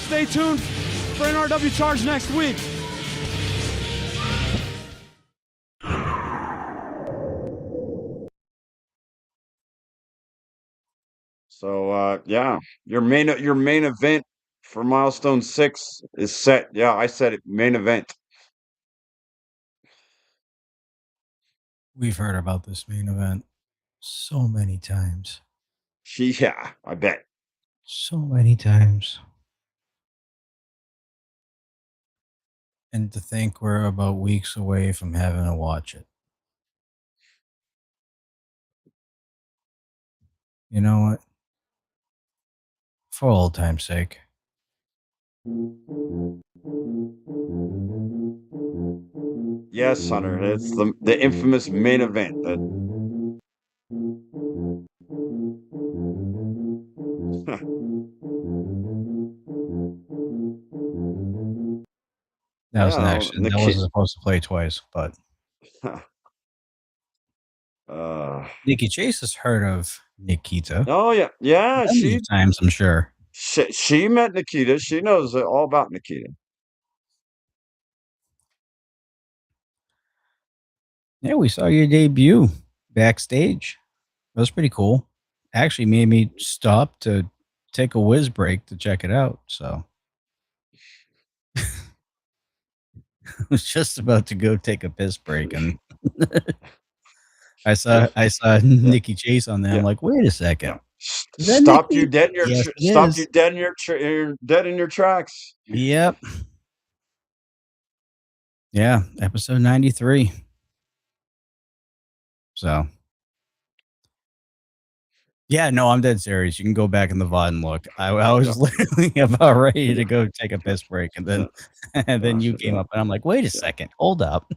Stay tuned for NRW Charge next week. So yeah, your main event for milestone 6 is set. Yeah, I said it. Main event. We've heard about this main event so many times. Yeah, I bet. So many times. And to think we're about weeks away from having to watch it. You know what? For old time's sake. Yes, Hunter. It's the infamous main event. That was an Yeah, accident. That wasn't supposed to play twice, but Nikki Chase has heard of Nikita. Oh yeah. Plenty of times, I'm sure. She met Nikita. She knows all about Nikita. Yeah, we saw your debut backstage. That was pretty cool. Actually made me stop to take a whiz break to check it out. So I was just about to go take a piss break, and I saw Nikki Chase on there. I'm like, wait a second. Is that Stopped you Nikki? dead in your Yes, it stopped is. you dead in your you're dead in your tracks. Yep. Yeah, episode 93. So yeah, no, I'm dead serious. You can go back in the VOD and look. I was literally about ready to go take a piss break, and then and then you came up, and I'm like, wait a second, hold up.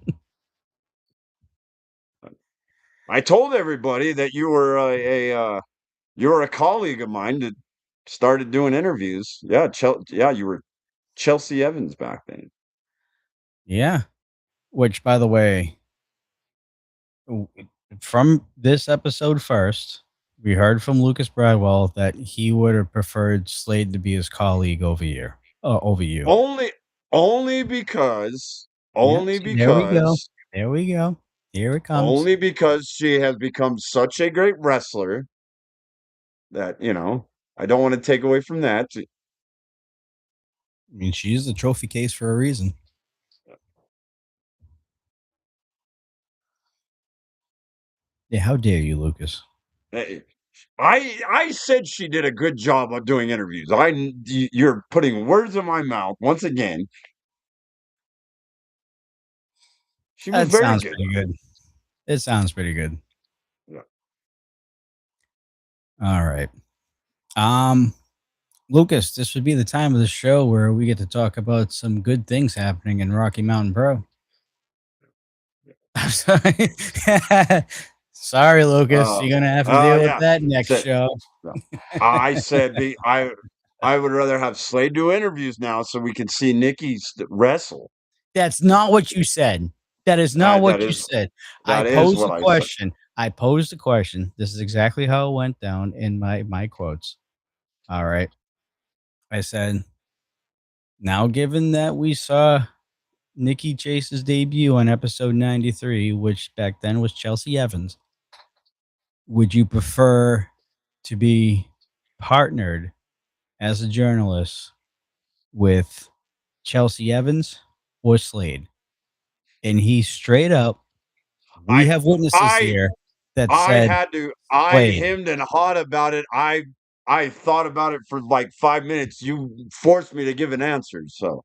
I told everybody that you were you were a colleague of mine that started doing interviews. Yeah, you were Chelsea Evans back then. Yeah. Which, by the way, from this episode first, we heard from Lucas Bradwell that he would have preferred Slade to be his colleague over you. Only because Yep, see, there we go. There we go. Here it comes. only because she has become such a great wrestler that, I don't want to take away from that. I mean, she's the trophy case for a reason. Yeah, how dare you, Lucas? I said she did a good job of doing interviews. You're putting words in my mouth once again. She was That very sounds good. pretty good. It sounds pretty good. Yeah. All right. Lucas, this would be the time of the show where we get to talk about some good things happening in Rocky Mountain Pro. I'm sorry. Sorry, Lucas. You're gonna have to deal with that next show. I said I would rather have Slade do interviews now so we can see Nikki wrestle. That's not what you said. That is not what you said. I posed a question. I posed a question. This is exactly how it went down in my quotes. All right. I said, now given that we saw Nikki Chase's debut on episode 93, which back then was Chelsea Evans, would you prefer to be partnered as a journalist with Chelsea Evans or Slade? And he straight up, we have witnesses here that said I Slade. hemmed and hawed about it. I thought about it for like 5 minutes. You forced me to give an answer. So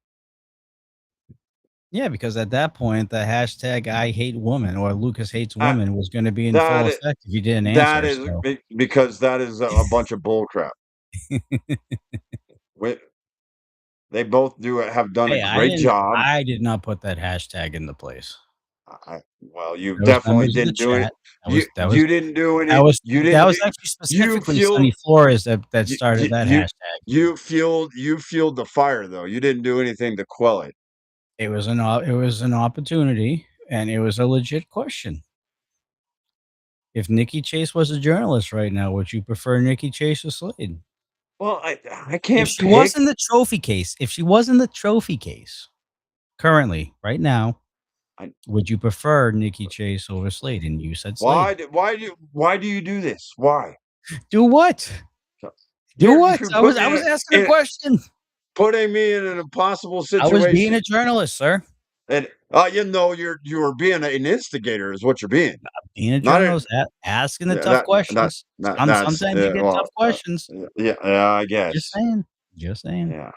Yeah, because at that point, the hashtag I hate women or Lucas hates women was going to be in full effect if you didn't answer. That is because that is a bunch of bullcrap. They both have done a great job. I did not put that hashtag into place. Well, you definitely didn't do it. You didn't do any. That was actually specifically Sonny Flores that started that hashtag. You fueled the fire, though. You didn't do anything to quell it. It was an opportunity, and it was a legit question. If Nikki Chase was a journalist right now, would you prefer Nikki Chase or Slade? Well, I can't. If she was in the trophy case, currently, right now, would you prefer Nikki Chase over Slade? And you said Slade. Why do you do this? Why? Do what? Do what? You're I was asking a question. putting me in an impossible I was being situation. a journalist, sir. And you're being an instigator is what you're being. Being a Not a journalist, asking the yeah, tough that questions. that's Sometimes you get well, tough questions. yeah, I Just guess. saying. Just saying. Yeah.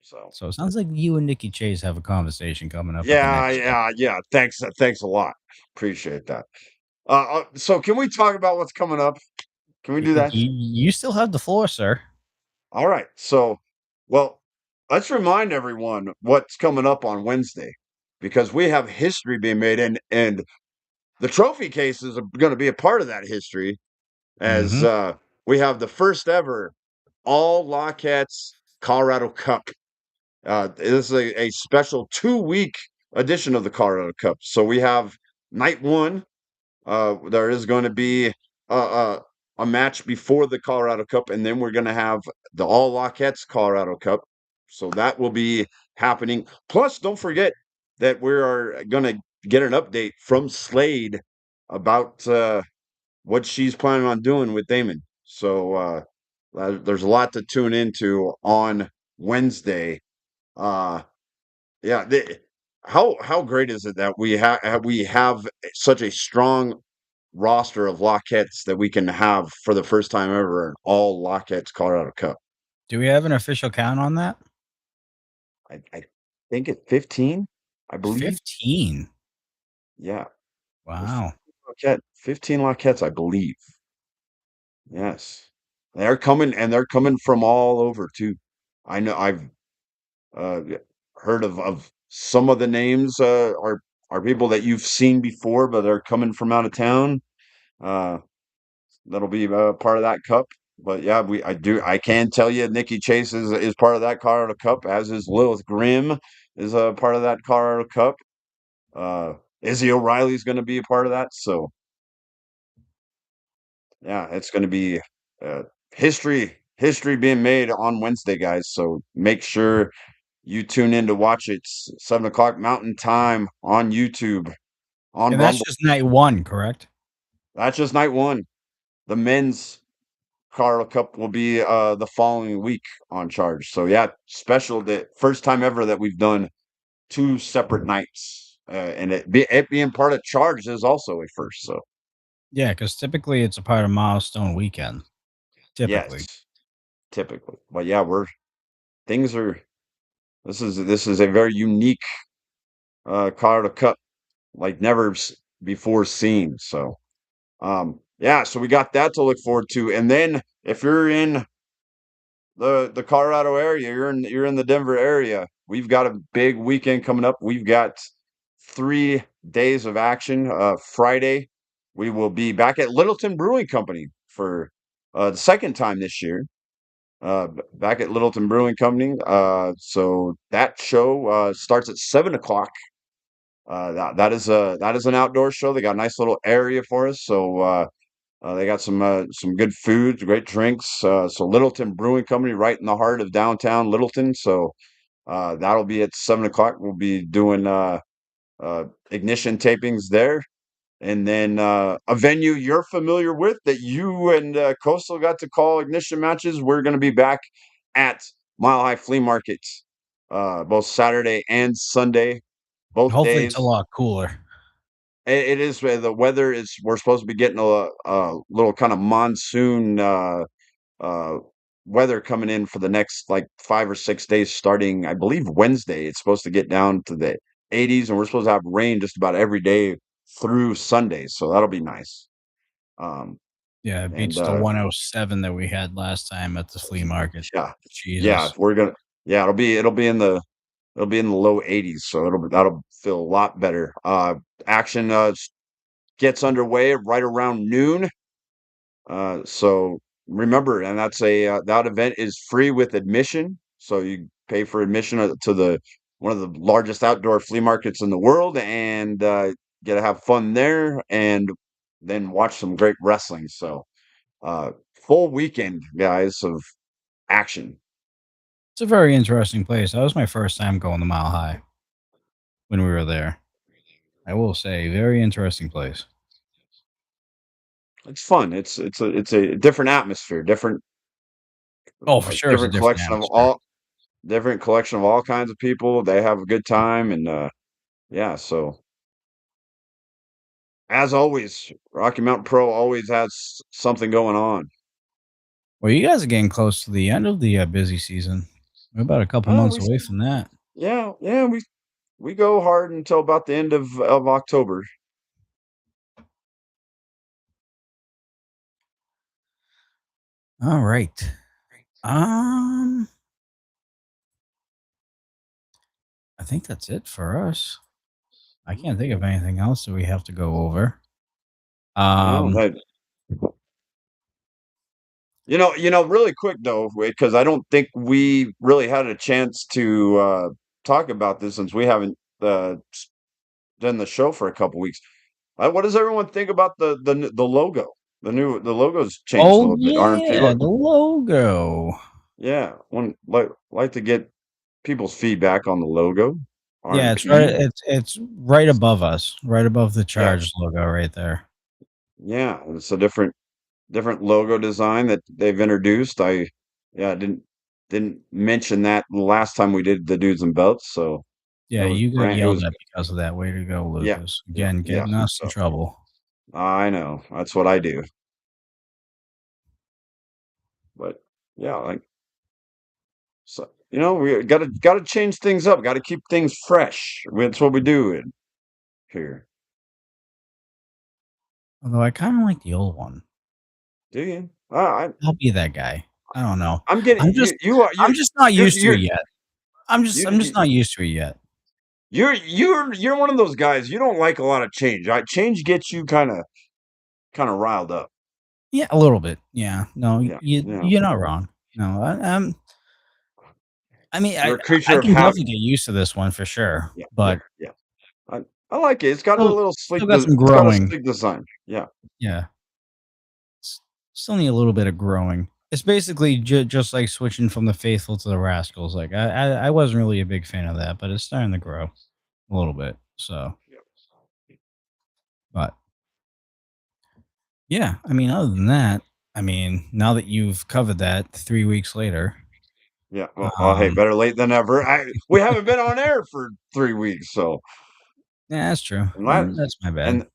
So So it sounds like you and Nikki Chase have a conversation coming up at the next show. yeah. Thanks a lot. Appreciate that. So can we talk about what's coming up? Can we do that? You still have the floor, sir. All right. So, well, let's remind everyone what's coming up on Wednesday because we have history being made and the trophy cases are going to be a part of that history as Mhm. we have the first ever all Lockettes Colorado Cup. This is a special 2-week edition of the Colorado Cup. So we have night one. There is going to be a, a, a match before the Colorado Cup, and then we're going to have the All Lockettes Colorado Cup. So that will be happening. Plus, don't forget that we are going to get an update from Slade about what she's planning on doing with Damon. So there's a lot to tune into on Wednesday. Uh, yeah, how great is it that we have such a strong roster of Lockettes that we can have for the first time ever an all Lockettes Colorado Cup. Do we have an official count on that? I think it's 15, I believe. 15. Yeah. Wow. 15 Lockettes, I believe. Yes. They're coming from all over too. I know I've uh, heard of some of the names are people that you've seen before, but they're coming from out of town. Uh, that'll be part of that cup. But yeah, I can tell you Nikki Chase is part of that Colorado Cup, as is Lilith Grimm is a part of that Colorado Cup. Uh, Izzy O'Reilly's going to be a part of that. So yeah, it's going to be uh, history being made on Wednesday, guys. So make sure you tune in to watch it. 7 o'clock Mountain Time on YouTube on And that's Rumble. just night one, correct? That's just night one. The men's Colorado Cup will be the following week on Charge. So yeah, special. The first time ever that we've done 2 separate nights, and it being part of Charge is also a first. So Yeah, because typically it's a part of milestone weekend. Typically. yes, typically, but yeah, things are. This is a very unique Colorado Cup, like never before seen. So yeah, so we got that to look forward to, and then if you're in the Colorado area, you're in the Denver area. We've got a big weekend coming up. We've got 3 days of action. Friday, we will be back at Littleton Brewing Company for the second time this year. Back at Littleton Brewing Company. So that show starts at 7 o'clock. That is an outdoor show. They got a nice little area for us. So they got some good food, great drinks. So Littleton Brewing Company, right in the heart of downtown Littleton. So that'll be at 7 o'clock. We'll be doing ignition tapings there, and then a venue you're familiar with that you and Coastal got to call ignition matches. We're going to be back at Mile High Flea Market both Saturday and Sunday, both Hopefully it's a days. lot cooler. It is the weather is. We're supposed to be getting a little kind of monsoon uh, weather coming in for the next like 5 or 6 days, starting I believe Wednesday. It's supposed to get down to the 80s, and we're supposed to have rain just about every day through Sunday. So that'll be nice. Um, Yeah, it and beats the 107 that we had last time at the flea market. yeah, yeah, Jesus. we're gonna. Yeah, it'll be in the low 80s, so that'll feel a lot better. Action gets underway right around noon. So remember, and that event is free with admission. So you pay for admission to the one of the largest outdoor flea markets in the world, and get to have fun there, and then watch some great wrestling. So uh, full weekend, guys, of action. It's a very interesting place. That was my first time going to Mile High when we were there. I will say, very interesting place. It's fun. It's a different atmosphere, Oh, for sure, it's a different different collection of atmosphere. all kinds of people. They have a good time, and yeah. So as always, Rocky Mountain Pro always has something going on. Well, you guys are getting close to the end of the busy season. We're about a couple Oh, months away from that. yeah, we go hard until about the end of October. All right. Um, I think that's it for us. I can't think of anything else that we have to go over. Well, that really quick though, because I don't think we really had a chance to talk about this since we haven't done the show for a couple weeks. What does everyone think about the logo? The logo's changed a Oh little bit. RMP yeah, look, the logo. yeah. One like to get people's feedback on the logo. Yeah, it's right. RMP, It's right above us, right above the yeah, Charge logo, right there. yeah. It's a different logo design that they've introduced. Yeah, didn't mention that last time we did the dudes and belts. So Yeah, you got it yelled was at because of that. Way to go, yeah, Lucas. yeah, Again, yeah. getting us in So trouble. I know that's what I do. But yeah, like so, we gotta change things up. Got to keep things fresh. That's what we do here. Although I kind of like the old one. Do you? I'll be that guy. I don't know. I'm getting I'm just, you are I'm just not used to you're it yet. I'm just not used to it yet. you're one of those guys. You don't like a lot of change. Change gets you kind of riled up. Yeah, a little bit. Yeah. No, Yeah, yeah. you're not wrong. No, I mean, You're I a creature I of can habit. definitely get used to this one for sure, Yeah, yeah, but yeah. I like it. It's got a still, little still got some it's got a growing. sleek design. Yeah. Yeah, still need a little bit of growing. It's basically just like switching from the faithful to the rascals. Like I wasn't really a big fan of that, but it's starting to grow a little bit. So, but yeah, I mean, other than that, I mean, now that you've covered that 3 weeks later, Yeah. Well, hey, um, better late than ever. We haven't been on air for 3 weeks, so yeah, that's true. and that That's my bad.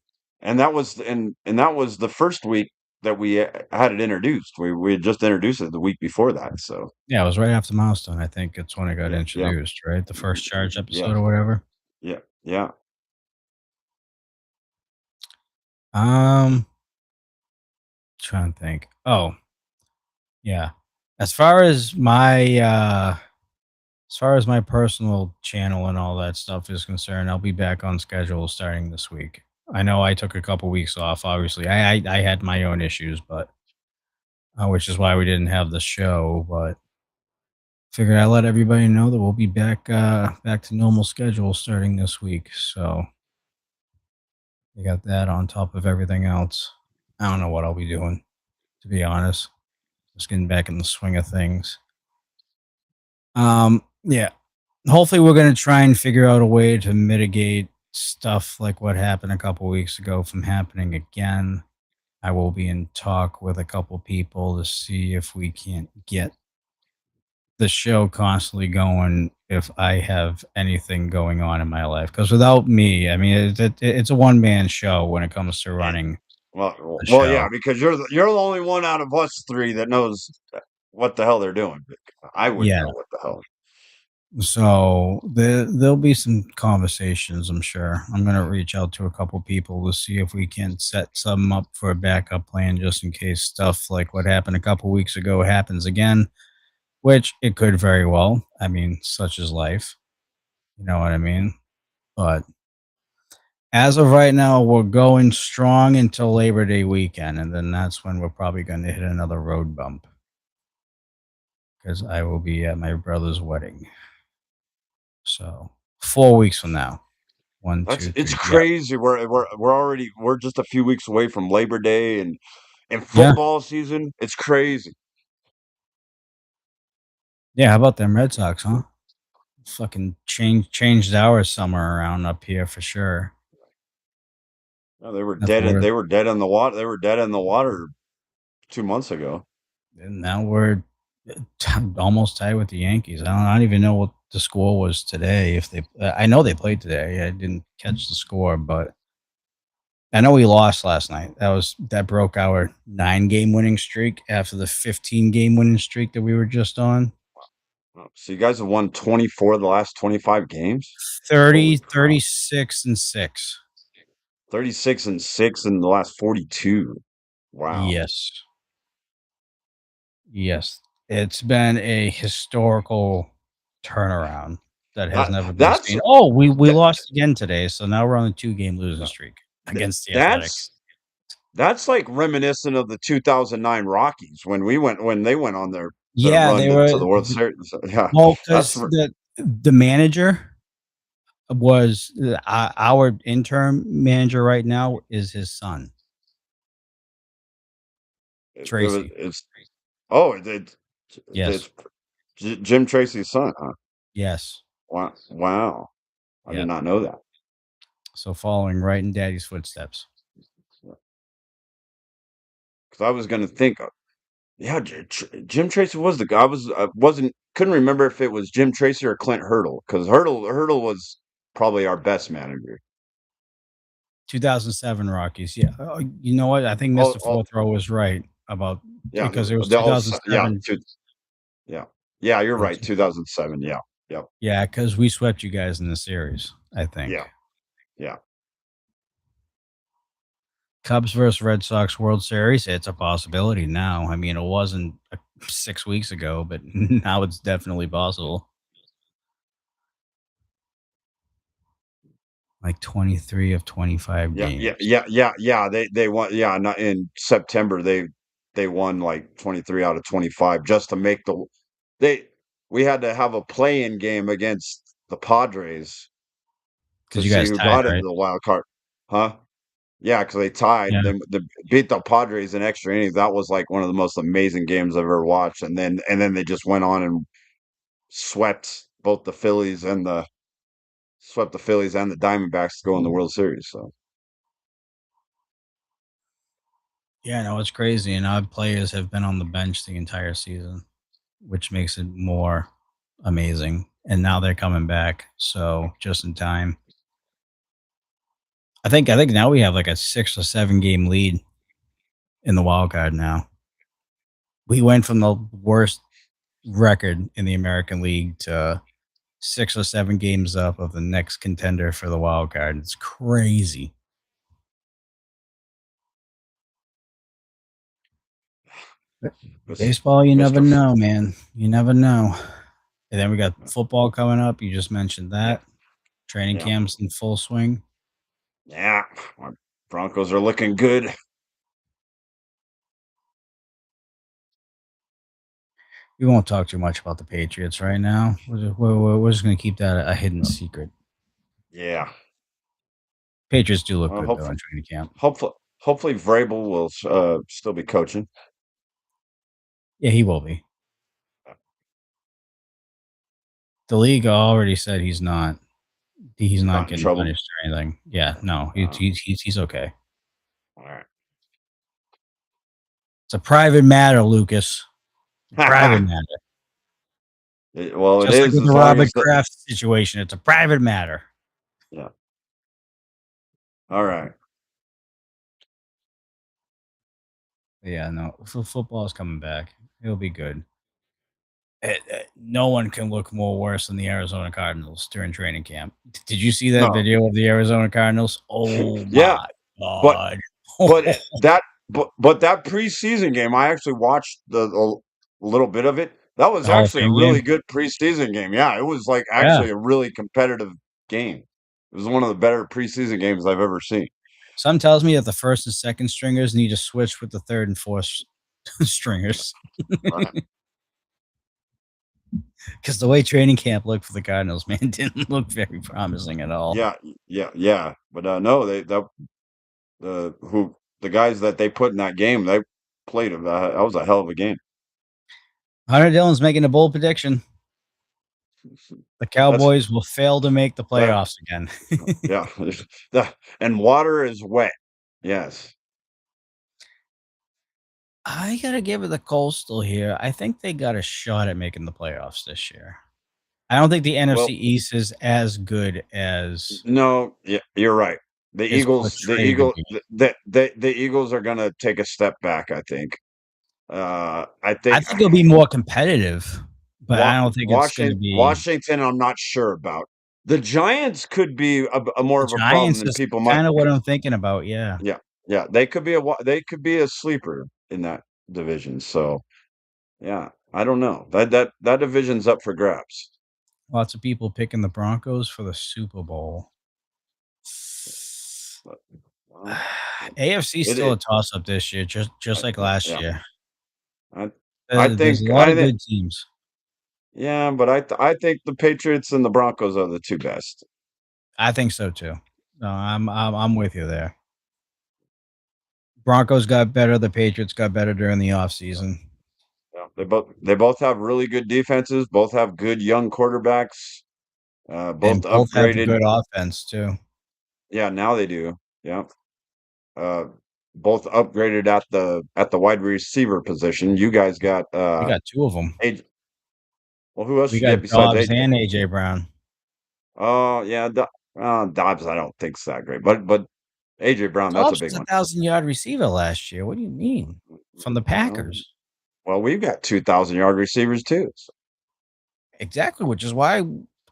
and that was the first week that we had it introduced. We had just introduced it the week before that. So Yeah, it was right after Milestone. I think it's when it got yeah, yeah, introduced, right? The first Charge yeah, episode or whatever. yeah, yeah. Um, trying to think. Oh, yeah. As far as my personal channel and all that stuff is concerned, I'll be back on schedule starting this week. I know I took a couple weeks off. Obviously, I had my own issues, but which is why we didn't have the show. But figured I let everybody know that we'll be back to normal schedule starting this week. So you got that on top of everything else. I don't know what I'll be doing, to be honest. Just getting back in the swing of things. Yeah. Hopefully we're gonna try and figure out a way to mitigate stuff like what happened a couple weeks ago from happening again. I will be in talk with a couple people to see if we can't get the show constantly going if I have anything going on in my life. Because without me, I mean, it's a one man show when it comes to running the Yeah, show. because you're the only one out of us three that knows what the hell they're doing. I wouldn't Yeah. know what the hell. So there'll be some conversations, I'm sure. I'm gonna reach out to a couple people to see if we can set some up for a backup plan just in case stuff like what happened a couple weeks ago happens again, which it could very well. I mean, such is life. You know what I mean? But as of right now, we're going strong until Labor Day weekend, and then that's when we're probably going to hit another road bump because I will be at my brother's wedding. So 4 weeks from now, one, two, It's three. Yep. crazy. We're just a few weeks away from Labor Day and Yeah. football season. It's crazy. Yeah. How about them Red Sox, huh? Fucking changed our summer around up here for sure. No, they were That's dead. where, They were dead in the water. They were dead in the water 2 months ago. and now we're almost tied with the Yankees. I don't even know what the score was today. If they, I know they played today. I didn't catch the score, but I know we lost last night. That broke our 9-game winning streak after the 15-game winning streak that we were just on. So you guys have won 24 of the last 25 games? 30, 36, and 6. 36 and 6 in the last 42. Wow. Yes. Yes. It's been a historical turnaround that has never been That's seen. Oh, we that, lost again today, so now we're on a 2-game losing streak against the Athletics. that's like reminiscent of the 2009 Rockies when they went on their Yeah, run they to were the World Series. Yeah, well because that's the manager was our interim manager right now is his son, Tracy. it's oh Yes. it's Jim Tracy's son, huh? Yes. Wow. I Yeah. did not know that. So following right in Daddy's footsteps. Because I was going to think, yeah, Jim Tracy was the guy. Couldn't remember if it was Jim Tracy or Clint Hurdle because Hurdle was probably our best manager. 2007 Rockies. Yeah. You know what? I think Oh, Mr. Fourth Row was right about yeah, because it was yeah, 2007. yeah. You're or right. 2007. Yeah, yep, Yeah, because we swept you guys in the series, I think. yeah. Cubs versus Red Sox World Series. It's a possibility now. I mean, it wasn't 6 weeks ago, but now it's definitely possible. Like 23 of 25 games. Yeah. They won. Yeah, not in September. They won like 23 out of 25 just to make they. We had to have a play-in game against the Padres to Because you see guys who tied, got into right? the wild card, huh? Yeah, because they tied. Yeah. They beat the Padres in extra innings. That was like one of the most amazing games I've ever watched. And then they just went on and swept both the Phillies and the Diamondbacks to go in the World Series. So Yeah, no, it's crazy. And our players have been on the bench the entire season, which makes it more amazing. And now they're coming back. So just in time. I think now we have like a 6 or 7 game lead in the wild card now. We went from the worst record in the American League to 6 or 7 games up of the next contender for the wild card. It's crazy. Baseball, you never know, man. You never know. And then we got football coming up. You just mentioned that. Training camps in full swing. yeah, our Broncos are looking good. We won't talk too much about the Patriots right now. We're just going to keep that a hidden secret. Yeah. Patriots do look Well, good, though, in training camp. Hopefully Vrabel will still be coaching. Yeah, he will be. The league already said he's not. He's not in getting trouble. punished or anything. Yeah, no, he's okay. All right. It's a private matter, Lucas. Private matter. Well, Just it like is with as the long Robert as the Kraft situation. It's a private matter. yeah. All right. Yeah, no, football is coming back. It'll be good. No one can look more worse than the Arizona Cardinals during training camp. Did you see that No. video of the Arizona Cardinals? Oh Yeah, my but god! but that preseason game, I actually watched a little bit of it. That was The Hall of actually a Fame really game. good preseason game. Yeah, it was like Yeah. actually a really competitive game. It was one of the better preseason games I've ever seen. Some tells me that the first and second stringers need to switch with the third and fourth stringers. Right. Because the way training camp looked for the Cardinals, man, didn't look very promising at all. Yeah. But no, the guys that they put in that game, they played. That was a hell of a game. Hunter Dillon's making a bold prediction. The Cowboys will fail to make the playoffs again. Yeah, and water is wet. Yes. I gotta give it the Coastal here. I think they got a shot at making the playoffs this year. I don't think the NFC Well, East is as good as no, yeah, you're right. The is Eagles, portrayed to be. the Eagles are gonna take a step back, I think. I I think think it'll be more competitive, but I don't think it's gonna be. Washington, I'm not sure about. The Giants could be a more The of a problem Giants than is people might. kinda what I'm thinking about, yeah. Yeah, yeah, they could be they could be a sleeper in that division. So yeah, I don't know. That division's up for grabs. Lots of people picking the Broncos for the Super Bowl. Well, AFC is it, still a it toss-up this year, just like last yeah. year. I I There's think a lot of good teams. yeah, but I think the Patriots and the Broncos are the two best. I think so too. No, I'm with you there. Broncos got better, the Patriots got better during the offseason. Yeah, they both have really good defenses. Both have good young quarterbacks. Both And both have a upgraded. good offense too. Yeah, now they do. Yeah. Uh, both upgraded at the wide receiver position. You guys got We got 2 of them. AJ. Well, who else We did you got get besides Dobbs AJ? and AJ Brown. Oh yeah, Dobbs. I don't think's that great, but AJ Brown, that's a Dobbs big was a one. 1,000-yard receiver last year. What do you mean? From the Well, Packers. well, we've got 2,000-yard receivers too. So. Exactly, which is why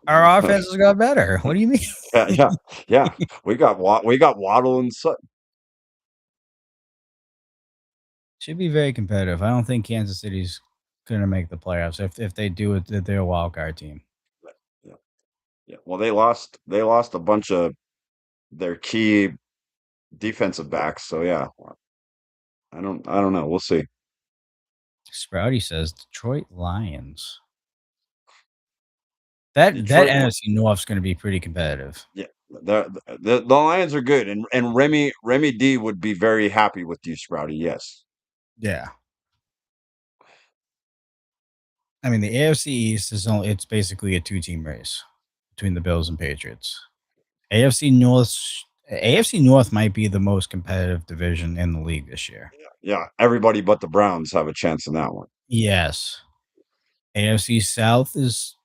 our offenses got better. What do you mean? Yeah, yeah, yeah. We got Waddle and Sutton. Should be very competitive. I don't think Kansas City's gonna make the playoffs. If they do it, they're a wild card team. Yeah, yeah. Well, they lost a bunch of their key defensive backs. So yeah, I don't know. We'll see. Sprouty says Detroit Lions. That Detroit. NFC North's gonna be pretty competitive. Yeah, the Lions are good, and Remy D would be very happy with you, Sprouty. Yes. Yeah. I mean, the AFC East it's basically a 2-team race between the Bills and Patriots. AFC North might be the most competitive division in the league this year. Yeah, everybody but the Browns have a chance in that one. Yes. AFC South is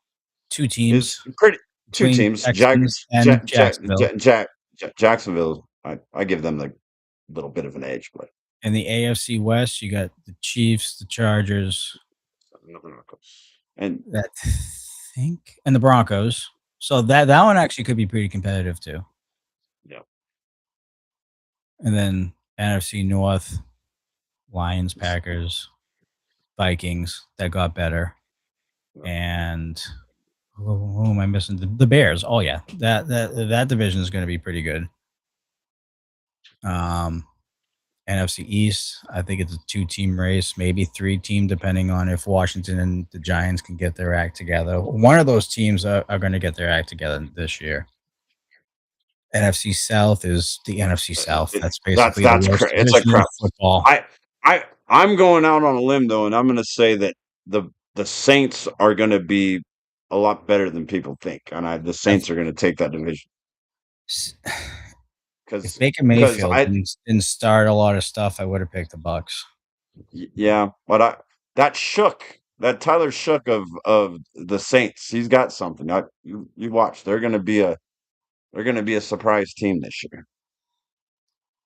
2 Is teams pretty two between teams. Texans and Jacksonville. Jacksonville. I give them the little bit of an edge, but In the AFC West, you got the Chiefs, the Chargers, and that think, and the Broncos. So that one actually could be pretty competitive too. yeah, And then NFC North, Lions, Packers, Vikings that got better, and who am I missing? The Bears. Oh yeah, that division is going to be pretty good. NFC East, I think it's a 2-team race, maybe 3-team, depending on if Washington and the Giants can get their act together. One of those teams are going to get their act together this year. NFC South is the NFC South. That's basically the worst it's a division in crap. football. I'm going out on a limb though, and I'm going to say that the Saints are going to be a lot better than people think, and the Saints are going to take that division. If Baker Mayfield didn't start a lot of stuff, I would have picked the Bucks. Yeah, but that Tyler Shook of the Saints. He's got something. You watch. They're going to be a surprise team this year.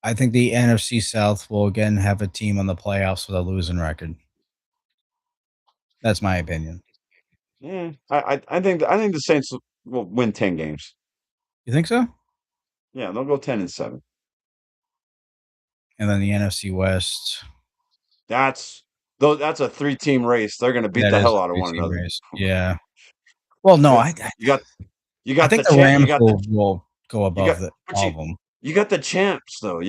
I think the NFC South will again have a team on the playoffs with a losing record. That's my opinion. Yeah, I think the Saints will win 10 games. You think so? Yeah, they'll go 10-7. And then the NFC West. That's a 3-team race. They're going to beat the hell out of one another. Race. Yeah. Well, no, you got I think the Rams will go above all of them. You got the champs though.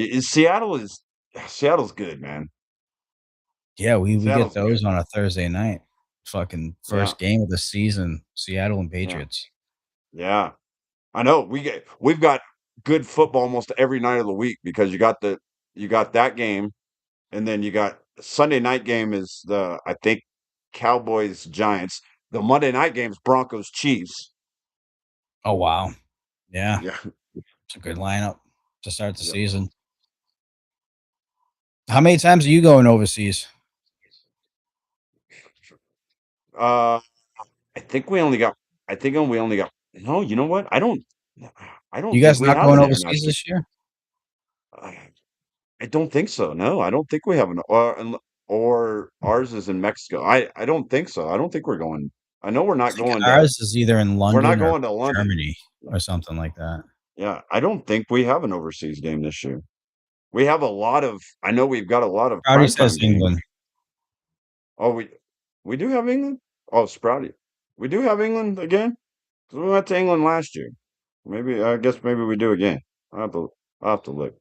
Seattle's good, man. Yeah, we get those on a Thursday night. Fucking first game of the season, Seattle and Patriots. Yeah. I know. We've got good football almost every night of the week because you got that game, and then you got Sunday night game is I think Cowboys Giants. The Monday night game is Broncos Chiefs. Oh wow. Yeah. Yeah. It's a good lineup to start the season. How many times are you going overseas? I think we only got. I think we only got. No, you know what? I You don't think guys we not have going an overseas international. this year? I don't think so. No, I don't think we have an. Or ours is in Mexico. I don't think so. I don't think we're going. I know we're I not think going to. ours is either in We're not London or going to London. Germany or something like that. Yeah, I don't think we have an overseas game this year. We have a lot of. I know we've got a lot of Already says primetime games. England. Oh, we do have England. Oh, Sprouty, we do have England again. 'Cause we went to England last year. Maybe I guess maybe we do again. I'll have to look.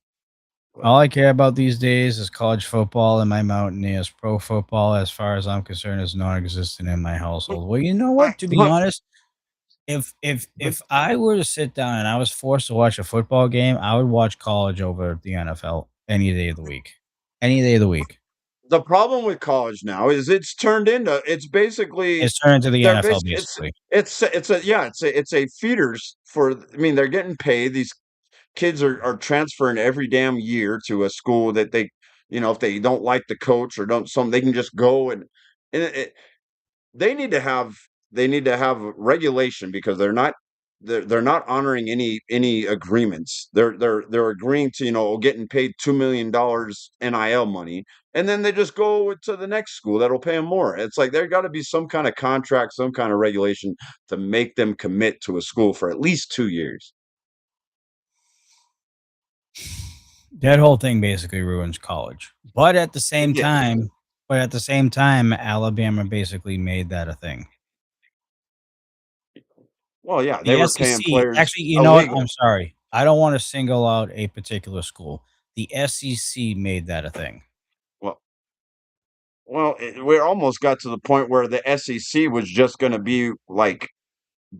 But All I care about these days is college football and my Mountaineers. Pro football, as far as I'm concerned, is non-existent in my household. Well, you know what? To be honest, if I were to sit down and I was forced to watch a football game, I would watch college over the NFL any day of the week. Any day of the week. the problem with college now is it's basically It's turned into the they're NFL, basic basically. it's a yeah it's a feeders for I mean they're getting paid. These kids are transferring every damn year to a school that they if they don't like the coach or don't some they can just go and they need to have regulation because they're not honoring any agreements. They're agreeing to getting paid $2 million NIL money, and then they just go to the next school that'll pay them more. It's like there got to be some kind of contract, some kind of regulation to make them commit to a school for at least 2 years. That whole thing basically ruins college. But at the same Yeah. time, Alabama basically made that a thing. Well, yeah, they The were paying SEC, players actually, you know what? illegal. I'm sorry. I don't want to single out a particular school. The SEC made that a thing. Well, we almost got to the point where the SEC was just going to be like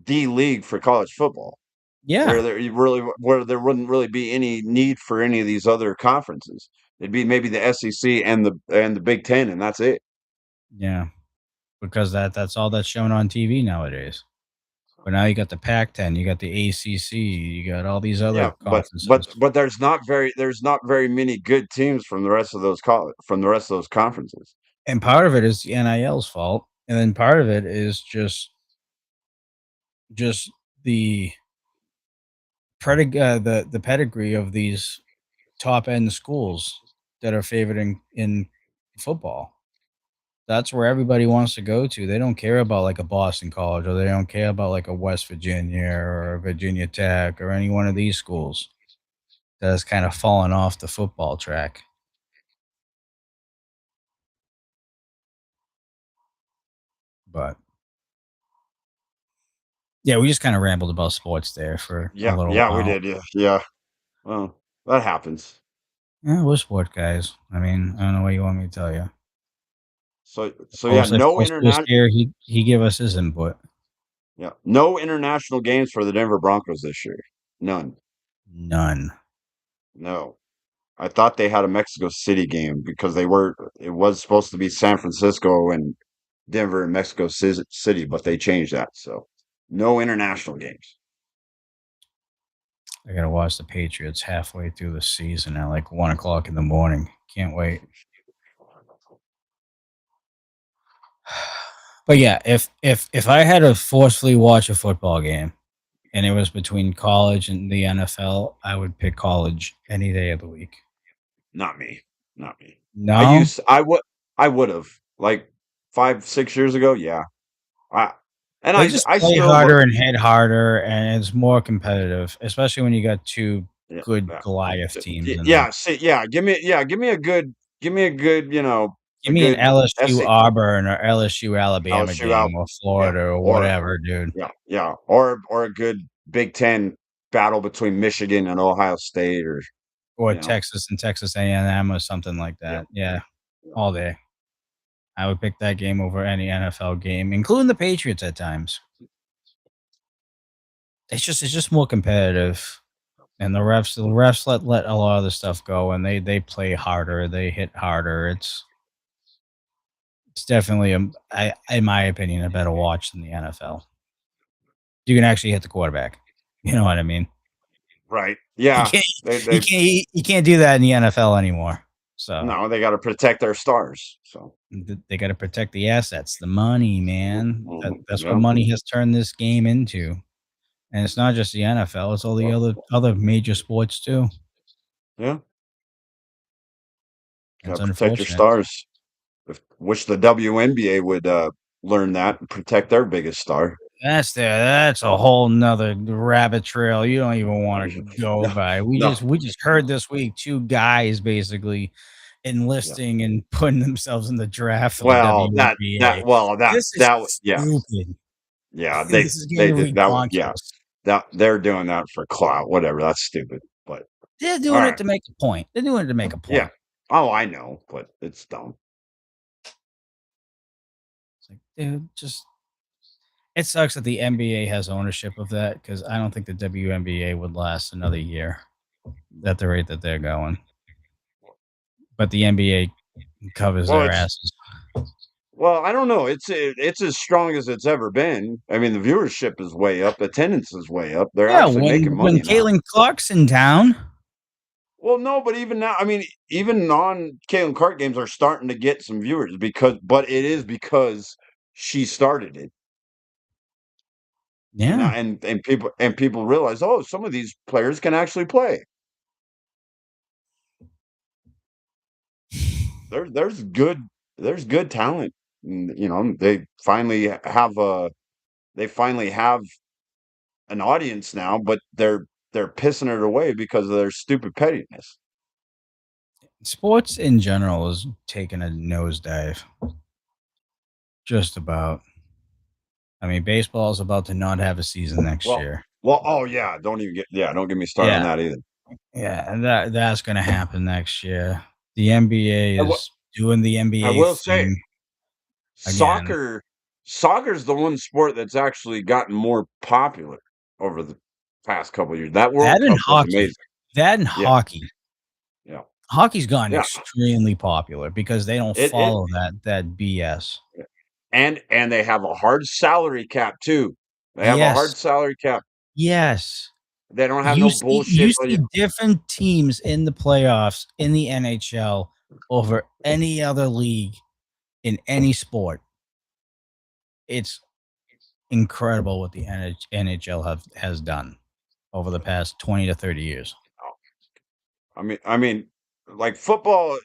the league for college football. Yeah. Where there wouldn't really be any need for any of these other conferences. It'd be maybe the SEC and the Big Ten, and that's it. Yeah. Because that's all that's shown on TV nowadays. But now you got the Pac-10, you got the ACC, you got all these other Yeah, but conferences. there's not very many good teams from the rest of those conferences. And part of it is the NIL's fault, and then part of it is just the the pedigree of these top end schools that are favored in football. That's where everybody wants to go to. They don't care about like a Boston College, or they don't care about like a West Virginia or a Virginia Tech or any one of these schools that has kind of fallen off the football track. But yeah, we just kind of rambled about sports there for a little Yeah, we while. did. Yeah. Well, that happens. Yeah, we're sport guys. I mean, I don't know what you want me to tell you. So yeah, If no Coast was international. here, he give us his input. Yeah, no international games for the Denver Broncos this year. None. None. No. I thought they had a Mexico City game because it was supposed to be San Francisco and Denver and Mexico City, but they changed that. So no international games. I gotta watch the Patriots halfway through the season at like 1 o'clock in the morning. Can't wait. But yeah, if I had to forcefully watch a football game and it was between college and the NFL, I would pick college any day of the week. Not me. Not me. No? I would have like 5, 6 years ago. Yeah. I and They just I play still look. harder and hit harder, and it's more competitive, especially when you got two Yeah, good yeah, Goliath teams in there. yeah. See, yeah. Give me a good, Give a me an good LSU essay. Auburn or LSU Alabama LSU game out. or Yeah. Florida or Or whatever, dude. yeah, or a good Big Ten battle between Michigan and Ohio State, or Or you know, Texas and Texas A&M or something like yeah, that. Yeah, all day. I would pick that game over any NFL game, including the Patriots at times. It's just more competitive, and the refs let a lot of the stuff go, and they play harder, they hit harder. It's definitely in my opinion, a better watch than the NFL. You can actually hit the quarterback. You know what I mean? right, You yeah. can't They you can't do that in the NFL anymore. So no, they got to protect their stars. So they got to protect the assets, the money, man. That's what yeah. money has turned this game into. And it's not just the NFL; it's all the other major sports too. Yeah, got It's to protect your unfortunate. stars. Wish the WNBA would learn that and protect their biggest star. That's a whole nother rabbit trail you don't even want to go No, by. We no. just heard this week 2 guys basically enlisting and putting themselves in the draft for the Well, WNBA. This is yeah, stupid. yeah. This is They getting did that. Yeah, ridiculous. that they're doing that for clout. Whatever. That's stupid. But They're all doing it right. to make a point. They're doing it to make a Yeah. point. Oh, I know, but it's dumb. It's like, dude, just it sucks that the NBA has ownership of that because I don't think the WNBA would last another year at the rate that they're going. But the NBA covers Well, their it's asses. well, I don't know. It's as strong as it's ever been. I mean, the viewership is way up, attendance is way up. They're Yeah, actually making when money now. Caitlin Clark's in town. Well, no, but even now, I mean, even non Caitlin Clark games are starting to get some viewers but it is because she started it. And now, Yeah. and people realize, oh, some of these players can actually play. There's good talent. You know, they finally have an audience now, but they're pissing it away because of their stupid pettiness. Sports in general is taking a nosedive. Just about. I mean, baseball is about to not have a season next year. Oh yeah, don't get me started on Yeah. that either. Yeah, and that's gonna happen next year. The NBA I will, is doing the I NBA will say, thing again. soccer soccer's the one sport that's actually gotten more popular over the past couple of years. That World That and Cup was hockey. amazing. That and Yeah, hockey. yeah, Hockey's gotten yeah. extremely popular because they don't It follow that BS. and they have a hard salary cap too. They have a hard Yes. salary cap. Yes. They don't have You no see bullshit. you see different teams in the playoffs in the NHL over any other league in any sport. It's incredible what the NHL has done over the past 20 to 30 years. I mean, like football,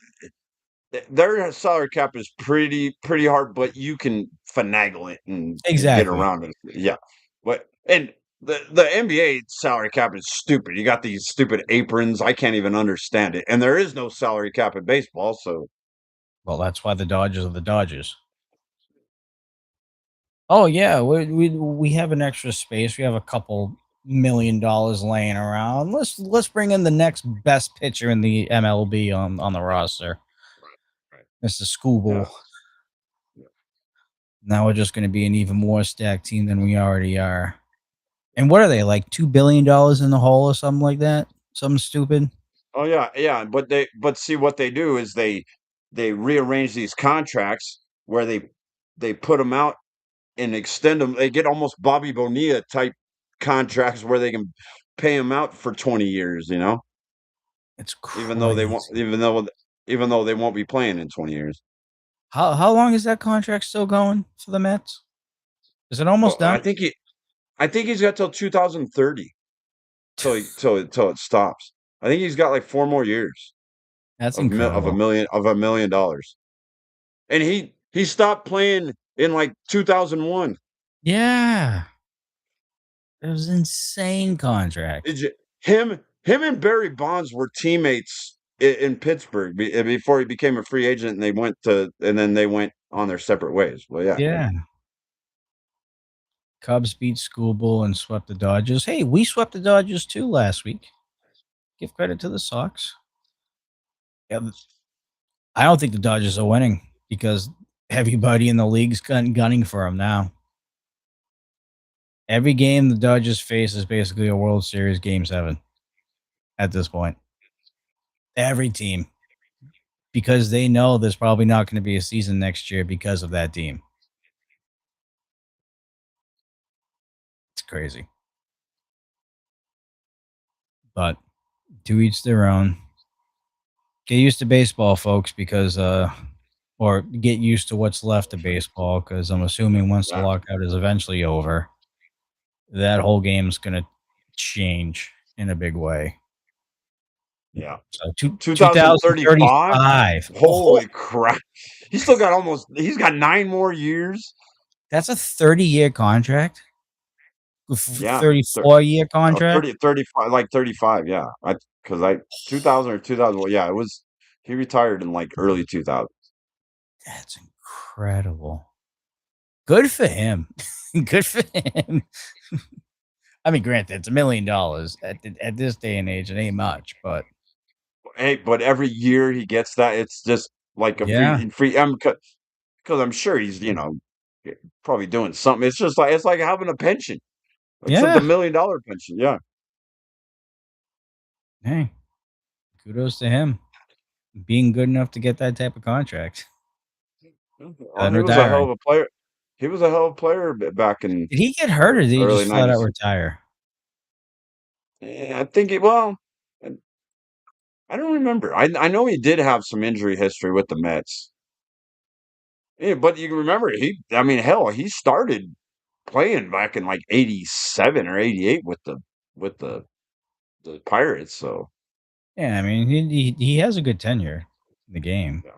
their salary cap is pretty hard, but you can finagle it and get Exactly. around it. Yeah, but and the NBA salary cap is stupid. You got these stupid aprons. I can't even understand it. And there is no salary cap in baseball, so Well, that's why the Dodgers are the Dodgers. Oh yeah, we have an extra space. We have a couple $1 million laying around. Let's bring in the next best pitcher in the MLB on the roster, Mr. yeah. Scooble. Now we're just going to be an even more stacked team than we already are. And what are they like $2 billion in the hole or something like that? Something stupid. Oh yeah, yeah. But see what they do is they rearrange these contracts where they put them out and extend them. They get almost Bobby Bonilla type contracts where they can pay him out for 20 years, you know, It's even though they crazy. won't, even though they won't be playing in 20 years. How long is that contract still going for the Mets? Is it almost Well, done? I think he's got till 2030 till it stops. I think he's got like 4 more years That's of incredible. $1 million. And he stopped playing in like 2001. Yeah. It was an insane contract. Did you him and Barry Bonds were teammates in Pittsburgh before he became a free agent, and then they went on their separate ways. Well, yeah. Yeah. Cubs beat Schoolbull and swept the Dodgers. Hey, we swept the Dodgers too last week. Give credit to the Sox. Yeah, I don't think the Dodgers are winning because everybody in the league's gunning for them now. Every game the Dodgers face is basically a World Series Game 7 at this point. Every team. Because they know there's probably not going to be a season next year because of that team. It's crazy. But to each their own. Get used to baseball, folks, because or get used to what's left of baseball, because I'm assuming once the Yeah. lockout is eventually over, that whole game's gonna change in a big way. Yeah. So 2035? 2035. Oh, Holy crap. He's got 9 more years. that's a 30-year contract? Yeah. 34-year contract? 35, like 35, yeah. Because 2000 or 2000, well, yeah, he retired in like early 2000. That's incredible. Good for him. Good for him. I mean, granted, it's $1 million at this day and age. It ain't much, but Hey, but every year he gets that, it's just like a yeah, free, because I'm sure he's, probably doing something. It's like having a pension, except a yeah. $1 million pension. Yeah. Hey, kudos to him being good enough to get that type of contract Oh, and he was a hell of retiring. a player. He was a hell of a player back in Did he get hurt or did he early just flat out 90s. retire? Yeah, I think well, I don't remember. I know he did have some injury history with the Mets. Yeah, but you can remember I mean, hell, he started playing back in like 87 or 88 with the Pirates, so Yeah, I mean, he has a good tenure in the game. yeah.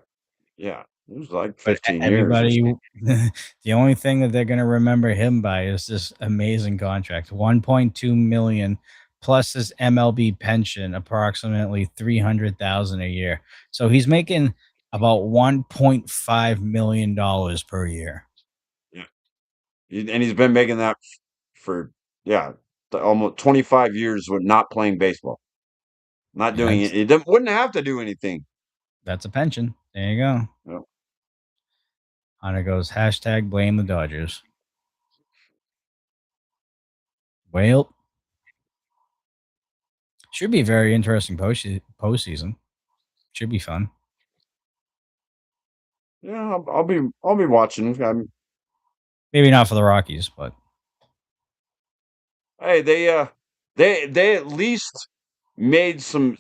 Yeah. It was like But 15 years or everybody, something. the only thing that they're gonna remember him by is this amazing contract, 1.2 million plus his MLB pension, approximately 300,000 a year. So he's making about $1.5 million per year. Yeah. And he's been making that for yeah, almost 25 years with not playing baseball. Not doing That's it. He wouldn't have to do anything. that's a pension. There you go. Yeah. Hunter goes hashtag blame the Dodgers. Well, should be a very interesting postseason. Should be fun. Yeah, I'll be watching. Maybe not for the Rockies, but Hey, they at least made some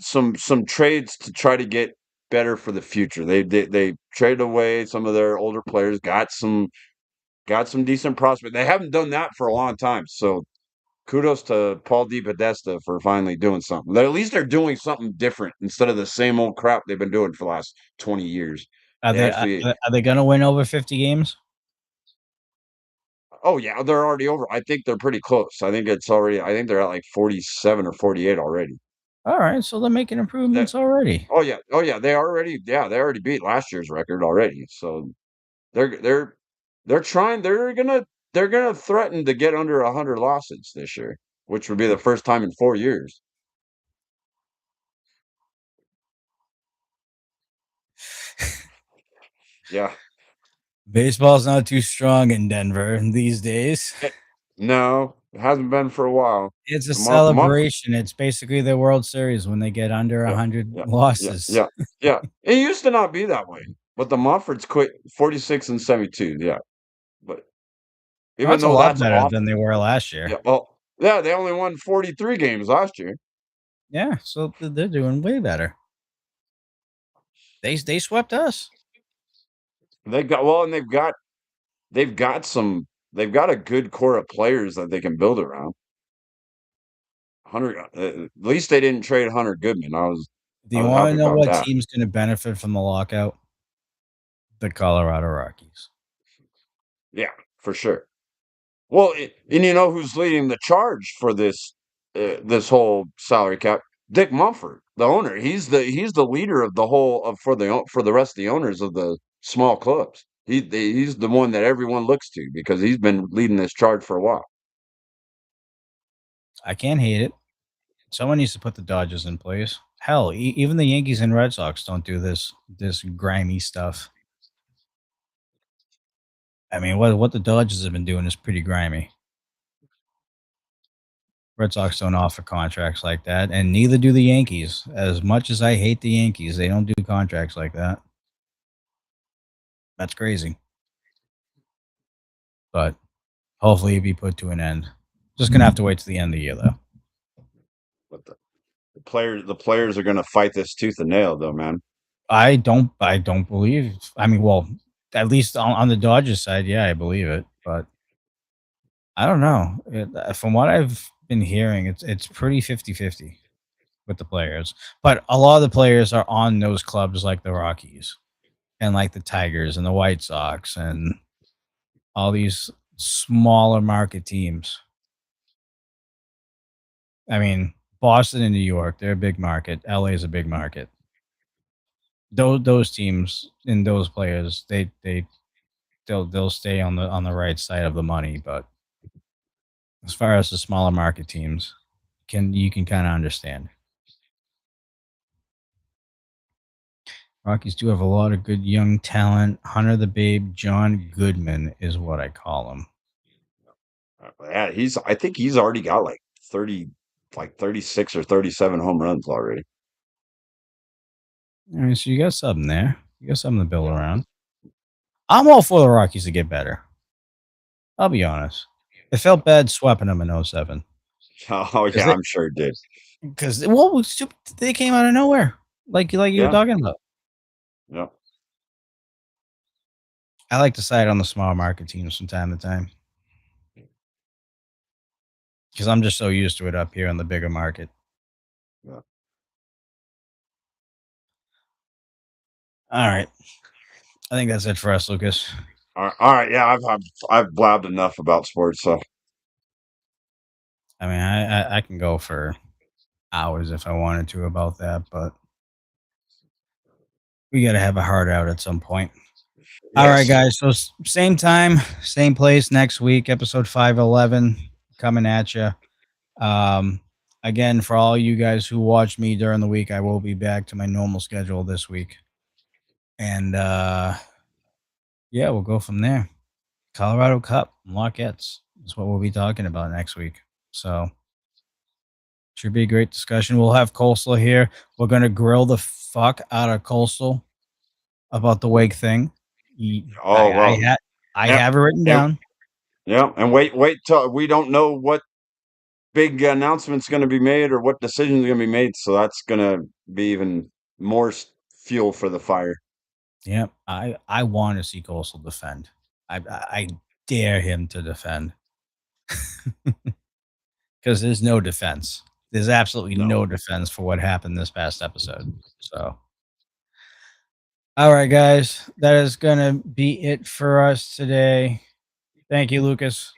trades to try to get better for the future. They traded away some of their older players, got some decent prospects. They haven't done that for a long time. So kudos to Paul DePodesta for finally doing something. At least they're doing something different instead of the same old crap they've been doing for the last 20 years. are They they actually are they gonna win over 50 games? Oh yeah, they're already over. I think they're pretty close. I think they're at like 47 or 48 already. All right, so they're making That improvements already. they already beat last year's record already. So they're they're they're trying they're gonna threaten to get under 100 losses this year, which would be the first time in 4 years. Yeah. Baseball's not too strong in Denver these days. No, it hasn't been for a while. It's a Mumford. celebration. It's basically the World Series when they get under Yeah. 100 Yeah. Yeah. losses. Yeah. Yeah. It used to not be that way, but the Mumfords quit 46 and 72. Yeah. But Well, even that's a though lot that's better off, than they were last year. yeah, well, yeah, they only won 43 games last year. Yeah, so they're doing way better. They swept us. They got well, and they've got some they've got a good core of players that they can build around. Hunter, at least they didn't trade Hunter Goodman. Do I you was want happy to know about what that. team's going to benefit from the lockout? The Colorado Rockies. Yeah, for sure. Well, and you know who's leading the charge for this whole salary cap? Dick Mumford, the owner. He's the leader of the whole for the rest of the owners of the small clubs. He's the one that everyone looks to because he's been leading this charge for a while. I can't hate it. Someone needs to put the Dodgers in place. Hell, even the Yankees and Red Sox don't do this grimy stuff. I mean, what the Dodgers have been doing is pretty grimy. Red Sox don't offer contracts like that, and neither do the Yankees. As much as I hate the Yankees, they don't do contracts like that. That's crazy. But hopefully it'll be put to an end. Just gonna have to wait to the end of the year, though. But the players are going to fight this tooth and nail, though, man. I don't believe. I mean, well, at least on the Dodgers side, yeah, I believe it. But I don't know. From what I've been hearing, it's pretty 50-50 with the players. But a lot of the players are on those clubs like the Rockies and like the Tigers and the White Sox and all these smaller market teams. I mean, Boston and New York, they're a big market. LA is a big market. Those teams and those players, they'll stay on the right side of the money. But as far as the smaller market teams, you can kind of understand. Rockies do have a lot of good young talent. Hunter the Babe, John Goodman is what I call him. Yeah, I think he's already got like 36 or 37 home runs already. I mean, so you got something there. You got something to build around. I'm all for the Rockies to get better. I'll be honest. It felt bad sweeping them in 07. Oh yeah, I'm sure it did. Because they came out of nowhere, like you were talking about. Yeah. I like to side on the small market teams from time to time because I'm just so used to it up here in the bigger market. Yeah. All right, I think that's it for us, Lucas. All right. Yeah, I've blabbed enough about sports, so. I mean, I can go for hours if I wanted to about that, but we got to have a heart out at some point. All right, guys. So same time, same place next week, episode 511 coming at you. Again, for all you guys who watch me during the week, I will be back to my normal schedule this week. And yeah, we'll go from there. Colorado Cup, Marquettes is what we'll be talking about next week. So should be a great discussion. We'll have Coastal here. We're gonna grill the fuck out of Coastal about the Wake thing. I have it written down. Yeah, and wait till we don't know what big announcement's going to be made or what decisions are going to be made. So that's going to be even more fuel for the fire. Yep, I want to see Coastal defend. I dare him to defend because there's no defense. There's absolutely no defense for what happened this past episode. So, all right, guys, that is gonna be it for us today. Thank you, Lucas,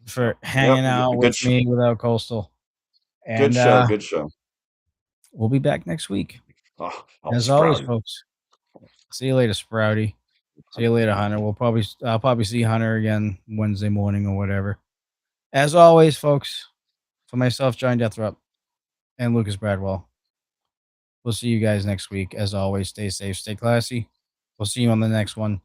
for hanging out with me without Coastal. And Good show. We'll be back next week. As Sprouty. always, folks. See you later, Sprouty. See you later, Hunter. I'll probably see Hunter again Wednesday morning or whatever. As always, folks, for myself, John Deathrop, and Lucas Bradwell, we'll see you guys next week. As always, stay safe, stay classy. We'll see you on the next one.